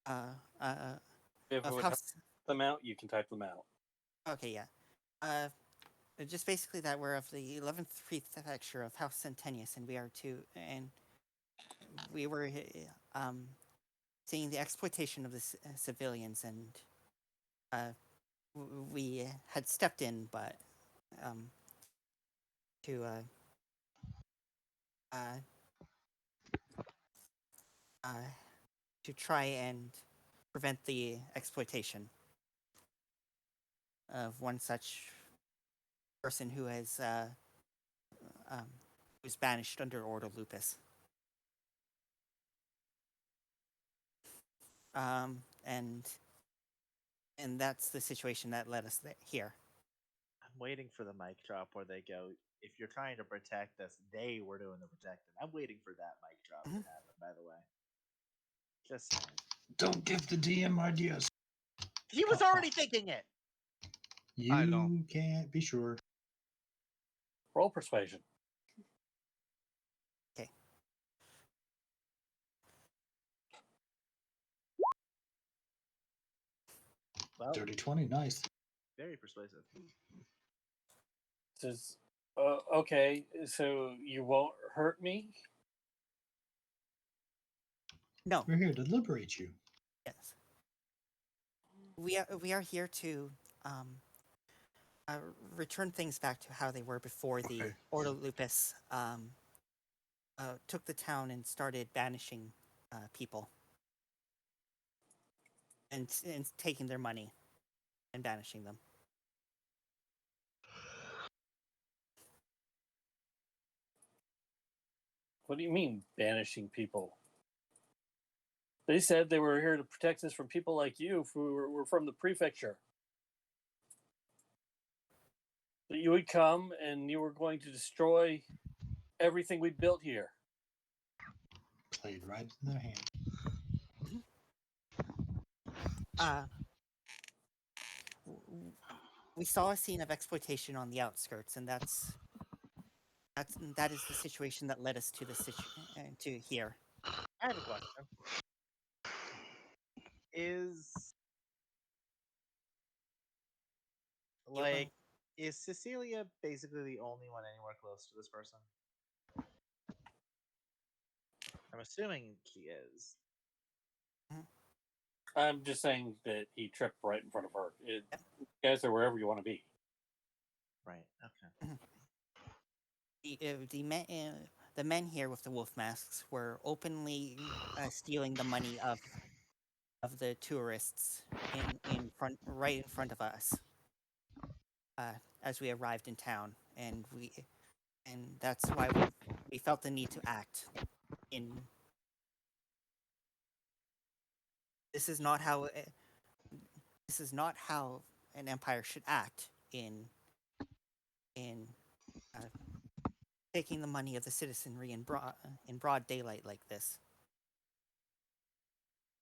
If it of would help House. them out, you can type them out. Okay, yeah. Just basically that we're of the 11th Prefecture of House Centenius, and we are too, and we were seeing the exploitation of the civilians, and we had stepped in, but to to try and prevent the exploitation of one such person who has was banished under Order Lupus. And that's the situation that led us here. I'm waiting for the mic drop where they go, if you're trying to protect us, they were doing the protecting. I'm waiting for that mic drop to happen, by the way. Just saying. Don't give the DM ideas. He was already thinking it! I know. You can't be sure. Roll persuasion. Okay. Well, Dirty 20, nice. very persuasive. Says, okay, so you won't hurt me? No. We're here to liberate you. Yes. We are here to return things back to how they were before the Ordo Lupus took the town and started banishing people and taking their money and banishing them. What do you mean, banishing people? They said they were here to protect us from people like you who were from the prefecture. That you would come and you were going to destroy everything we built here. Played right in their hand. We saw a scene of exploitation on the outskirts, and that is the situation that led us to to here. I have a question. Is is Cecilia basically the only one anywhere close to this person? I'm assuming she is. I'm just saying that he tripped right in front of her. You guys are wherever you want to be. Right. Okay. The men here with the wolf masks were openly stealing the money of the tourists right in front of us as we arrived in town, and that's why we felt the need to act. This is not how an empire should act in taking the money of the citizenry in broad daylight like this.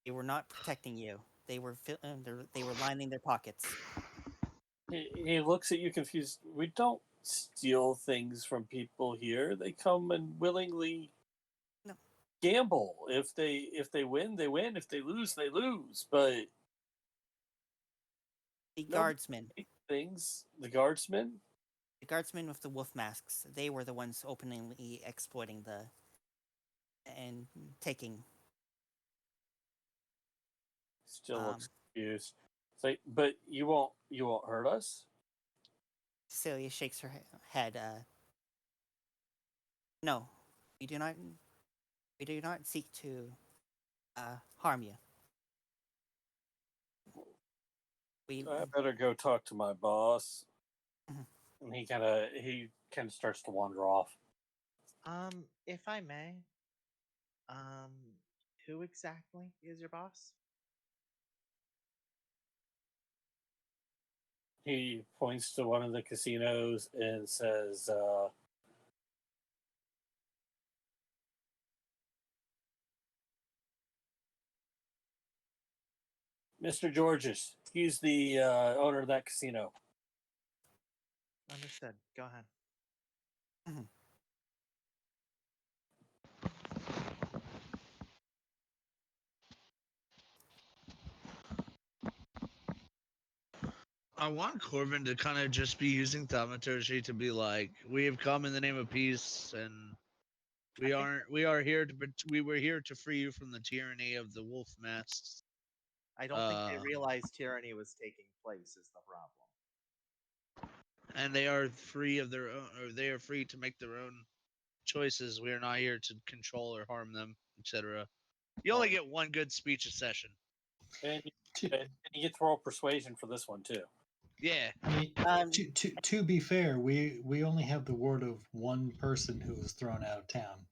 They were not protecting you. They were lining their pockets. He looks at you confused. We don't steal things from people here. They come and willingly gamble. If they win, they win. If they lose, they lose. But the guardsmen, the guardsmen with the wolf masks, they were the ones openly exploiting and taking. Still looks confused. It's like, but you won't hurt us. Celia shakes her head. No, we do not. We do not seek to harm you. I better go talk to my boss. Mhm. And he kind of starts to wander off. If I may, who exactly is your boss? He points to one of the casinos and says, Mr. Georges, he's the owner of that casino. Understood. Go ahead. Mhm. I want Corbin to kind of just be using thaumaturgy to be like, we have come in the name of peace, and we are here to we were here to free you from the tyranny of the wolf masks. I don't think they realized tyranny was taking place is the problem. And they are free of their own, or they are free to make their own choices. We are not here to control or harm them, etc. You only get one good speech a session. And you get to roll persuasion for this one, too. Yeah. I mean, to be fair, we only have the word of one person who was thrown out of town.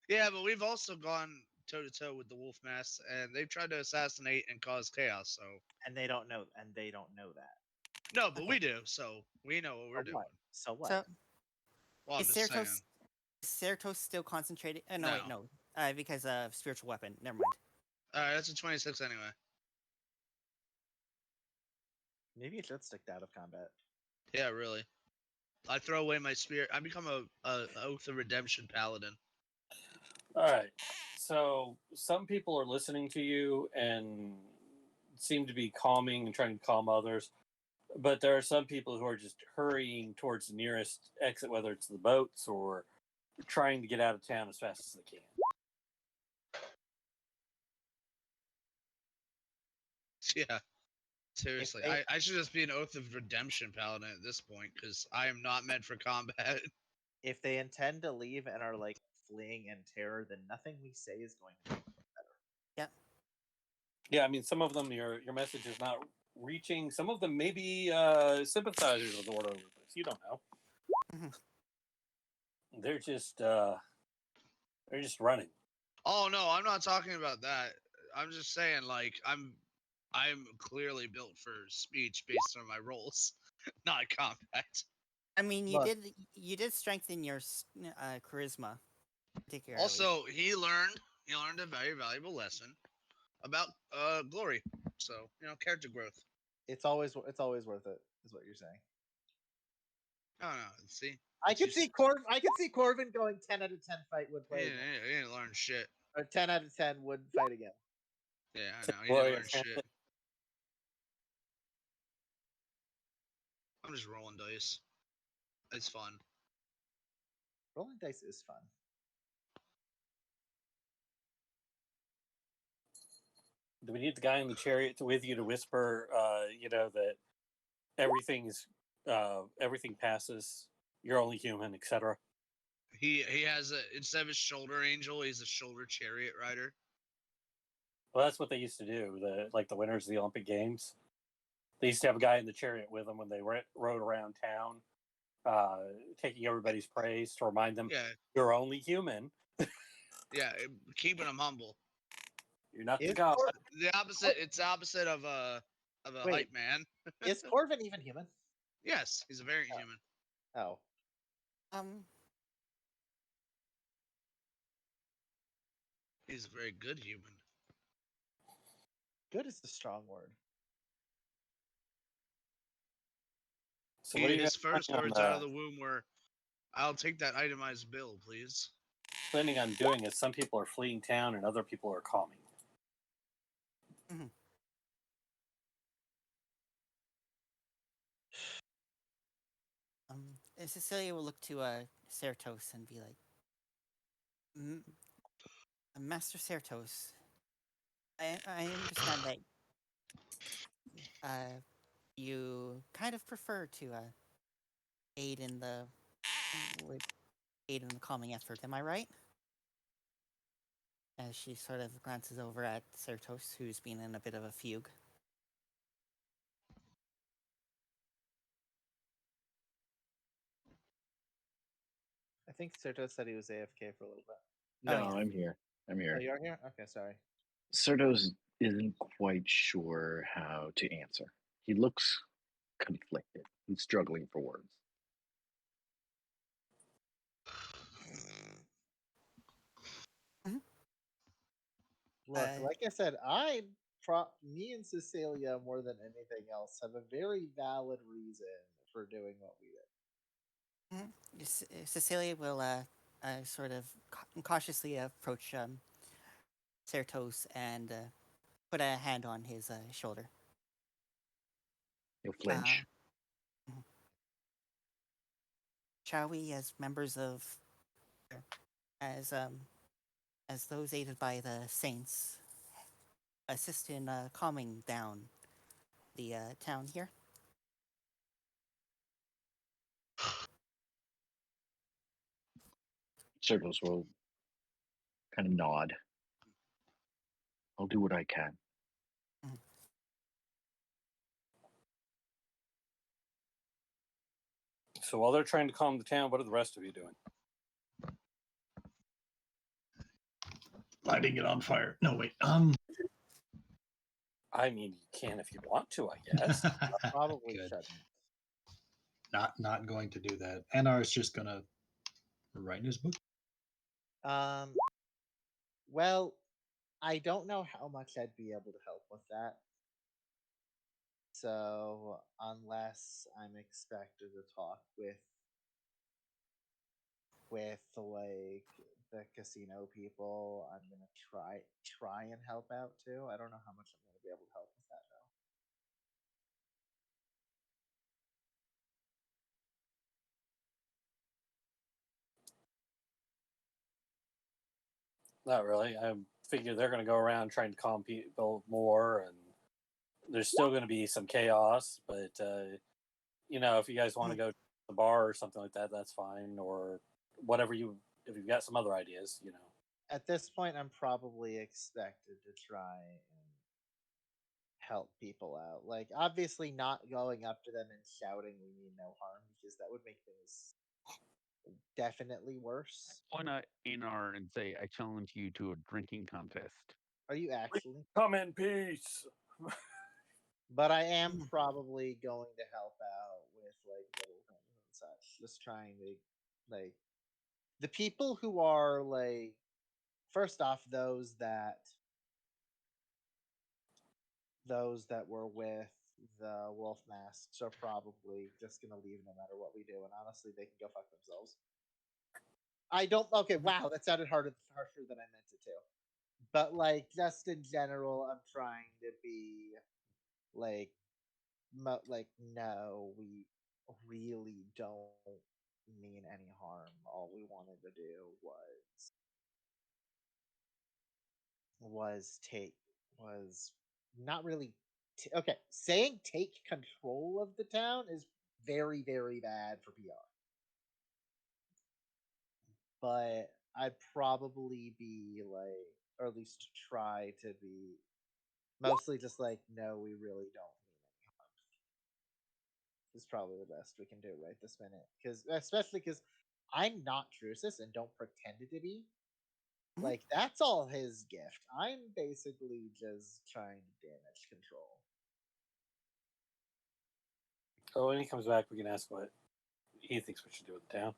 Yeah, but we've also gone toe to toe with the wolf masks, and they've tried to assassinate and cause chaos. So. And they don't know. And they don't know that. No, but we do. So we know what we're doing. So what? So, Well, I'm is just saying. Certos still concentrated? No, No. wait, no. Because of spiritual weapon. Never mind. All right, that's a 26 anyway. Maybe it should stick out of combat. Yeah, really. I throw away my spear. I become a Oath of Redemption paladin. All right. So some people are listening to you and seem to be calming and trying to calm others. But there are some people who are just hurrying towards the nearest exit, whether it's the boats or trying to get out of town as fast as they can. Yeah. Seriously, I should just be an Oath of Redemption paladin at this point, because I am not meant for combat. If they intend to leave and are like fleeing in terror, then nothing we say is going to make them better. Yeah. Yeah, I mean, some of them your message is not reaching. Some of them may be sympathizers of the Order of Lupus. You don't know. Mm-hmm. They're just running. Oh no, I'm not talking about that. I'm just saying, like, I'm clearly built for speech based on my roles, not combat. I mean, you did strengthen your charisma, particularly. Also, he learned a very valuable lesson about glory. So, character growth. It's always worth it, is what you're saying. I don't know. See, I could see Corvin going 10 out of 10 fight would play. He didn't learn shit. Or 10 out of 10 would fight again. Yeah, I know. He didn't learn shit. I'm just rolling dice. It's fun. Rolling dice is fun. Do we need the guy in the chariot with you to whisper, that everything passes, you're only human, etc.? He has instead of a shoulder angel, he's a shoulder chariot rider. Well, that's what they used to do. The winners of the Olympic Games, they used to have a guy in the chariot with them when they rode around town, taking everybody's praise to remind them, you're only human. Yeah, keeping them humble. You're not the god. The opposite. It's the opposite of a hype man. Is Corvin even human? Yes, he's a variant human. Oh. He's a very good human. Good is a strong word. So his first words out of the womb were, "I'll take that itemized bill, please." Planning on doing is some people are fleeing town and other people are calming. Mm-hmm. Cecilia will look to Certos and be like, Master Certos, I understand that you kind of prefer to aid in the calming effort. Am I right? As she sort of glances over at Certos, who's been in a bit of a fugue. think Serto said he was AFK for a little bit. No, yeah. I'm here. I'm Oh, here. you're here? Okay, sorry. Sertos isn't quite sure how to answer. He looks conflicted. He's struggling for words. Look, Uh, like I said, me and Cecilia, more than anything else, have a very valid reason for doing what we did. Cecilia will sort of cautiously approach Certos and put a hand on his shoulder. He'll flinch. Mhm. Shall we, as members of, as those aided by the saints, assist in calming down the town here? Sertos will kind of nod. I'll do what I can. So while they're trying to calm the town, what are the rest of you doing? Lighting it on fire. No, wait. I mean, you can if you want to, I guess. Probably Good. shouldn't. Not going to do that. Anar is just gonna write in his book. Well, I don't know how much I'd be able to help with that. So, unless I'm expected to talk with like the casino people, I'm gonna try and help out too. I don't know how much I'm gonna be able to help with that though. Not really. I figure they're going to go around trying to calm people more, and there's still going to be some chaos. But if you guys want to go to the bar or something like that, that's fine. Or whatever if you've got some other ideas, At this point, I'm probably expected to try and help people out. Like, obviously, not going up to them and shouting "We mean no harm" because that would make things definitely worse. Why not Anar and say, I challenge you to a drinking contest? Are you actually? Come in peace. But I am probably going to help out with like little things and such. Just trying to like the people who are like first off those that were with the wolf masks are probably just gonna leave no matter what we do, and honestly they can go fuck themselves. I don't okay, wow, that sounded harsher than I meant it to. But like just in general, I'm trying to be like no, we really don't mean any harm. All we wanted to do was not really okay. Saying take control of the town is very very bad for PR. But I'd probably be like, or at least try to be mostly just like, no, we really don't mean any harm. Is probably the best we can do right this minute. Because especially because I'm not Drusus and don't pretend to be. Like that's all his gift. I'm basically just trying to damage control. Oh, when he comes back, we can ask what he thinks we should do with the town.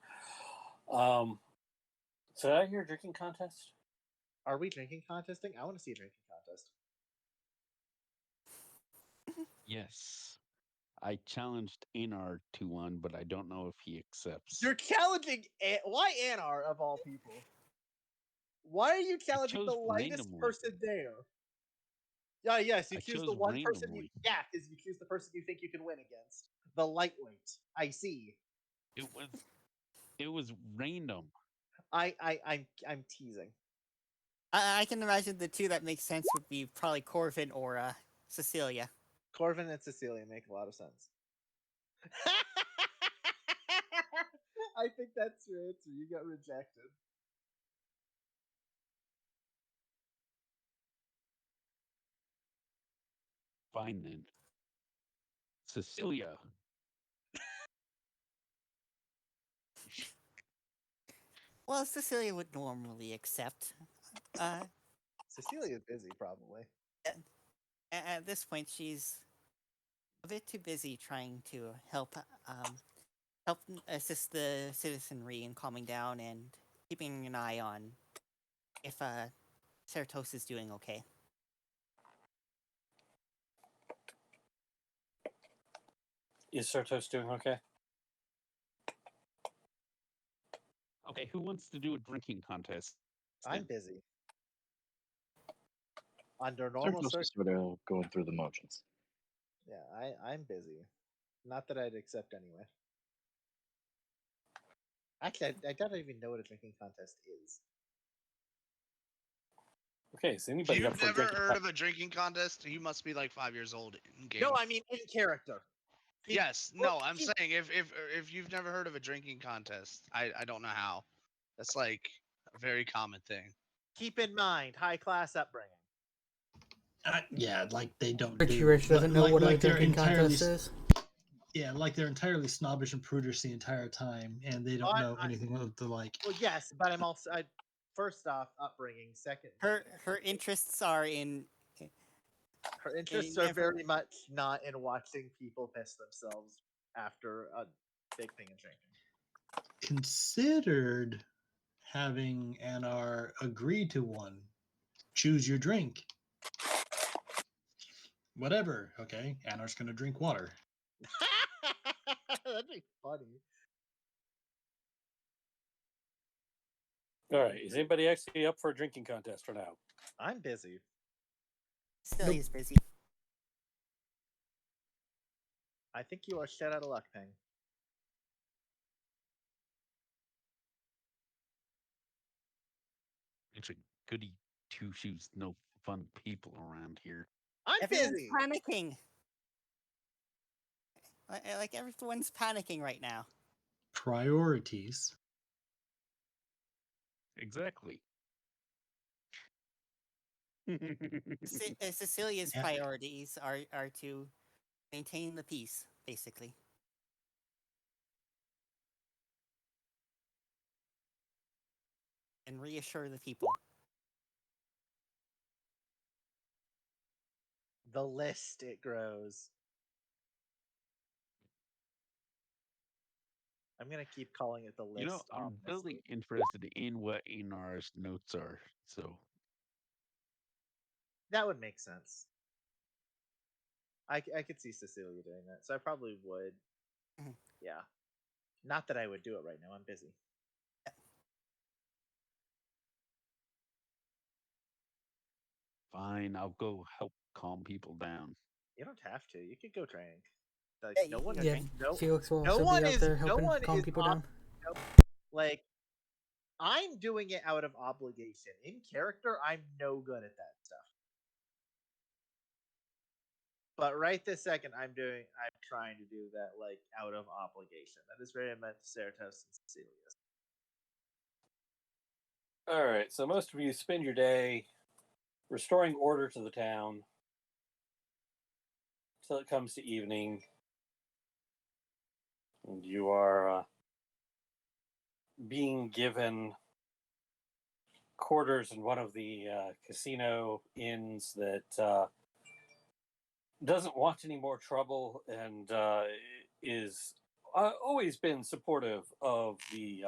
So did I hear a drinking contest? Are we drinking contesting? I want to see a drinking contest. Yes. I challenged Anar to one, but I don't know if he accepts. You're challenging why Anar of all people? Why are you challenging the chose lightest randomly. person there? Yeah, yes, you I choose the chose one person randomly. because you choose the person you think you can win against. The lightweight. I see. It was random. I'm teasing. I can imagine the two that make sense would be probably Corvin or Cecilia. Corvin and Cecilia make a lot of sense. I think that's your answer. You got rejected. Fine then. Cecilia. Well, Cecilia would normally accept. Cecilia's busy, probably. At this point, she's a bit too busy trying to help assist the citizenry in calming down and keeping an eye on if Certos is doing okay. Is Certos doing okay? Okay, who wants to do a drinking contest? I'm then? busy. Under normal Certos is sort of going through the motions. Yeah, I'm busy. Not that I'd accept anyway. Actually, I don't even know what a drinking contest is. Okay, is If anybody up you've for a never drinking heard of a drinking contest, you must be like 5 years old in game. No, I mean in character. Yes, no, I'm saying if you've never heard of a drinking contest, I don't know how. That's like a very common thing. Keep in mind, high class upbringing. Yeah, like they don't Richie do. Rich doesn't know what a they're drinking entirely, contest is. yeah, like they're entirely snobbish and prudish the entire time, and they don't know anything of the like. Well, yes, but I'm also first off upbringing. Second, Her interests are in. her interests are very much not in watching people piss themselves after a big thing of drinking. Considered having Anar agree to one. Choose your drink. Whatever. Okay, Anar's gonna drink water. That'd be funny. All right, is anybody actually up for a drinking contest for now? I'm busy. Cecilia's busy. I think you are shit out of luck, Ping. Actually, goody two shoes, no fun people around here. I'm Everyone's busy. panicking. Like everyone's panicking right now. Priorities. Exactly. Cecilia's Yeah. priorities are to maintain the peace, basically. And reassure the people. The list it grows. I'm gonna keep calling it the list. You know, I'm really interested in what Inar's notes are. So that would make sense. I could see Cecilia doing that, so I probably would. Mhm. Yeah. Not that I would do it right now. I'm busy. fine, I'll go help calm people down. You don't have to. You could go drink. Like Yeah, no you one. can Yeah, drink. No. Felix will No also one be out is. there No helping one calm is people down. like I'm doing it out of obligation. In character, I'm no good at that stuff. But right this second, I'm trying to do that like out of obligation. That is very much Certos and Cecilia's. All right, so most of you spend your day restoring order to the town till it comes to evening, and you are being given quarters in one of the casino inns that doesn't want any more trouble and is always been supportive of the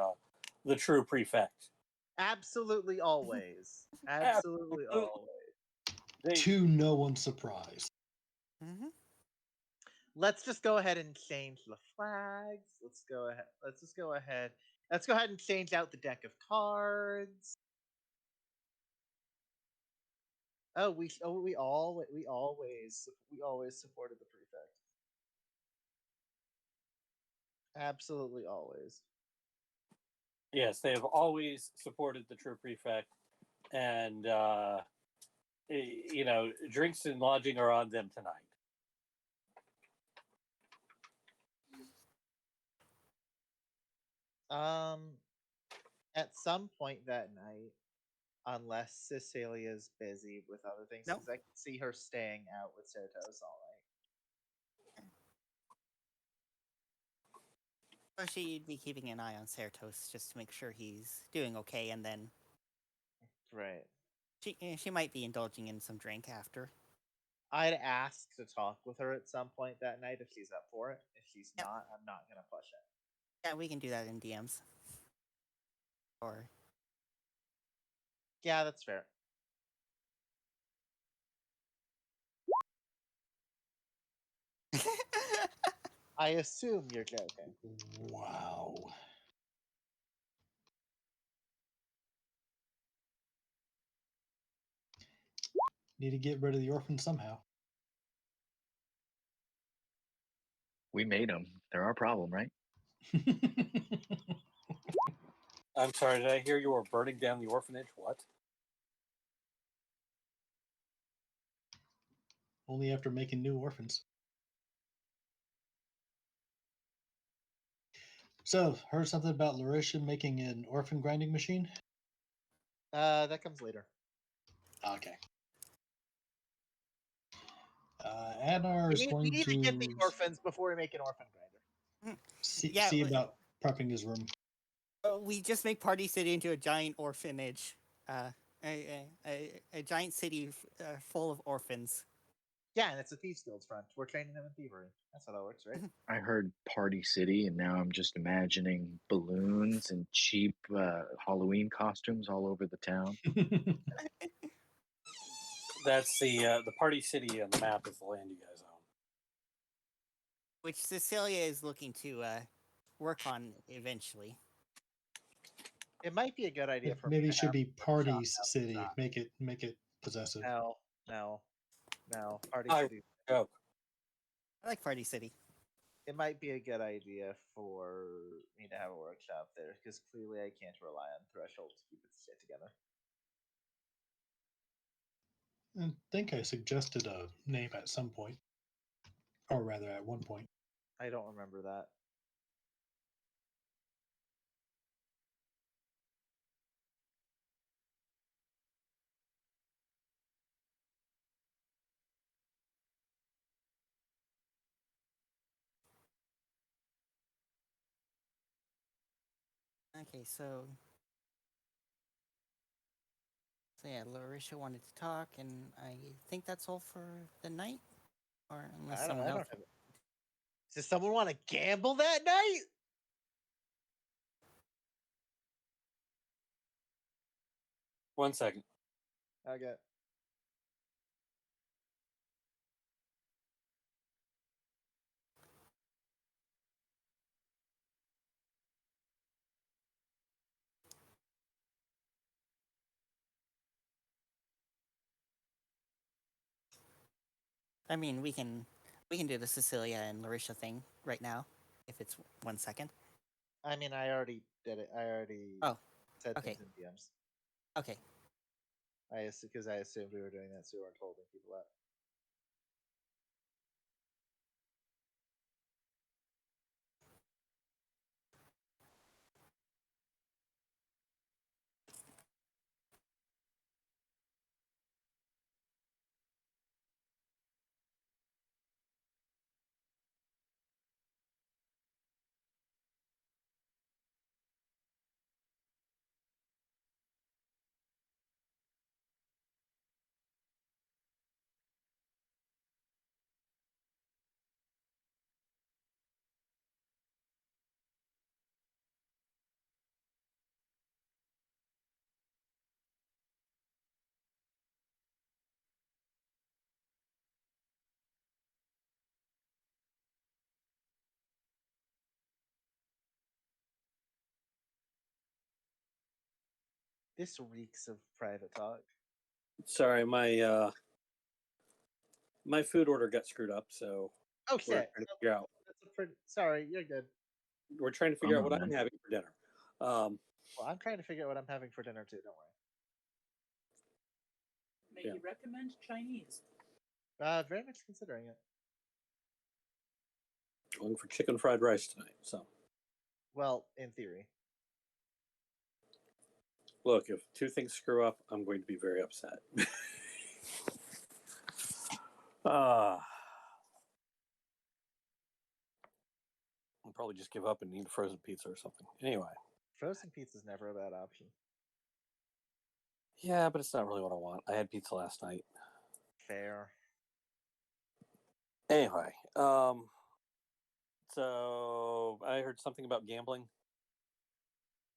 true prefect. Absolutely always. Absolutely always. To no one's surprise. Mm-hmm. Let's just go ahead and change the flags. Let's go ahead. Let's go ahead and change out the deck of cards. Oh, we always supported the prefect. Absolutely always. Yes, they have always supported the true prefect, and drinks and lodging are on them tonight. At some point that night, unless Cecilia's busy with other things, Nope. because I can see her staying out with Certos all night. So she'd be keeping an eye on Certos just to make sure he's doing okay, and then Right. she might be indulging in some drink after. I'd ask to talk with her at some point that night if she's up for it. If she's Yep. not, I'm not gonna push it. Yeah, we can do that in DMs. Or Yeah, that's fair. I assume you're joking. Wow. Need to get rid of the orphan somehow. We made them. They're our problem, right? I'm sorry, did I hear you were burning down the orphanage? What? Only after making new orphans. So, heard something about Larisha making an orphan grinding machine? That comes later. Okay. Adnar is We going need to get the to orphans before we make an orphan grinder. see about prepping his room. we just make Party City into a giant orphanage. A giant city full of orphans. Yeah, and it's a Thieves Guild front. We're training them in thievery. That's how that works, right? I heard Party City, and now I'm just imagining balloons and cheap Halloween costumes all over the town. That's the party city on the map is the land you guys own. Which Cecilia is looking to work on eventually. It might be a good idea for Maybe me it to should have be a Parties workshop City. outside. Make it possessive. No. Party I City. joke. I like Party City. It might be a good idea for me to have a workshop there because clearly I can't rely on Threshold to keep its shit together. I think I suggested a name at some point, or rather, at one point. I don't remember that. Okay, so yeah, Larisha wanted to talk, and I think that's all for the night. Or unless I someone don't else. have it. Does someone want to gamble that night? One second. Okay. I mean, we can do the Cecilia and Larisha thing right now, if it's 1 second. I mean, I already did it. I already said okay. things in DMs. Okay. Because I assumed we were doing that, so we weren't holding people up. This reeks of private talk. Sorry, my food order got screwed up, so Okay. we're trying to figure out. Sorry, you're good. We're trying to figure out what I'm having for dinner. Well, I'm trying to figure out what I'm having for dinner too. Don't worry. May you recommend Chinese? Very much considering it. Going for chicken fried rice tonight. So, well, in theory. Look, if two things screw up, I'm going to be very upset. probably just give up and eat a frozen pizza or something. Anyway. Frozen pizza is never a bad option. Yeah, but it's not really what I want. I had pizza last night. Fair. Anyway, so I heard something about gambling.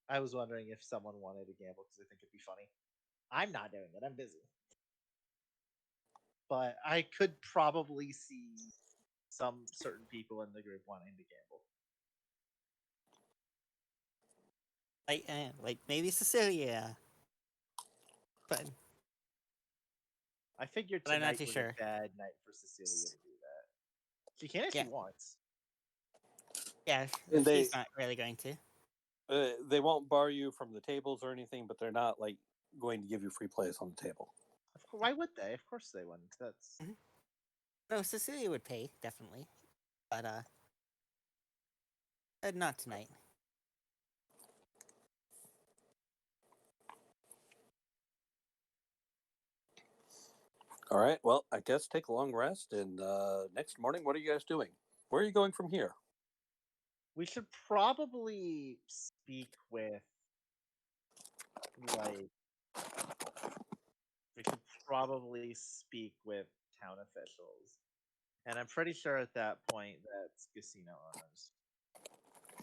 I was wondering if someone wanted to gamble because I think it'd be funny. I'm not doing it. I'm busy. But I could probably see some certain people in the group wanting to gamble. Like maybe Cecilia. But I figured I'm not tonight too was sure. a bad night for Cecilia to do that. She can if she wants. Yeah, And she's not really going to. They won't bar you from the tables or anything, but they're not like going to give you free plays on the table. Why would they? Of course they wouldn't. That's No, Cecilia would pay definitely, but not tonight. All right. Well, I guess take a long rest, and next morning, what are you guys doing? Where are you going from here? we should probably speak with town officials. And I'm pretty sure at that point that's casino owners.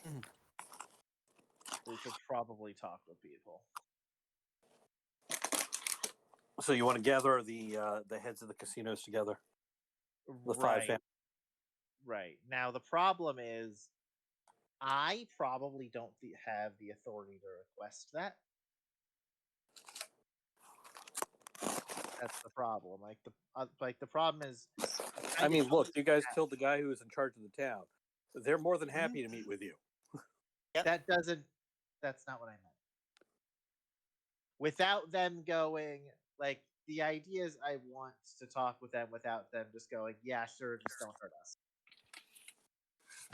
Mhm. We should probably talk with people. So you want to gather the heads of the casinos together? The five families. Right. Now the problem is I probably don't have the authority to request that. That's the problem. The problem is. I mean, look, you guys killed the guy who was in charge of the town. They're more than happy to meet with you. Yep. That's not what I meant. Without them going, the idea is I want to talk with them without them just going, yeah, sure, just don't hurt us.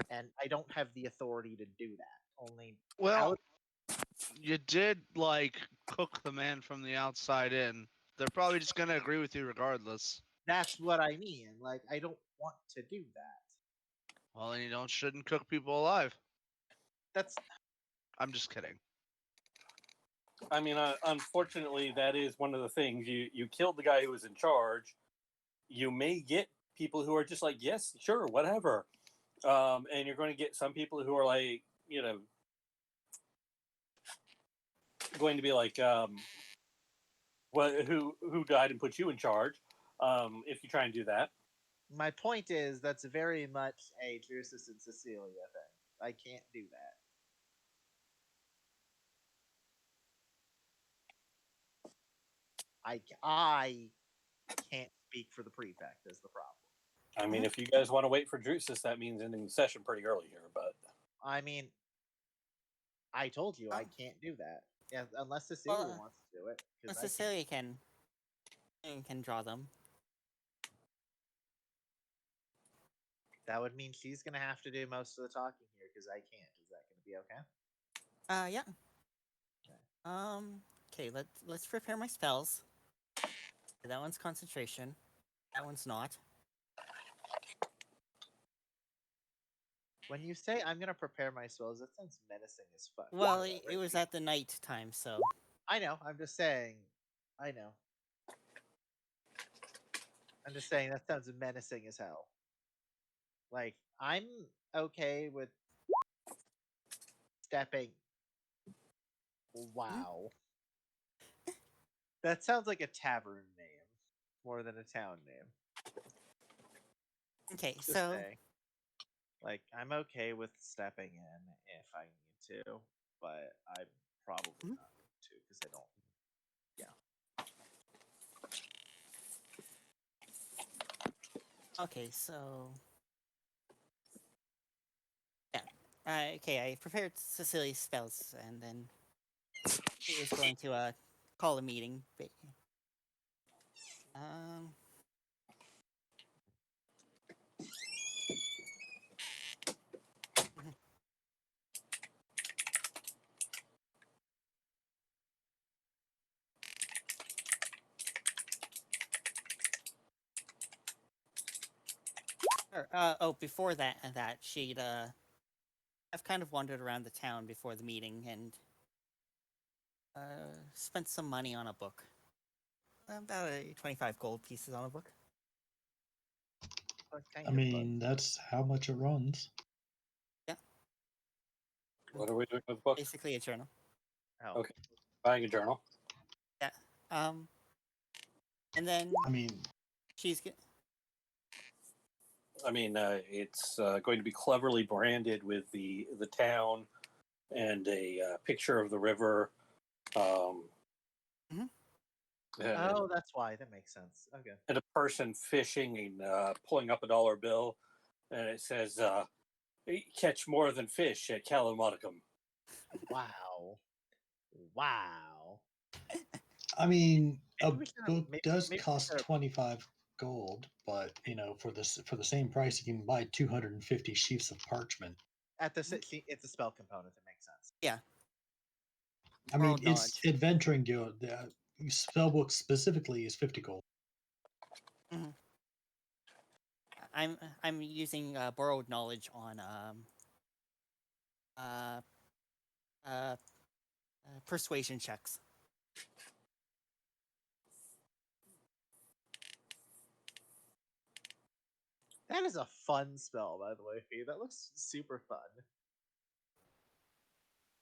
And I don't have the authority to do that. You did cook the man from the outside in. They're probably just gonna agree with you regardless. That's what I mean. I don't want to do that. Well, then you shouldn't cook people alive. I'm just kidding. I mean, unfortunately, that is one of the things. You killed the guy who was in charge. You may get people who are just like, yes, sure, whatever. And you're going to get some people who are like, going to be like, who died and put you in charge? If you try and do that. My point is that's very much a Drusus and Cecilia thing. I can't do that. I can't speak for the prefect is the problem. I mean, if you guys want to wait for Drusus, that means ending the session pretty early here. But I mean, I told you I can't do that. Yeah, unless Cecilia wants to do it. Cecilia can draw them. That would mean she's gonna have to do most of the talking here because I can't. Is that gonna be okay? Yeah. Okay. Let's prepare my spells. That one's concentration. That one's not. When you say I'm gonna prepare my spells, that sounds menacing as fuck. Well, it was at the night time, so. I know. I'm just saying. I know. I'm just saying that sounds menacing as hell. I'm okay with stepping. Wow. That sounds like a tavern name more than a town name. Okay, Just so. saying. I'm okay with stepping in if I need to, but I'm probably not going to because I don't. Yeah. Okay, so. Yeah. Okay, I prepared Cecilia's spells, and then he was going to call a meeting. Before that she'd I've kind of wandered around the town before the meeting and spent some money on a book. About 25 gold pieces on a book. What kind I of book? mean, that's how much it runs. Yeah, What are we doing with the book? basically a journal. Oh, Okay. Buying a journal. Yeah. And then I mean, she's I mean, it's going to be cleverly branded with the town and a picture of the river. Mhm. oh, that's why. That makes sense. Okay. And a person fishing and pulling up a dollar bill, and it says, "Catch more than fish at Calamodicum." Wow. Wow. I mean, a Maybe we should book maybe does maybe we cost should 25 gold, but for the same price, you can buy 250 sheets of parchment. at the see, it's a spell component. It makes sense. yeah. I mean, World it's knowledge. adventuring guild. The spell book specifically is 50 gold. Mhm. I'm using borrowed knowledge on uh, persuasion checks. That is a fun spell, by the way, Fee. That looks super fun.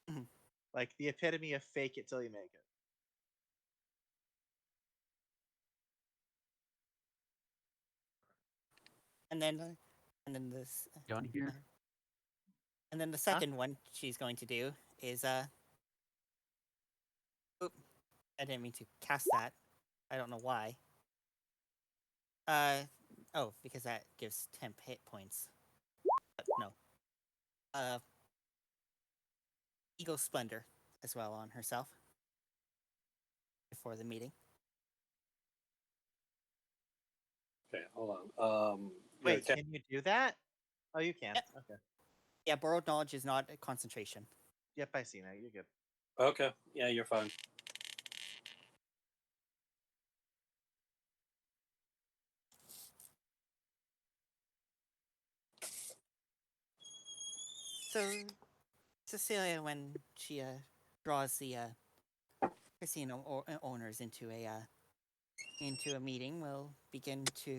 Mhm. Like the epitome of fake it till you make it. And then this Done here. and then the second one she's going to do is oop, I didn't mean to cast that. I don't know why. Oh, because that gives 10 hit points. But no. Eagle Splendor as well on herself before the meeting. Okay, hold on. Wait, can you do that? Oh, you can. Yep. Okay. Yeah, borrowed knowledge is not a concentration. Yep, I see now. You're good. Okay, yeah, you're fine. So Cecilia, when she draws the casino owners into a meeting, will begin to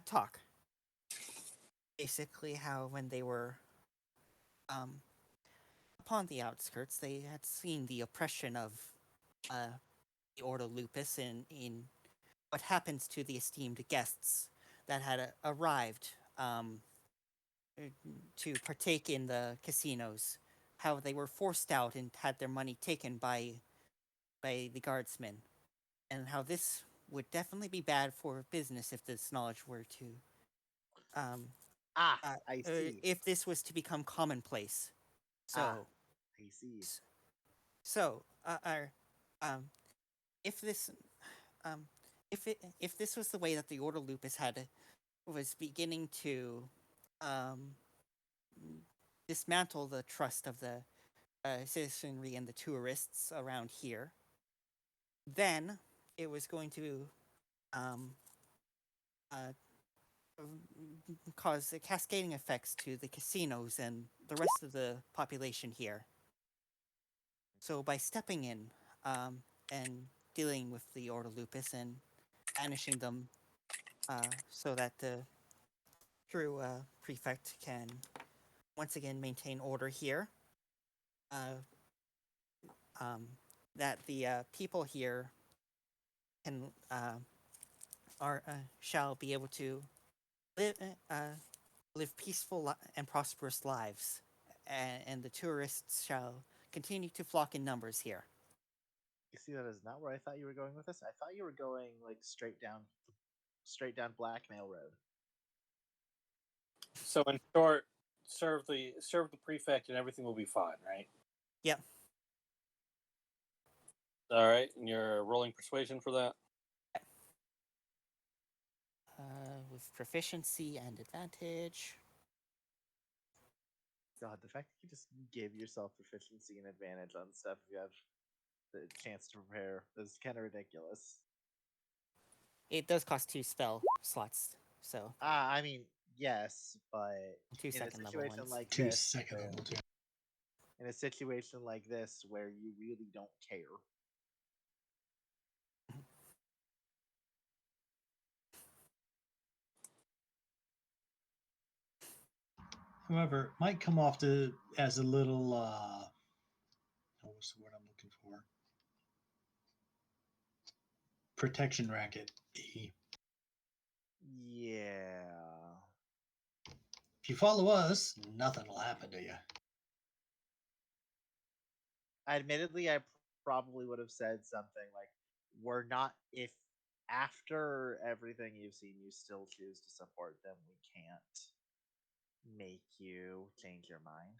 talk. Basically, how when they were upon the outskirts, they had seen the oppression of the Ordo Lupus in what happens to the esteemed guests that had arrived to partake in the casinos. How they were forced out and had their money taken by the guardsmen, and how this would definitely be bad for business if this knowledge were to I see. if this was to become commonplace. So I see. so if this if this was the way that the Order Lupus was beginning to dismantle the trust of the citizenry and the tourists around here, then it was going to um, uh, cause cascading effects to the casinos and the rest of the population here. So by stepping in and dealing with the Order Lupus and banishing them, so that the true prefect can once again maintain order here, uh, that the people here can shall be able to live live peaceful and prosperous lives, and the tourists shall continue to flock in numbers here. You see, that is not where I thought you were going with this. I thought you were going like straight down blackmail road. So in short, serve the prefect and everything will be fine, right? Yep. All right, and you're rolling persuasion for that. With proficiency and advantage. God, the fact that you just gave yourself proficiency and advantage on stuff you have the chance to prepare is kind of ridiculous. It does cost 2 spell slots, so I mean, yes, but 2 in a second level situation ones. like Two this, second where- level too. in a situation like this where you really don't care. However, it might come off as a little what's the word I'm looking for? Protection racket. Yeah. If you follow us, nothing will happen to you. Admittedly, I probably would have said something like, "We're not if after everything you've seen, you still choose to support them. We can't make you change your mind."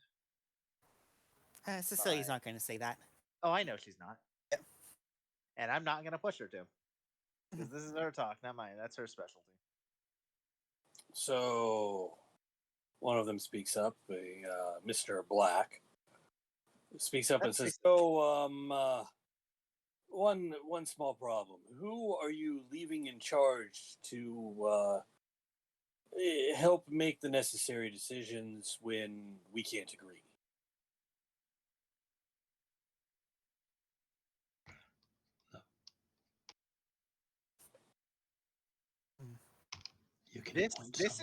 Cecilia's But- not going to say that. Oh, I know she's not. Yep. And I'm not gonna push her to, because this is her talk, not mine. That's her specialty. So, one of them speaks up, Mr. Black speaks up and says, one small problem. Who are you leaving in charge to help make the necessary decisions when we can't agree?" You can This appoint this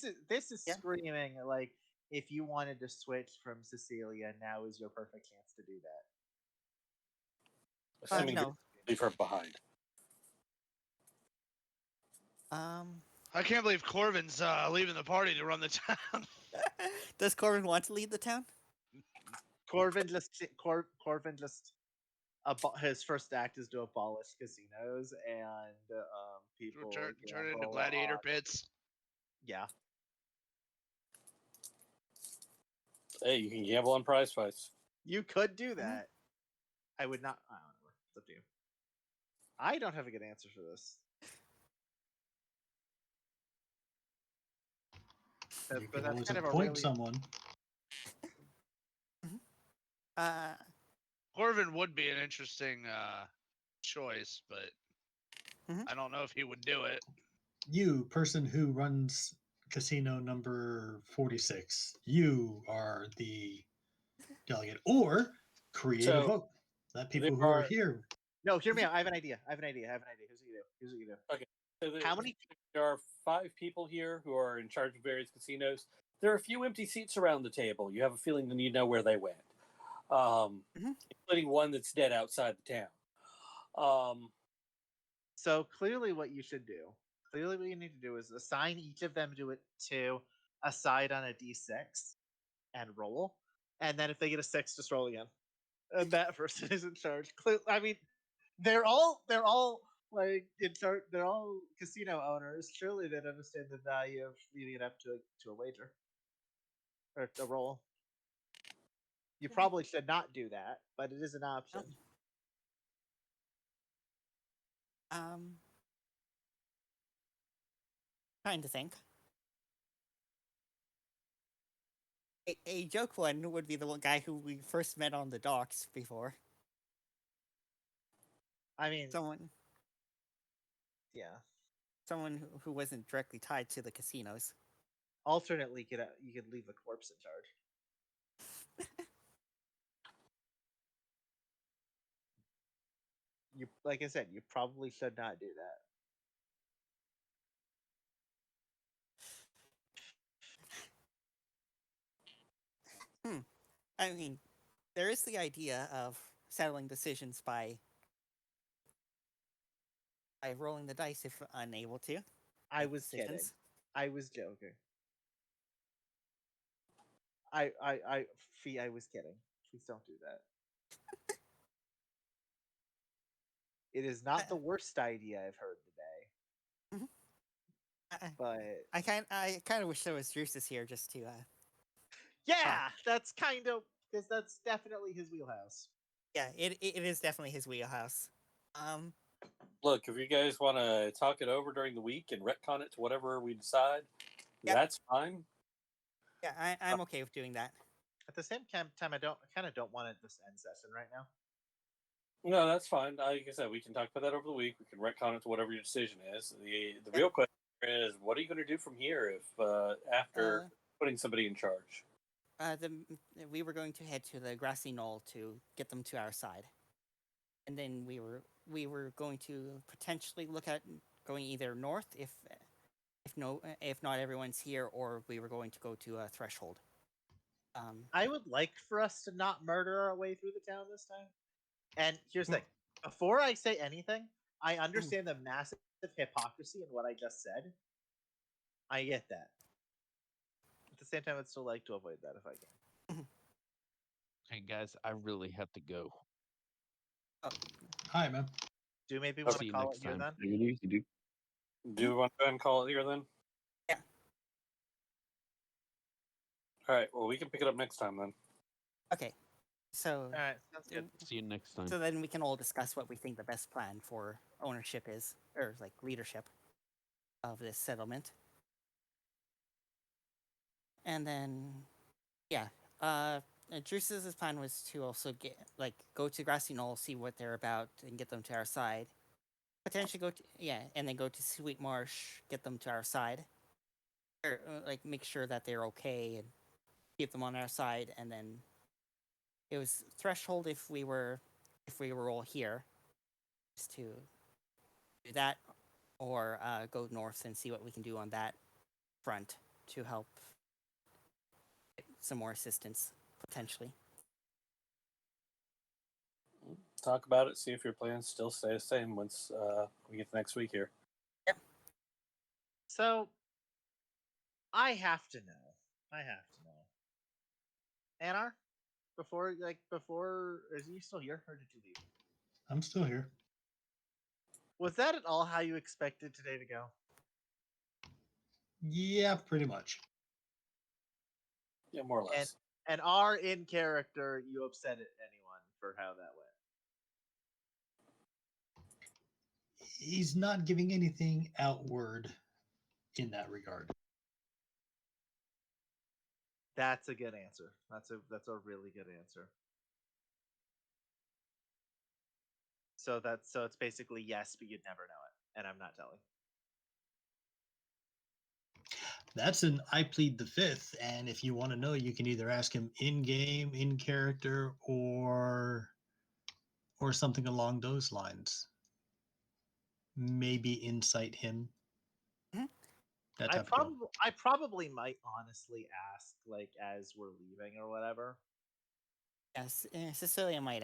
someone. is Yeah. screaming like, if you wanted to switch from Cecilia, now is your perfect chance to do that. Assuming no. leave her behind. I can't believe Corvin's leaving the party to run the town. Does Corbin want to lead the town? Corvin just his first act is to abolish casinos and people turn it into gamble gladiator on- pits. Yeah. Hey, you can gamble on prize fights. You could do that. I would not. I don't know. It's up to you. I don't have a good answer for this. You But can that's always kind of a appoint really someone. Corvin would be an interesting choice, but Mhm. I don't know if he would do it. You, person who runs casino number 46, you are the delegate. Or create a So, vote. Let people there who are are- here. No, hear me out. I have an idea. Here's what you do. Okay. So How many? There are 5 people here who are in charge of various casinos. There are a few empty seats around the table. You have a feeling that you know where they went, including one that's dead outside the town. So clearly, what you should do. Clearly, what you need to do is assign each of them to a side on a d6 and roll, and then if they get a 6, just roll again. And that person is in charge. I mean, they're all like in charge. They're all casino owners. Surely they'd understand the value of leaving it up to a wager or a roll. You probably should not do that, but it is an option. Trying to think. A joke one would be the one guy who we first met on the docks before. I mean, Someone yeah. who wasn't directly tied to the casinos. Alternately, you could leave the corpse in charge. You, like I said, you probably should not do that. I mean, there is the idea of settling decisions by rolling the dice if unable to. I make was decisions. kidding. I was joking. Fee, I was kidding. Please don't do that. It is not the worst idea I've heard today. But I kind of wish there was Drusus here just to. yeah, that's kind of because that's definitely his wheelhouse. Yeah, it is definitely his wheelhouse. Look, if you guys want to talk it over during the week and retcon it to whatever we decide, that's fine. Yeah, I'm okay with doing that. At the same time, I kind of don't want it this end session right now. No, that's fine. Like I said, we can talk about that over the week. We can retcon it to whatever your decision is. The real question is, what are you going to do from here if after putting somebody in charge? We were going to head to the grassy knoll to get them to our side, and then we were going to potentially look at going either north if not everyone's here, or we were going to go to a threshold. I would like for us to not murder our way through the town this time. And here's the thing: before I say anything, I understand the massive hypocrisy in what I just said. I get that. At the same time, I'd still like to avoid that if I can. Hey guys, I really have to go. Hi, man. Do you maybe want See to you call next it here time. then? Take it easy, dude. Do we want to go ahead and call it here then? Yeah. All right. Well, we can pick it up next time then. Okay, so All right, sounds good. See you next time. so then we can all discuss what we think the best plan for ownership is, or like leadership of this settlement. And then, yeah, Druce's plan was to also go to Grassy Knoll, see what they're about, and get them to our side. Potentially and then go to Sweet Marsh, get them to our side, or make sure that they're okay and keep them on our side. And then it was threshold if we were all here, just to do that, or go north and see what we can do on that front to help get some more assistance potentially. Talk about it. See if your plans still stay the same once we get to next week here. So, I have to know. Anar, before, is he still here, or did you leave? I'm still here. Was that at all how you expected today to go? Yeah, pretty much. Yeah, more or less. And are in character, you upset at anyone for how that went? He's not giving anything outward in that regard. That's a good answer. That's a really good answer. So it's basically yes, but you'd never know it, and I'm not telling. That's an I plead the fifth, and if you want to know, you can either ask him in game, in character, or something along those lines. Maybe incite him. Mhm. That type of deal. I probably might honestly ask as we're leaving or whatever. Yes, Cecilia might.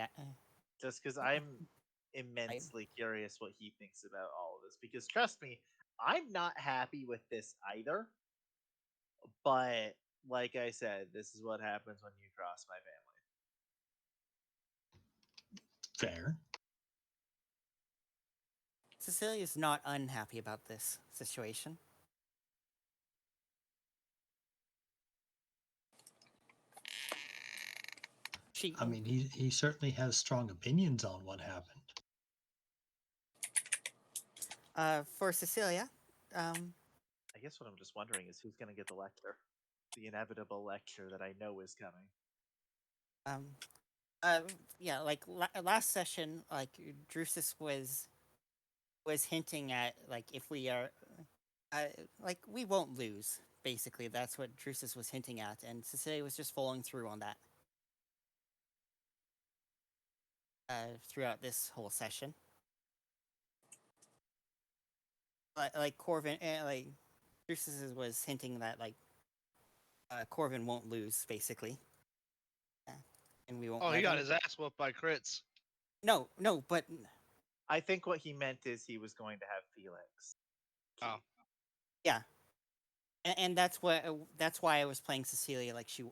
Just because I'm immensely curious what he thinks about all of this. Because trust me, I'm not happy with this either. But like I said, this is what happens when you cross my family. Fair. Cecilia's not unhappy about this situation. I mean, he certainly has strong opinions on what happened. For Cecilia, I guess what I'm just wondering is who's going to get the lecture, the inevitable lecture that I know is coming. Yeah, last session, Drusus was hinting at if we are, we won't lose. Basically, that's what Drusus was hinting at, and Cecilia was just following through on that throughout this whole session. Corvin, Drusus was hinting that Corvin won't lose, basically. And we won't. Oh, he got his ass whooped by crits. No, but I think what he meant is he was going to have Felix. Oh, yeah, and that's why I was playing Cecilia like she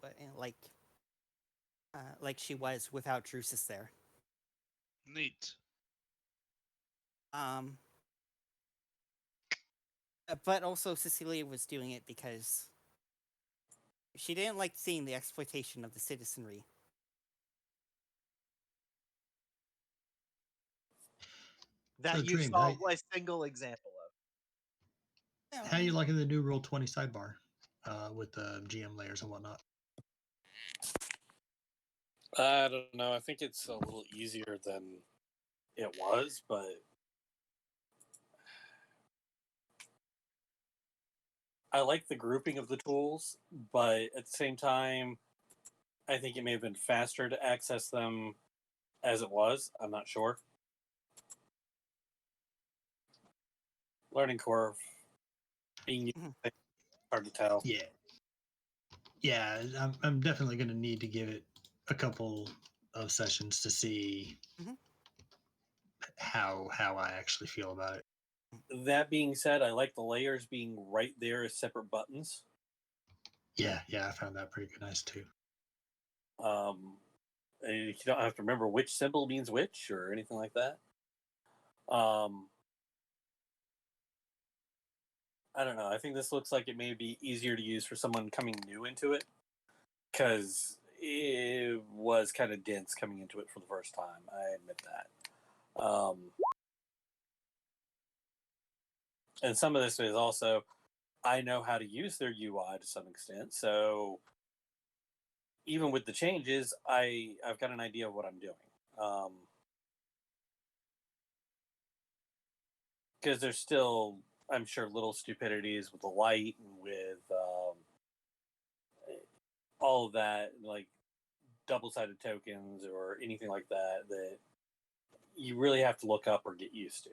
was without Drusus there. Neat. But also Cecilia was doing it because she didn't like seeing the exploitation of the citizenry. That So, you Dream, saw a single example of. How you liking the new Roll 20 sidebar with the GM layers and whatnot? I don't know. I think it's a little easier than it was, but I like the grouping of the tools, but at the same time, I think it may have been faster to access them as it was. I'm not sure. Learning curve, being hard to tell. Yeah, I'm definitely going to need to give it a couple of sessions to see how I actually feel about it. That being said, I like the layers being right there as separate buttons. Yeah, I found that pretty nice too. You don't have to remember which symbol means which or anything like that. I don't know. I think this looks like it may be easier to use for someone coming new into it, because it was kind of dense coming into it for the first time. I admit that. And some of this is also, I know how to use their UI to some extent, so even with the changes, I've got an idea of what I'm doing. Because there's still, I'm sure, little stupidities with the light and with all of that, like double-sided tokens or anything like that, that you really have to look up or get used to.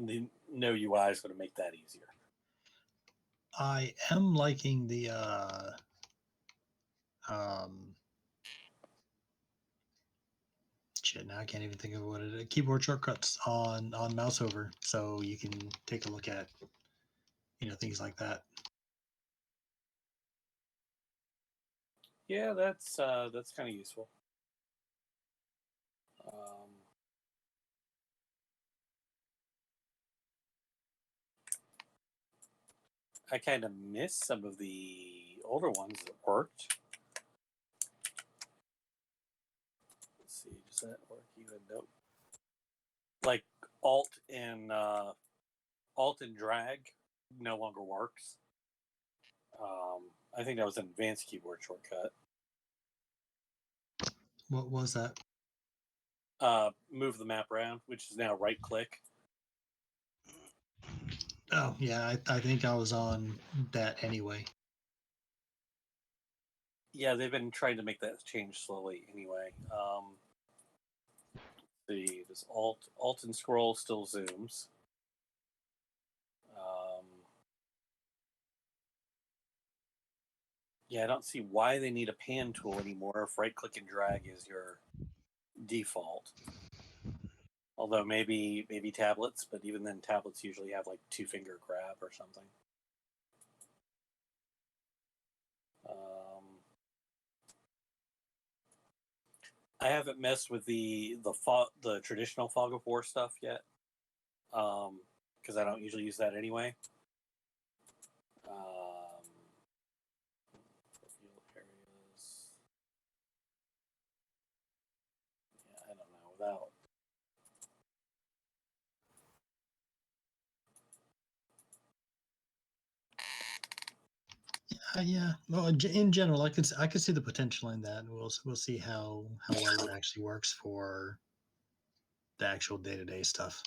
The no UI is going to make that easier. I am liking the shit. Now I can't even think of what it is. Keyboard shortcuts on mouse over, so you can take a look at things like that. Yeah, that's kind of useful. I kind of miss some of the older ones that worked. Let's see, does that work even? Nope. Like Alt and drag no longer works. I think that was an advanced keyboard shortcut. What was that? Move the map around, which is now right click. Oh yeah, I think I was on that anyway. Yeah, they've been trying to make that change slowly anyway. See, this Alt and scroll still zooms. Yeah, I don't see why they need a pan tool anymore if right click and drag is your default. Although maybe tablets, but even then tablets usually have like 2-finger grab or something. I haven't messed with the traditional Fog of War stuff yet, because I don't usually use that anyway. Areas. Yeah, I don't know without. Yeah. Well, in general, I could see the potential in that, and we'll see how well it actually works for the actual day-to-day stuff.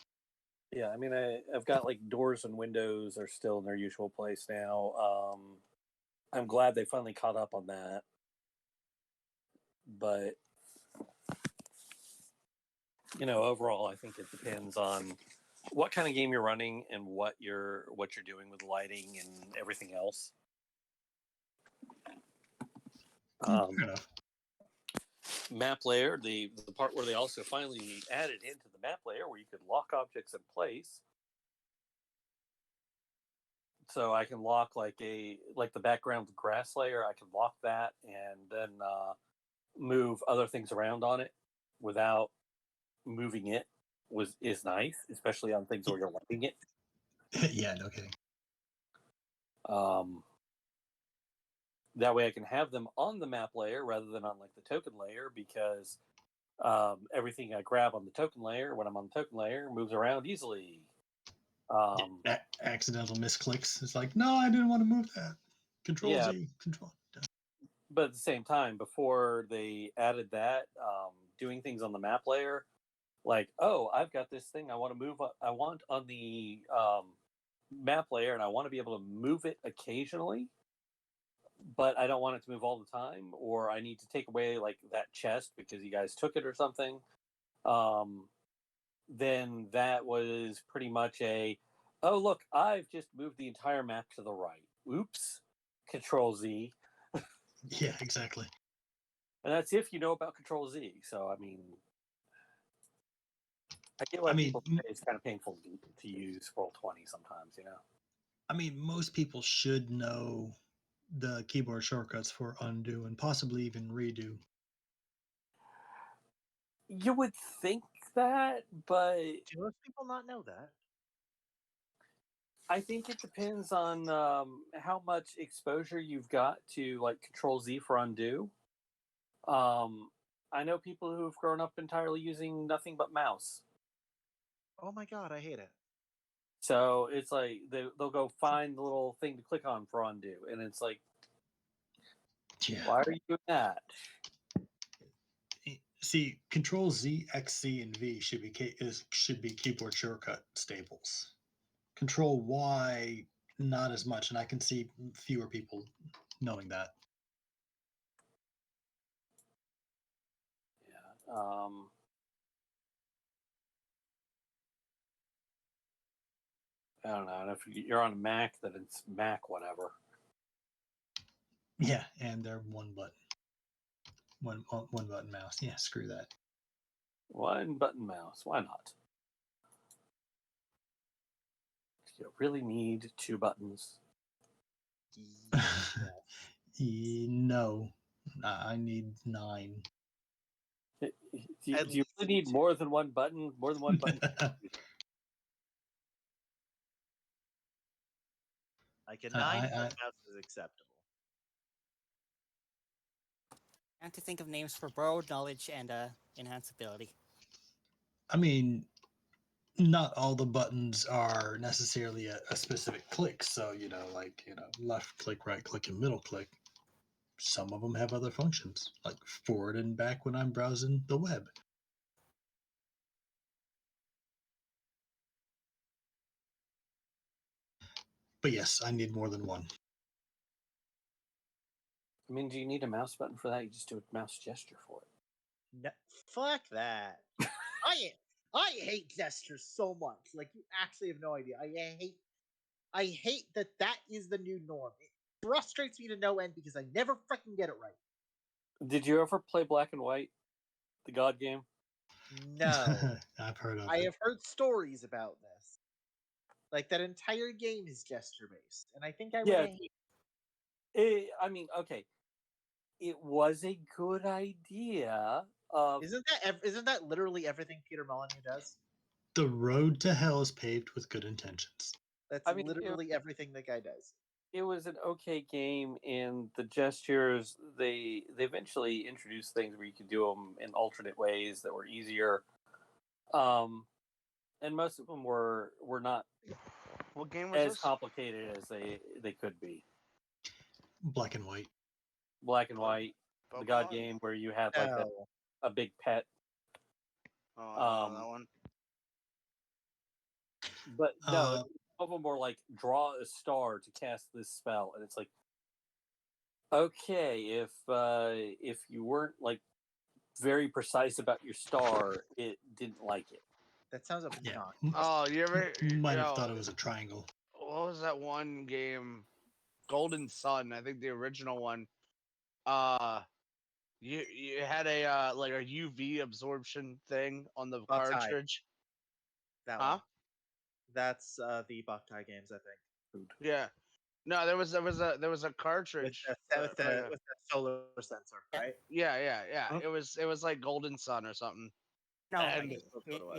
Yeah, I mean, I've got like doors and windows are still in their usual place now. I'm glad they finally caught up on that, but overall, I think it depends on what kind of game you're running and what you're doing with lighting and everything else. Fair enough. Map layer, the part where they also finally added into the map layer where you could lock objects in place. So I can lock like the background grass layer. I can lock that and then move other things around on it without moving it. Is nice, especially on things where you're lighting it. Yeah, no kidding. That way I can have them on the map layer rather than on like the token layer, because everything I grab on the token layer when I'm on the token layer moves around easily. Accidental misclicks. It's like, no, I didn't want to move that. Control Z. Control. But at the same time, before they added that, doing things on the map layer, like, oh, I've got this thing I want to move. I want on the map layer, and I want to be able to move it occasionally, but I don't want it to move all the time, or I need to take away like that chest because you guys took it or something, then that was pretty much oh look, I've just moved the entire map to the right. Oops. Control Z. Yeah, exactly. And that's if you know about Control Z. So I mean, I get why people say it's kind of painful to use Roll20 sometimes, you know. I mean, most people should know the keyboard shortcuts for undo and possibly even redo. You would think that, but Do most people not know that? I think it depends on how much exposure you've got to like Control Z for undo. I know people who've grown up entirely using nothing but mouse. Oh my god, I hate it. So it's like they'll go find the little thing to click on for undo, and it's like, Yeah. why are you doing that? See, Control Z, X, C, and V should be keyboard shortcut staples. Control Y, not as much, and I can see fewer people knowing that. Yeah. I don't know. And if you're on a Mac, then it's Mac whatever. Yeah, and they're one button. One button mouse. Yeah, screw that. One button mouse. Why not? You really need two buttons. No, I need 9. Do you really need more than one button? More than one button? Like a 9-foot mouse is acceptable. I have to think of names for broad knowledge and enhanceability. I mean, not all the buttons are necessarily a specific click. So, left click, right click, and middle click. Some of them have other functions, like forward and back when I'm browsing the web. But yes, I need more than one. I mean, do you need a mouse button for that? You just do a mouse gesture for it. No, fuck that. I hate gestures so much. Like, you actually have no idea. I hate that is the new norm. It frustrates me to no end because I never freaking get it right. Did you ever play Black and White, the God game? No. I've heard of I it. have heard stories about this. Like, that entire game is gesture based, and I think I would hate it. I mean, okay, it was a good idea. Isn't that literally everything Peter Molyneux does? The road to hell is paved with good intentions. That's literally everything the guy does. It was an okay game, and the gestures they eventually introduced things where you could do them in alternate ways that were easier. And most of them were not what game was as this? complicated as they could be. Black and White. Black and White, the God game where you had like a big pet. Oh, that one. But no, some of them were like draw a star to cast this spell, and it's like, okay, if you weren't like very precise about your star, it didn't like it. That sounds obnoxious. Oh, you ever might have thought it was a triangle. What was that one game? Golden Sun, I think the original one. You had a like a UV absorption thing on the cartridge. That one. That's the Boktai games, I think. Yeah. No, there was a cartridge with that solar sensor, right? Yeah. It was like Golden Sun or something. No, and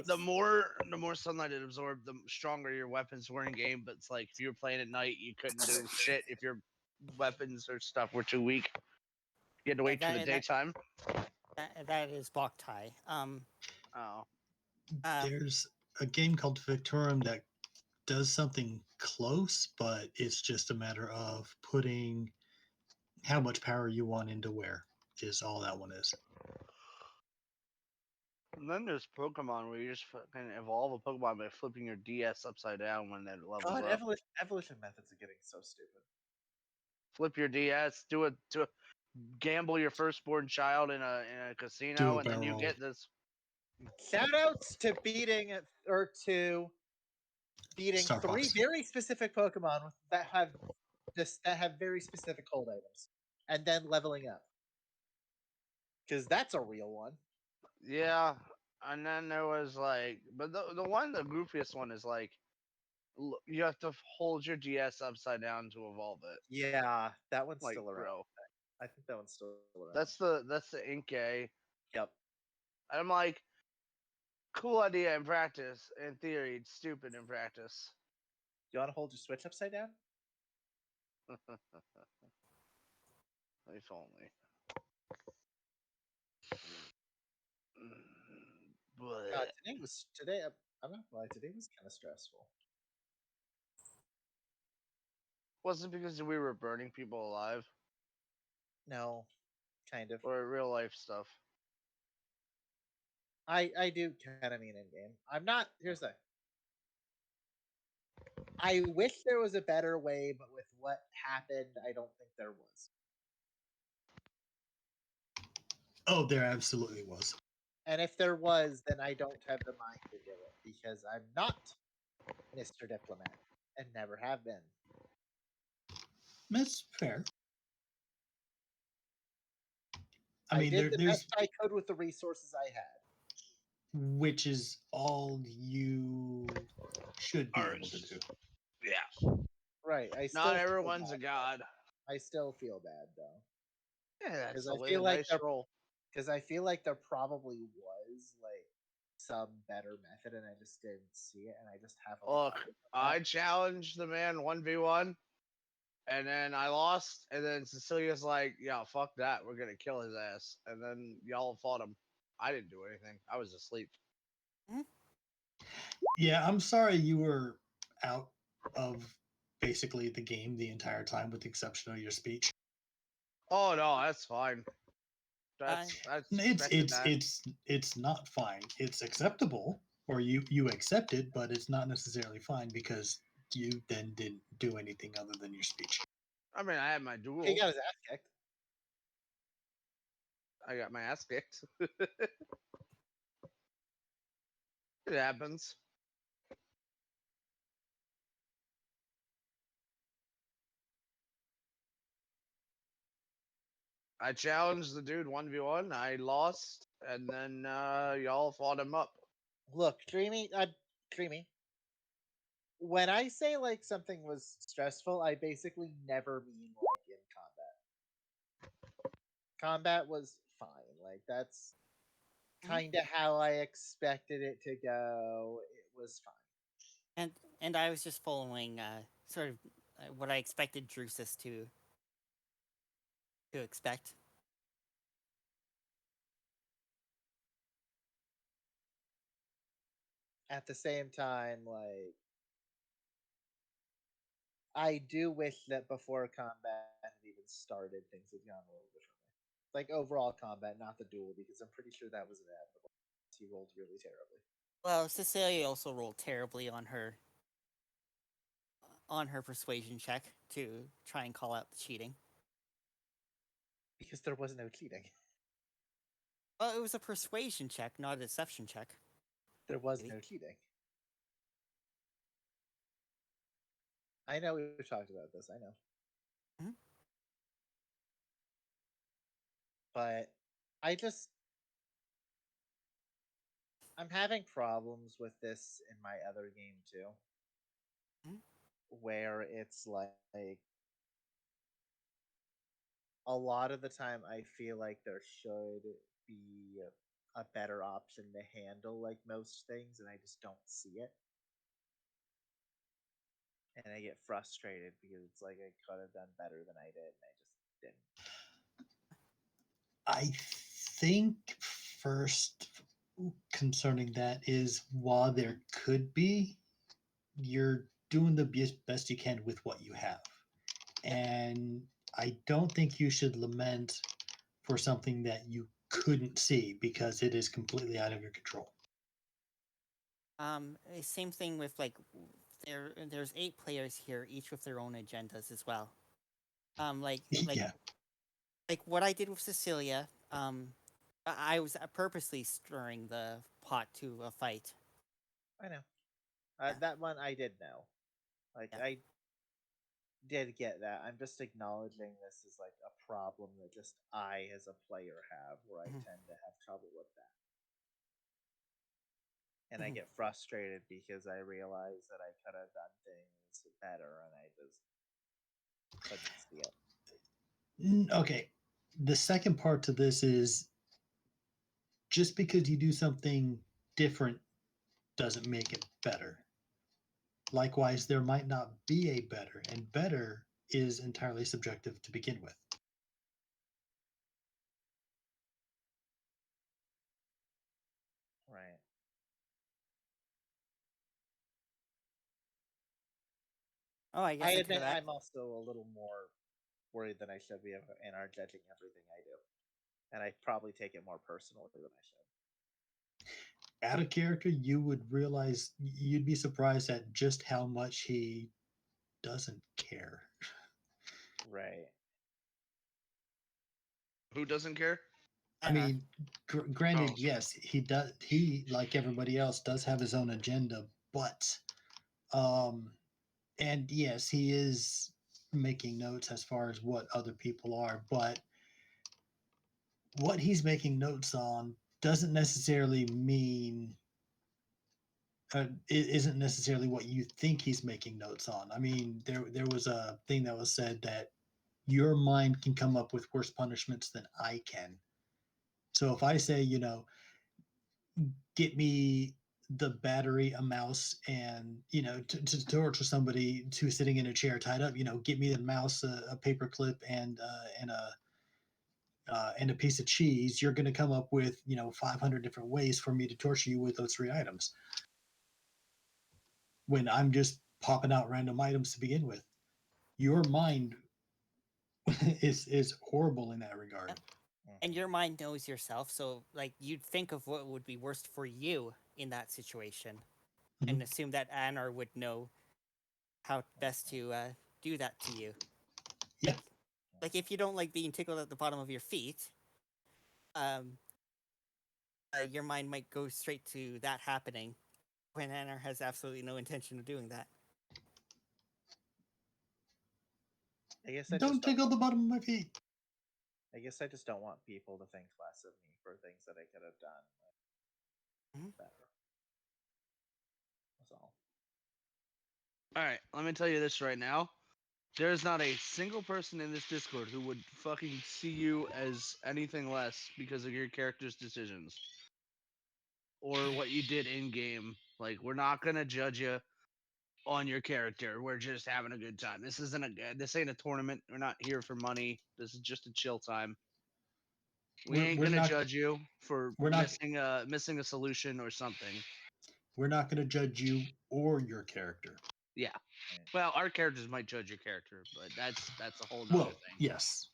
the more sunlight it absorbed, the stronger your weapons were in game. But it's like if you were playing at night, you couldn't do shit if your weapons or stuff were too weak. You had to wait till the daytime. That is Boktai. There's a game called Victorum that does something close, but it's just a matter of putting how much power you want into where is all that one is. And then there's Pokemon where you just fucking evolve a Pokemon by flipping your DS upside down when it levels God, up. evolution methods are getting so stupid. Flip your DS, gamble your firstborn child in a casino, Do a and then you barrel. get this. Shoutouts to beating Star three Fox. very specific Pokemon that have very specific hold items, and then leveling up. Because that's a real one. Yeah, and then there was like, but the goofiest one is like, you have to hold your DS upside down to evolve it. Yeah, that one's Like, still around. bro, I think that one's still around. that's the Inkay. Yep. And I'm like, cool idea in practice. In theory, it's stupid in practice. You want to hold your Switch upside down? If only. God, today. I'm not gonna lie. Today was kind of stressful. Was it because we were burning people alive? No, kind of. Or real life stuff? I do kind of mean in game. I'm not. Here's the. I wish there was a better way, but with what happened, I don't think there was. Oh, there absolutely was. And if there was, then I don't have the mind to do it because I'm not Mr. Diplomat and never have been. That's fair. I did the best I could with the resources I had. Which is all you should be able to do. Yeah. Right. Not everyone's a god. I still feel bad though. Yeah, that's I feel like because I feel like there probably was like some better method, and I just didn't see it, and I just haven't. Look, I challenged the man 1v1, and then I lost, and then Cecilia's like, "Yeah, fuck that, we're gonna kill his ass," and then y'all fought him. I didn't do anything. I was asleep. Yeah, I'm sorry you were out of basically the game the entire time, with the exception of your speech. Oh no, that's fine. That's it's not fine. It's acceptable, or you accept it, but it's not necessarily fine because you then didn't do anything other than your speech. I mean, I had my duel. He got his ass kicked. I got my ass kicked. It happens. I challenged the dude 1v1. I lost, and then y'all fought him up. Look, Dreamy. When I say like something was stressful, I basically never mean like in combat. Combat was fine. Like that's kind of how I expected it to go. It was fine. And I was just following sort of what I expected Drusus to expect. At the same time, like I do wish that before combat had even started, things had gone a little differently. Like overall combat, not the duel, because I'm pretty sure that was inevitable. He rolled really terribly. Well, Cecilia also rolled terribly on her persuasion check to try and call out the cheating. Because there was no cheating. Well, it was a persuasion check, not a deception check. There was no cheating. I know we've talked about this. I know. Mm-hmm. But I'm having problems with this in my other game too. Mm-hmm. Where it's like a lot of the time I feel like there should be a better option to handle like most things, and I just don't see it. And I get frustrated because it's like I could have done better than I did, and I just didn't. I think first concerning that is, while there could be, you're doing the best you can with what you have. And I don't think you should lament for something that you couldn't see because it is completely out of your control. Same thing with like there's 8 players here, each with their own agendas as well. Yeah. Like what I did with Cecilia. I was purposely stirring the pot to a fight. I know. Yeah. That one I did know. Like Yeah. I did get that. I'm just acknowledging this is like a problem that just I as a player have, where I tend to have trouble with that. And I get frustrated because I realize that I could have done things better, and I just couldn't see it. Okay. The second part to this is just because you do something different doesn't make it better. Likewise, there might not be a better, and better is entirely subjective to begin with. Right. Oh, I guess I I admit could have. I'm also a little more worried than I should be and are judging everything I do. And I probably take it more personally than I should. Out of character, you would realize, you'd be surprised at just how much he doesn't care. Right. Who doesn't care? I mean, granted, Oh. yes, he does. He, like everybody else, does have his own agenda, but, and yes, he is making notes as far as what other people are, but what he's making notes on doesn't necessarily mean it isn't necessarily what you think he's making notes on. I mean, there was a thing that was said that your mind can come up with worse punishments than I can. So if I say, get me the battery, a mouse, and to torture somebody who's sitting in a chair tied up, get me the mouse, a paper clip, and a piece of cheese, you're going to come up with 500 different ways for me to torture you with those 3 items when I'm just popping out random items to begin with. Your mind is horrible in that regard. Yep. And your mind knows yourself, so like you'd think of what would be worst for you in that situation, and assume that Anar would know how best to do that to you. Yeah. Like if you don't like being tickled at the bottom of your feet, your mind might go straight to that happening when Anar has absolutely no intention of doing that. I guess I Don't just tickle the bottom of my feet. I guess I just don't want people to think less of me for things that I could have done better. That's all. All right, let me tell you this right now. There's not a single person in this Discord who would fucking see you as anything less because of your character's decisions or what you did in game. Like, we're not gonna judge you on your character. We're just having a good time. This ain't a tournament. We're not here for money. This is just a chill time. We ain't We're gonna not- judge you for we're not- missing a solution or something. We're not going to judge you or your character. Yeah. Well, our characters might judge your character, but that's a whole nother thing. Yes.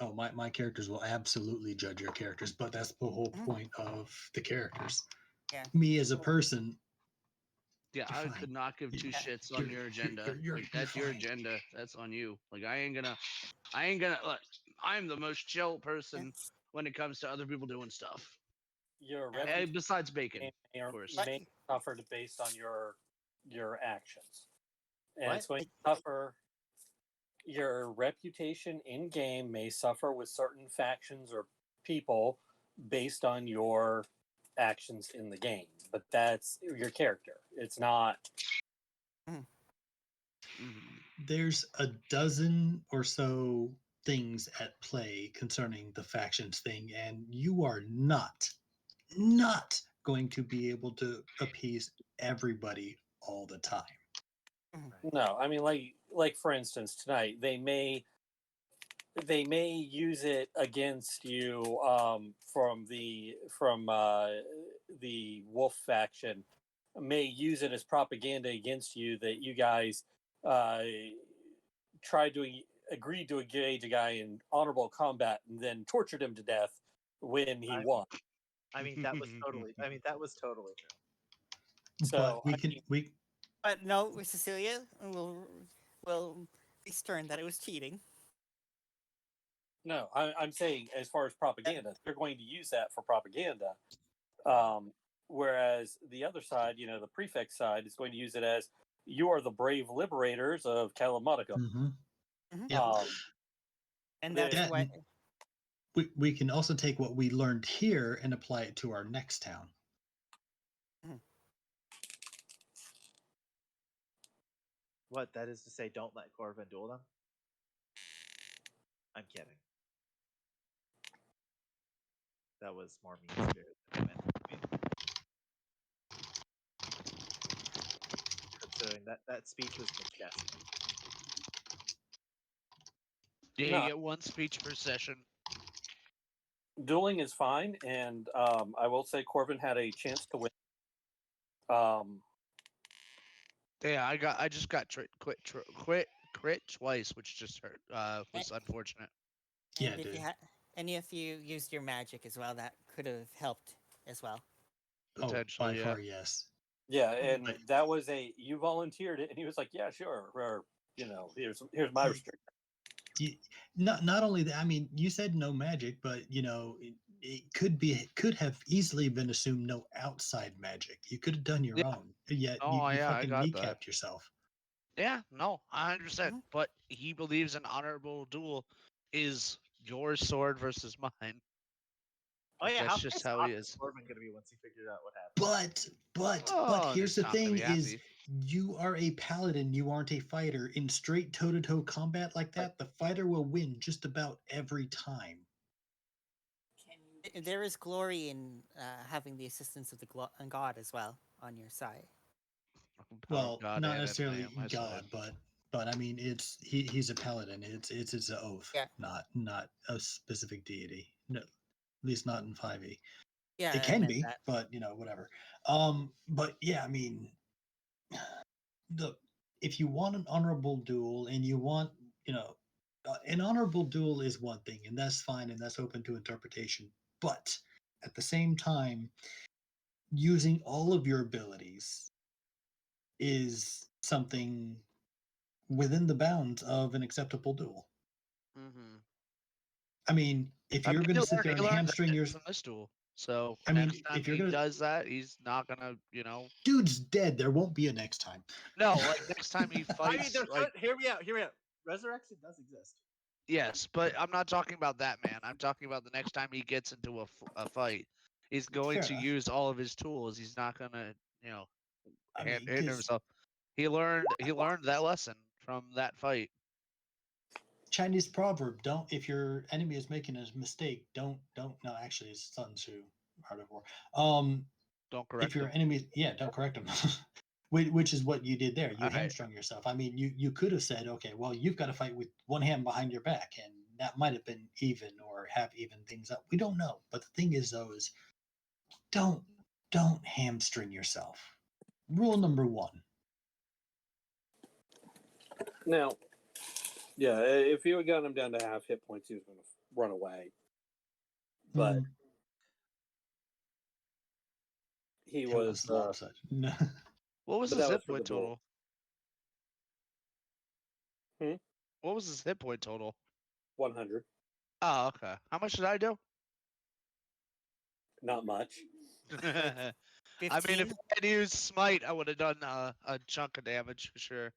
Oh, my characters will absolutely judge your characters, but that's the whole point of the characters. Yeah. Me as a person. Yeah, I could not give 2 shits on your agenda. That's your agenda. That's on you. Like I ain't gonna look. I'm the most chill person when it comes to other people doing stuff. Your besides bacon, of course. may suffer based on your actions, and What? it's going to suffer. Your reputation in game may suffer with certain factions or people based on your actions in the game, but that's your character. It's not. There's a dozen or so things at play concerning the factions thing, and you are not going to be able to appease everybody all the time. No, I mean, like for instance, tonight they may use it against you from the Wolf faction, may use it as propaganda against you that you guys tried to agreed to engage a guy in honorable combat and then tortured him to death when he won. I mean, that was totally. I mean, that was totally true. So but we But no, Cecilia will be stern that it was cheating. No, I'm saying as far as propaganda, they're going to use that for propaganda. Whereas the other side, the prefect side, is going to use it as you are the brave liberators of Kalamodicum. Mm-hmm. Yeah. And that's that, why we can also take what we learned here and apply it to our next town. What that is to say, don't let Corvin duel them. I'm kidding. That was more mean spirited than I meant it to be. Considering that speech was majestic. Yeah, you get one speech per session. Dueling is fine, and I will say Corvin had a chance to win. Yeah, I just got crit twice, which just hurt. Was unfortunate. And if you used your magic as well, that could have helped as well. Potentially, by far, yes. Yeah, and that was you volunteered it, and he was like, "Yeah, sure." Or here's my restriction. Not only that, I mean, you said no magic, but it could have easily been assumed no outside magic. You could have done your own, yet you fucking kneecapped yourself. Yeah, no, 100%. But he believes an honorable duel is your sword versus mine. Oh yeah, That's just how he is. Corvin gonna be once he figured out what happened. But here's the thing: is you are a paladin, you aren't a fighter. In straight toe-to-toe combat like that, the fighter will win just about every time. There is glory in having the assistance of the god as well on your side. Well, not necessarily God, but I mean, he's a paladin. It's an oath, not a specific deity. No, at least not in 5e. Yeah, it can be, but whatever. But yeah, I mean, if you want an honorable duel and you want, an honorable duel is one thing, and that's fine, and that's open to interpretation. But at the same time, using all of your abilities is something within the bounds of an acceptable duel. Mm-hmm. I mean, if you're going to sit there and hamstring your from this duel, so I mean, next time if you're he gonna does that, he's not gonna, dude's dead. There won't be a next time. No, like next time he fights. I mean, hear me out. Resurrection does exist. Yes, but I'm not talking about that man. I'm talking about the next time he gets into a fight, he's going to use all of his tools. He's not gonna, hinder himself. He learned that lesson from that fight. Chinese proverb: if your enemy is making a mistake, don't. No, actually, it's Sun Tzu, Art of War. Don't correct if your him. enemy, don't correct him. Which is what you did there. You hamstrung yourself. I mean, you could have said, okay, well, you've got to fight with one hand behind your back, and that might have been even or have even things up. We don't know. But the thing is, though, is don't hamstring yourself. Rule number 1. Now, yeah, if you had gotten him down to half hit points, he was going to run away. But he was. What was his hit point total? What was his hit point total? 100. Oh, okay. How much did I do? Not much. I mean, if I had used smite, I would have done a chunk of damage for sure.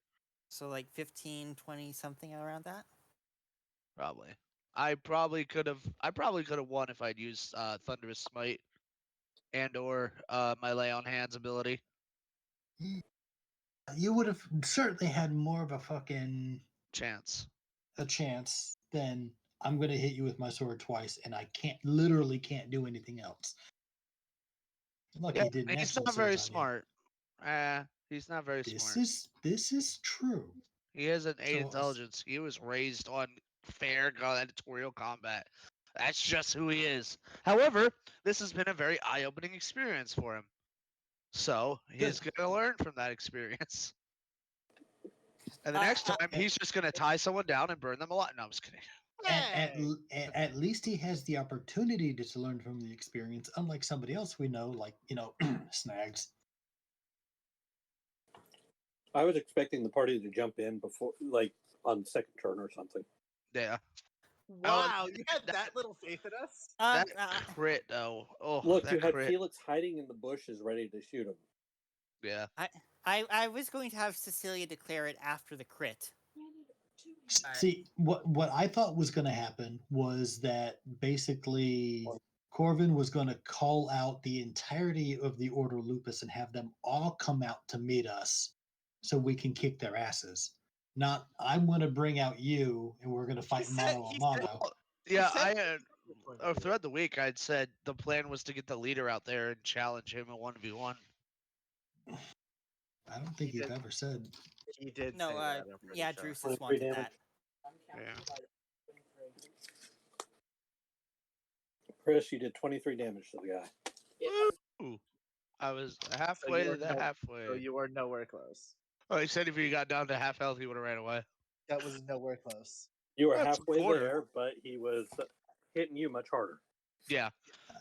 So like 15, 20 something around that? Probably. I probably could have won if I'd used Thunderous Smite and or my Lay on Hands ability. You would have certainly had more of a fucking chance than I'm going to hit you with my sword twice, and I literally can't do anything else. Lucky he didn't. He's not very smart. He's not very smart. This is true. He has an 8 intelligence. He was raised on fair gladiatorial combat. That's just who he is. However, this has been a very eye-opening experience for him. So he's going to learn from that experience. And the next time, he's just gonna tie someone down and burn them alive. No, I'm just kidding. At least he has the opportunity to learn from the experience, unlike somebody else we know, like Snags. I was expecting the party to jump in before, like on the second turn or something. Yeah. Wow, you had that little faith in us? That crit though. Oh, Look, that you had crit. Felix hiding in the bushes, ready to shoot him. Yeah. I was going to have Cecilia declare it after the crit. See, what I thought was going to happen was that basically Corvin was going to call out the entirety of the Order Lupus and have them all come out to meet us so we can kick their asses. Not, I'm going to bring out you and we're going to fight mano a mano. Yeah, throughout the week, I'd said the plan was to get the leader out there and challenge him in 1v1. I don't think you've ever said. He did No, say that, I'm pretty yeah, sure. Drusus wanted that. Yeah. Chris, you did 23 damage to the guy. Ooh. I was halfway to the halfway. So you were nowhere close. Oh, he said if he got down to half health, he would have ran away. That was nowhere close. You were That's a halfway quarter. there, but he was hitting you much harder. Yeah.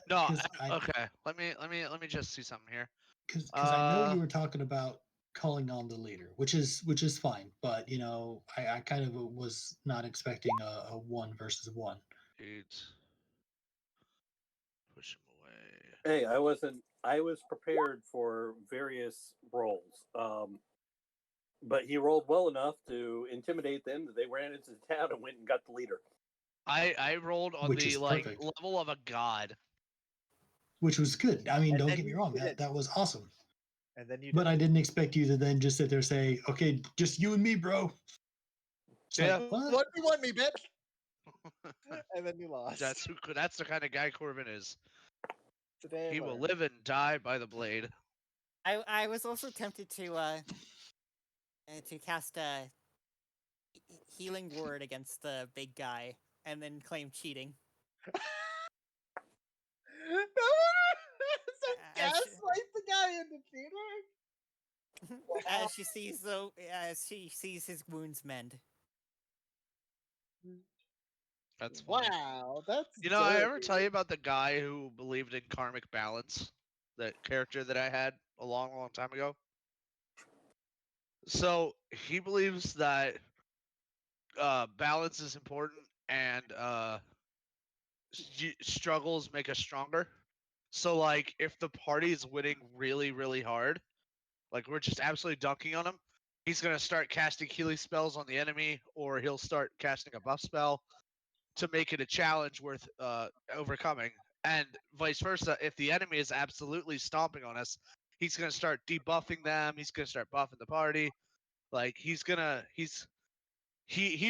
No. 'Cause Okay. Let me just see something here. Because I know you were talking about calling on the leader, which is fine, but I kind of was not expecting a 1 versus 1. Dude. Push him away. Hey, I was prepared for various rolls. But he rolled well enough to intimidate them that they ran into the town and went and got the leader. I rolled on Which the is perfect. level of a god. Which was good. I mean, And don't then get me you wrong, did it. that was awesome. And then you But I didn't expect you to then just sit there and say, okay, just you and me, bro. It's Yeah. like, what? 1v1 me, bitch! And then you lost. That's the kind of guy Corbin is. Today He I will learned. live and die by the blade. I was also tempted to cast a healing word against the big guy and then claim cheating. So gaslight the guy in the theater? As she sees his wounds mend. That's funny. Wow, that's I ever tell you about the guy who believed in karmic balance? That character that I had a long, long time ago? So he believes that balance is important and struggles make us stronger. So like if the party is winning really, really hard, like we're just absolutely dunking on him, he's gonna start casting healing spells on the enemy, or he'll start casting a buff spell to make it a challenge worth overcoming. And vice versa, if the enemy is absolutely stomping on us, he's gonna start debuffing them. He's gonna start buffing the party. Like he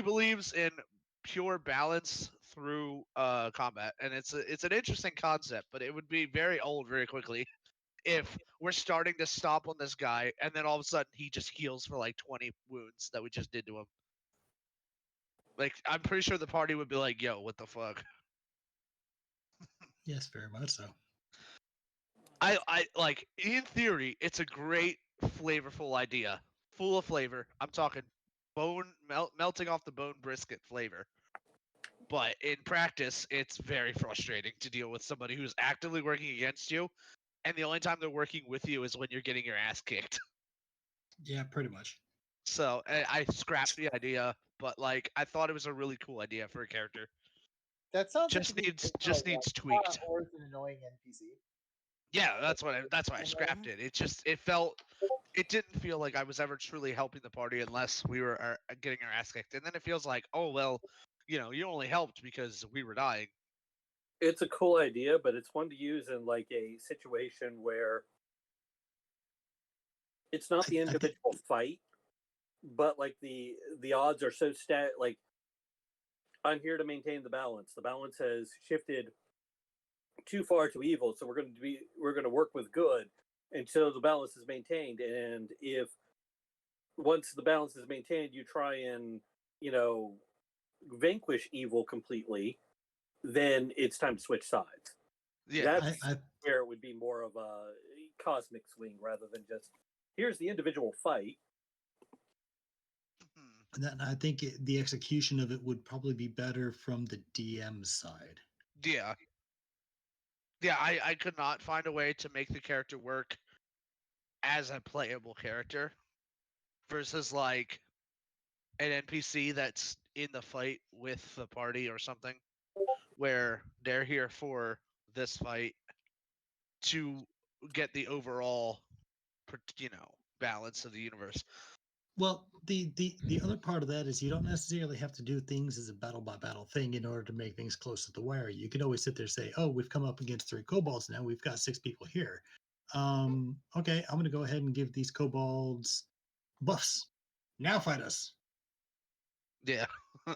believes in pure balance through combat, and it's an interesting concept, but it would be very old very quickly if we're starting to stomp on this guy, and then all of a sudden he just heals for like 20 wounds that we just did to him. Like I'm pretty sure the party would be like, "Yo, what the fuck?" Yes, very much so. I like in theory, it's a great flavorful idea, full of flavor. I'm talking bone melting off the bone brisket flavor. But in practice, it's very frustrating to deal with somebody who's actively working against you, and the only time they're working with you is when you're getting your ass kicked. Yeah, pretty much. So I scrapped the idea, but like I thought it was a really cool idea for a character. That sounds Just like needs like, needs tweaked. Or it's an annoying NPC. Yeah, that's why I scrapped it. It didn't feel like I was ever truly helping the party unless we were getting our ass kicked, and then it feels like, oh well, you only helped because we were dying. It's a cool idea, but it's one to use in like a situation where it's not the individual fight, but like the odds are so like I'm here to maintain the balance. The balance has shifted too far to evil, so we're going to work with good until the balance is maintained. And if once the balance is maintained, you try and vanquish evil completely, then it's time to switch sides. Yeah, that's where it would be more of a cosmic swing rather than just here's the individual fight. And I think the execution of it would probably be better from the DM side. Yeah. Yeah, I could not find a way to make the character work as a playable character versus like an NPC that's in the fight with the party or something, where they're here for this fight to get the overall, balance of the universe. Well, the other part of that is you don't necessarily have to do things as a battle by battle thing in order to make things close to the wire. You can always sit there and say, "Oh, we've come up against 3 kobolds now. We've got 6 people here. Okay, I'm going to go ahead and give these kobolds buffs. Now fight us." Yeah,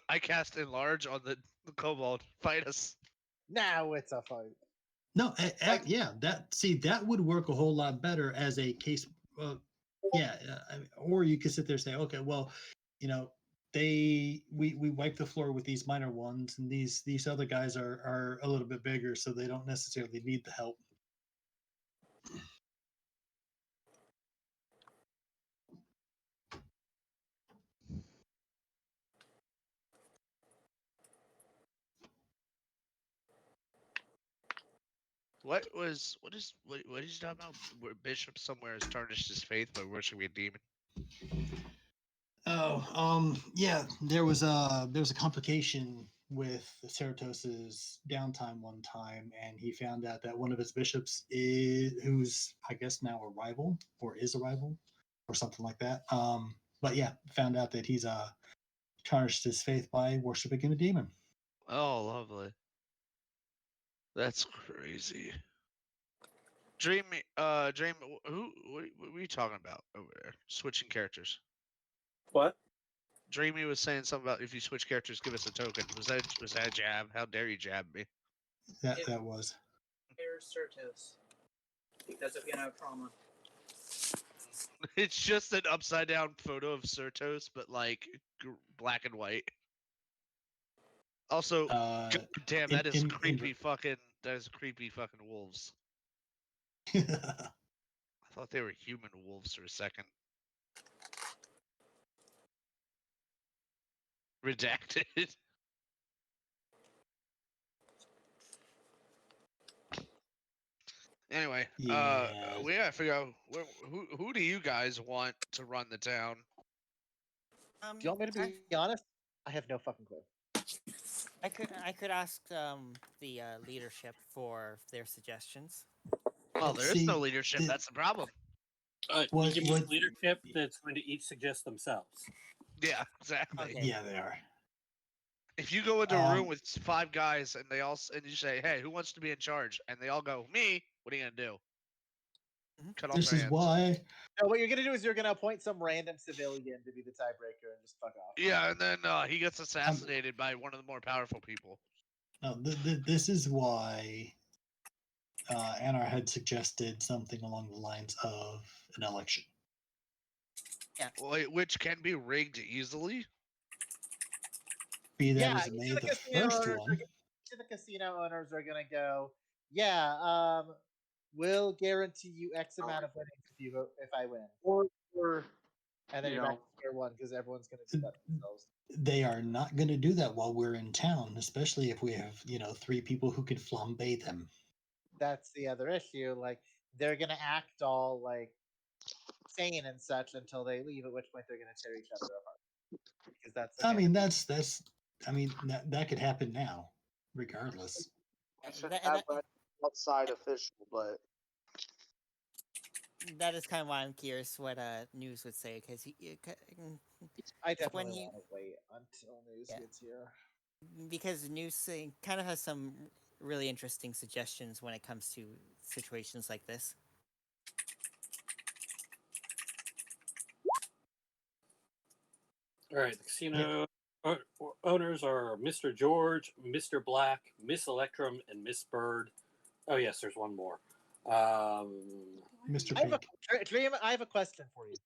I cast enlarge on the kobold. Fight us. Now it's a fight. No, yeah, that would work a whole lot better as a case. Or you could sit there and say, okay, well, we wipe the floor with these minor ones, and these other guys are a little bit bigger, so they don't necessarily need the help. What is you talking about? Where Bishop somewhere has tarnished his faith by worshiping a demon. Oh, yeah, there was a complication with Ceratos's downtime one time, and he found out that one of his bishops who's I guess now a rival or is a rival or something like that. But yeah, found out that he's tarnished his faith by worshiping a demon. Oh, lovely. That's crazy. Dream, who? What are you talking about over there? Switching characters. What? Dreamy was saying something about if you switch characters, give us a token. Was that a jab? How dare you jab me? That was. Certos. Because of trauma. It's just an upside down photo of Certos, but like black and white. Also, God damn, that is creepy fucking. That is creepy fucking wolves. I thought they were human wolves for a second. Redacted. Anyway, Yeah. we gotta figure out who do you guys want to run the town? Do you want me to be honest? I have no fucking clue. I could ask the leadership for their suggestions. Well, there is no leadership. That's the problem. You give me leadership that's going to each suggest themselves. Yeah, exactly. Okay. Yeah, they are. If you go into a room with 5 guys and and you say, "Hey, who wants to be in charge?" and they all go, "Me," what are you gonna do? Cut off This their is hands. why. No, what you're gonna do is you're gonna appoint some random civilian to be the tiebreaker and just fuck off. Yeah, and then he gets assassinated by one of the more powerful people. No, this is why Anar had suggested something along the lines of an election. Yeah. Which can be rigged easily. Be that as it may, the first one. The casino owners are gonna go, yeah, we'll guarantee you X amount of winnings if I win. Or and then you're back to square one because everyone's gonna do that themselves. They are not going to do that while we're in town, especially if we have 3 people who can flambe them. That's the other issue. Like they're gonna act all like sane and such until they leave, at which point they're gonna tear each other apart. Because that's. That could happen now, regardless. Outside official, but that is kind of why I'm curious what News would say, because I definitely want to wait until News gets here, because News kind of has some really interesting suggestions when it comes to situations like this. All right, the casino owners are Mr. George, Mr. Black, Miss Electrum, and Miss Bird. Oh yes, there's one more. Mr. Pink. Dream, I have a question for you.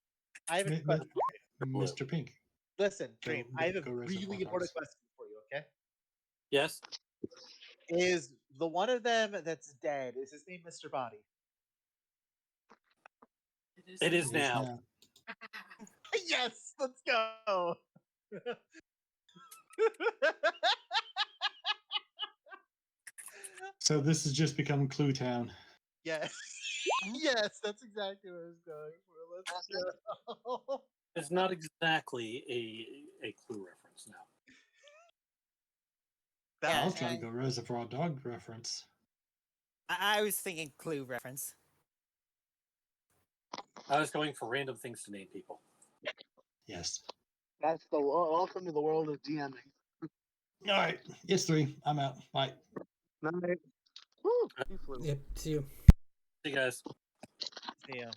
Mr. Pink. Listen, Dream, I have a really important question for you, okay? Yes. Is the one of them that's dead, is his name Mr. Body? It is now. Yes, let's go. So this has just become Clue Town. Yes. Yes, that's exactly what I was going for. Let's go. It's not exactly a Clue reference now. I was trying to go Reservoir Dog reference. I was thinking Clue reference. I was going for random things to name people. Yes. That's the welcome to the world of DMing. All right, it's 3. I'm out. Bye. Night. Woo, you flew. Yep, see you. See you guys. See ya.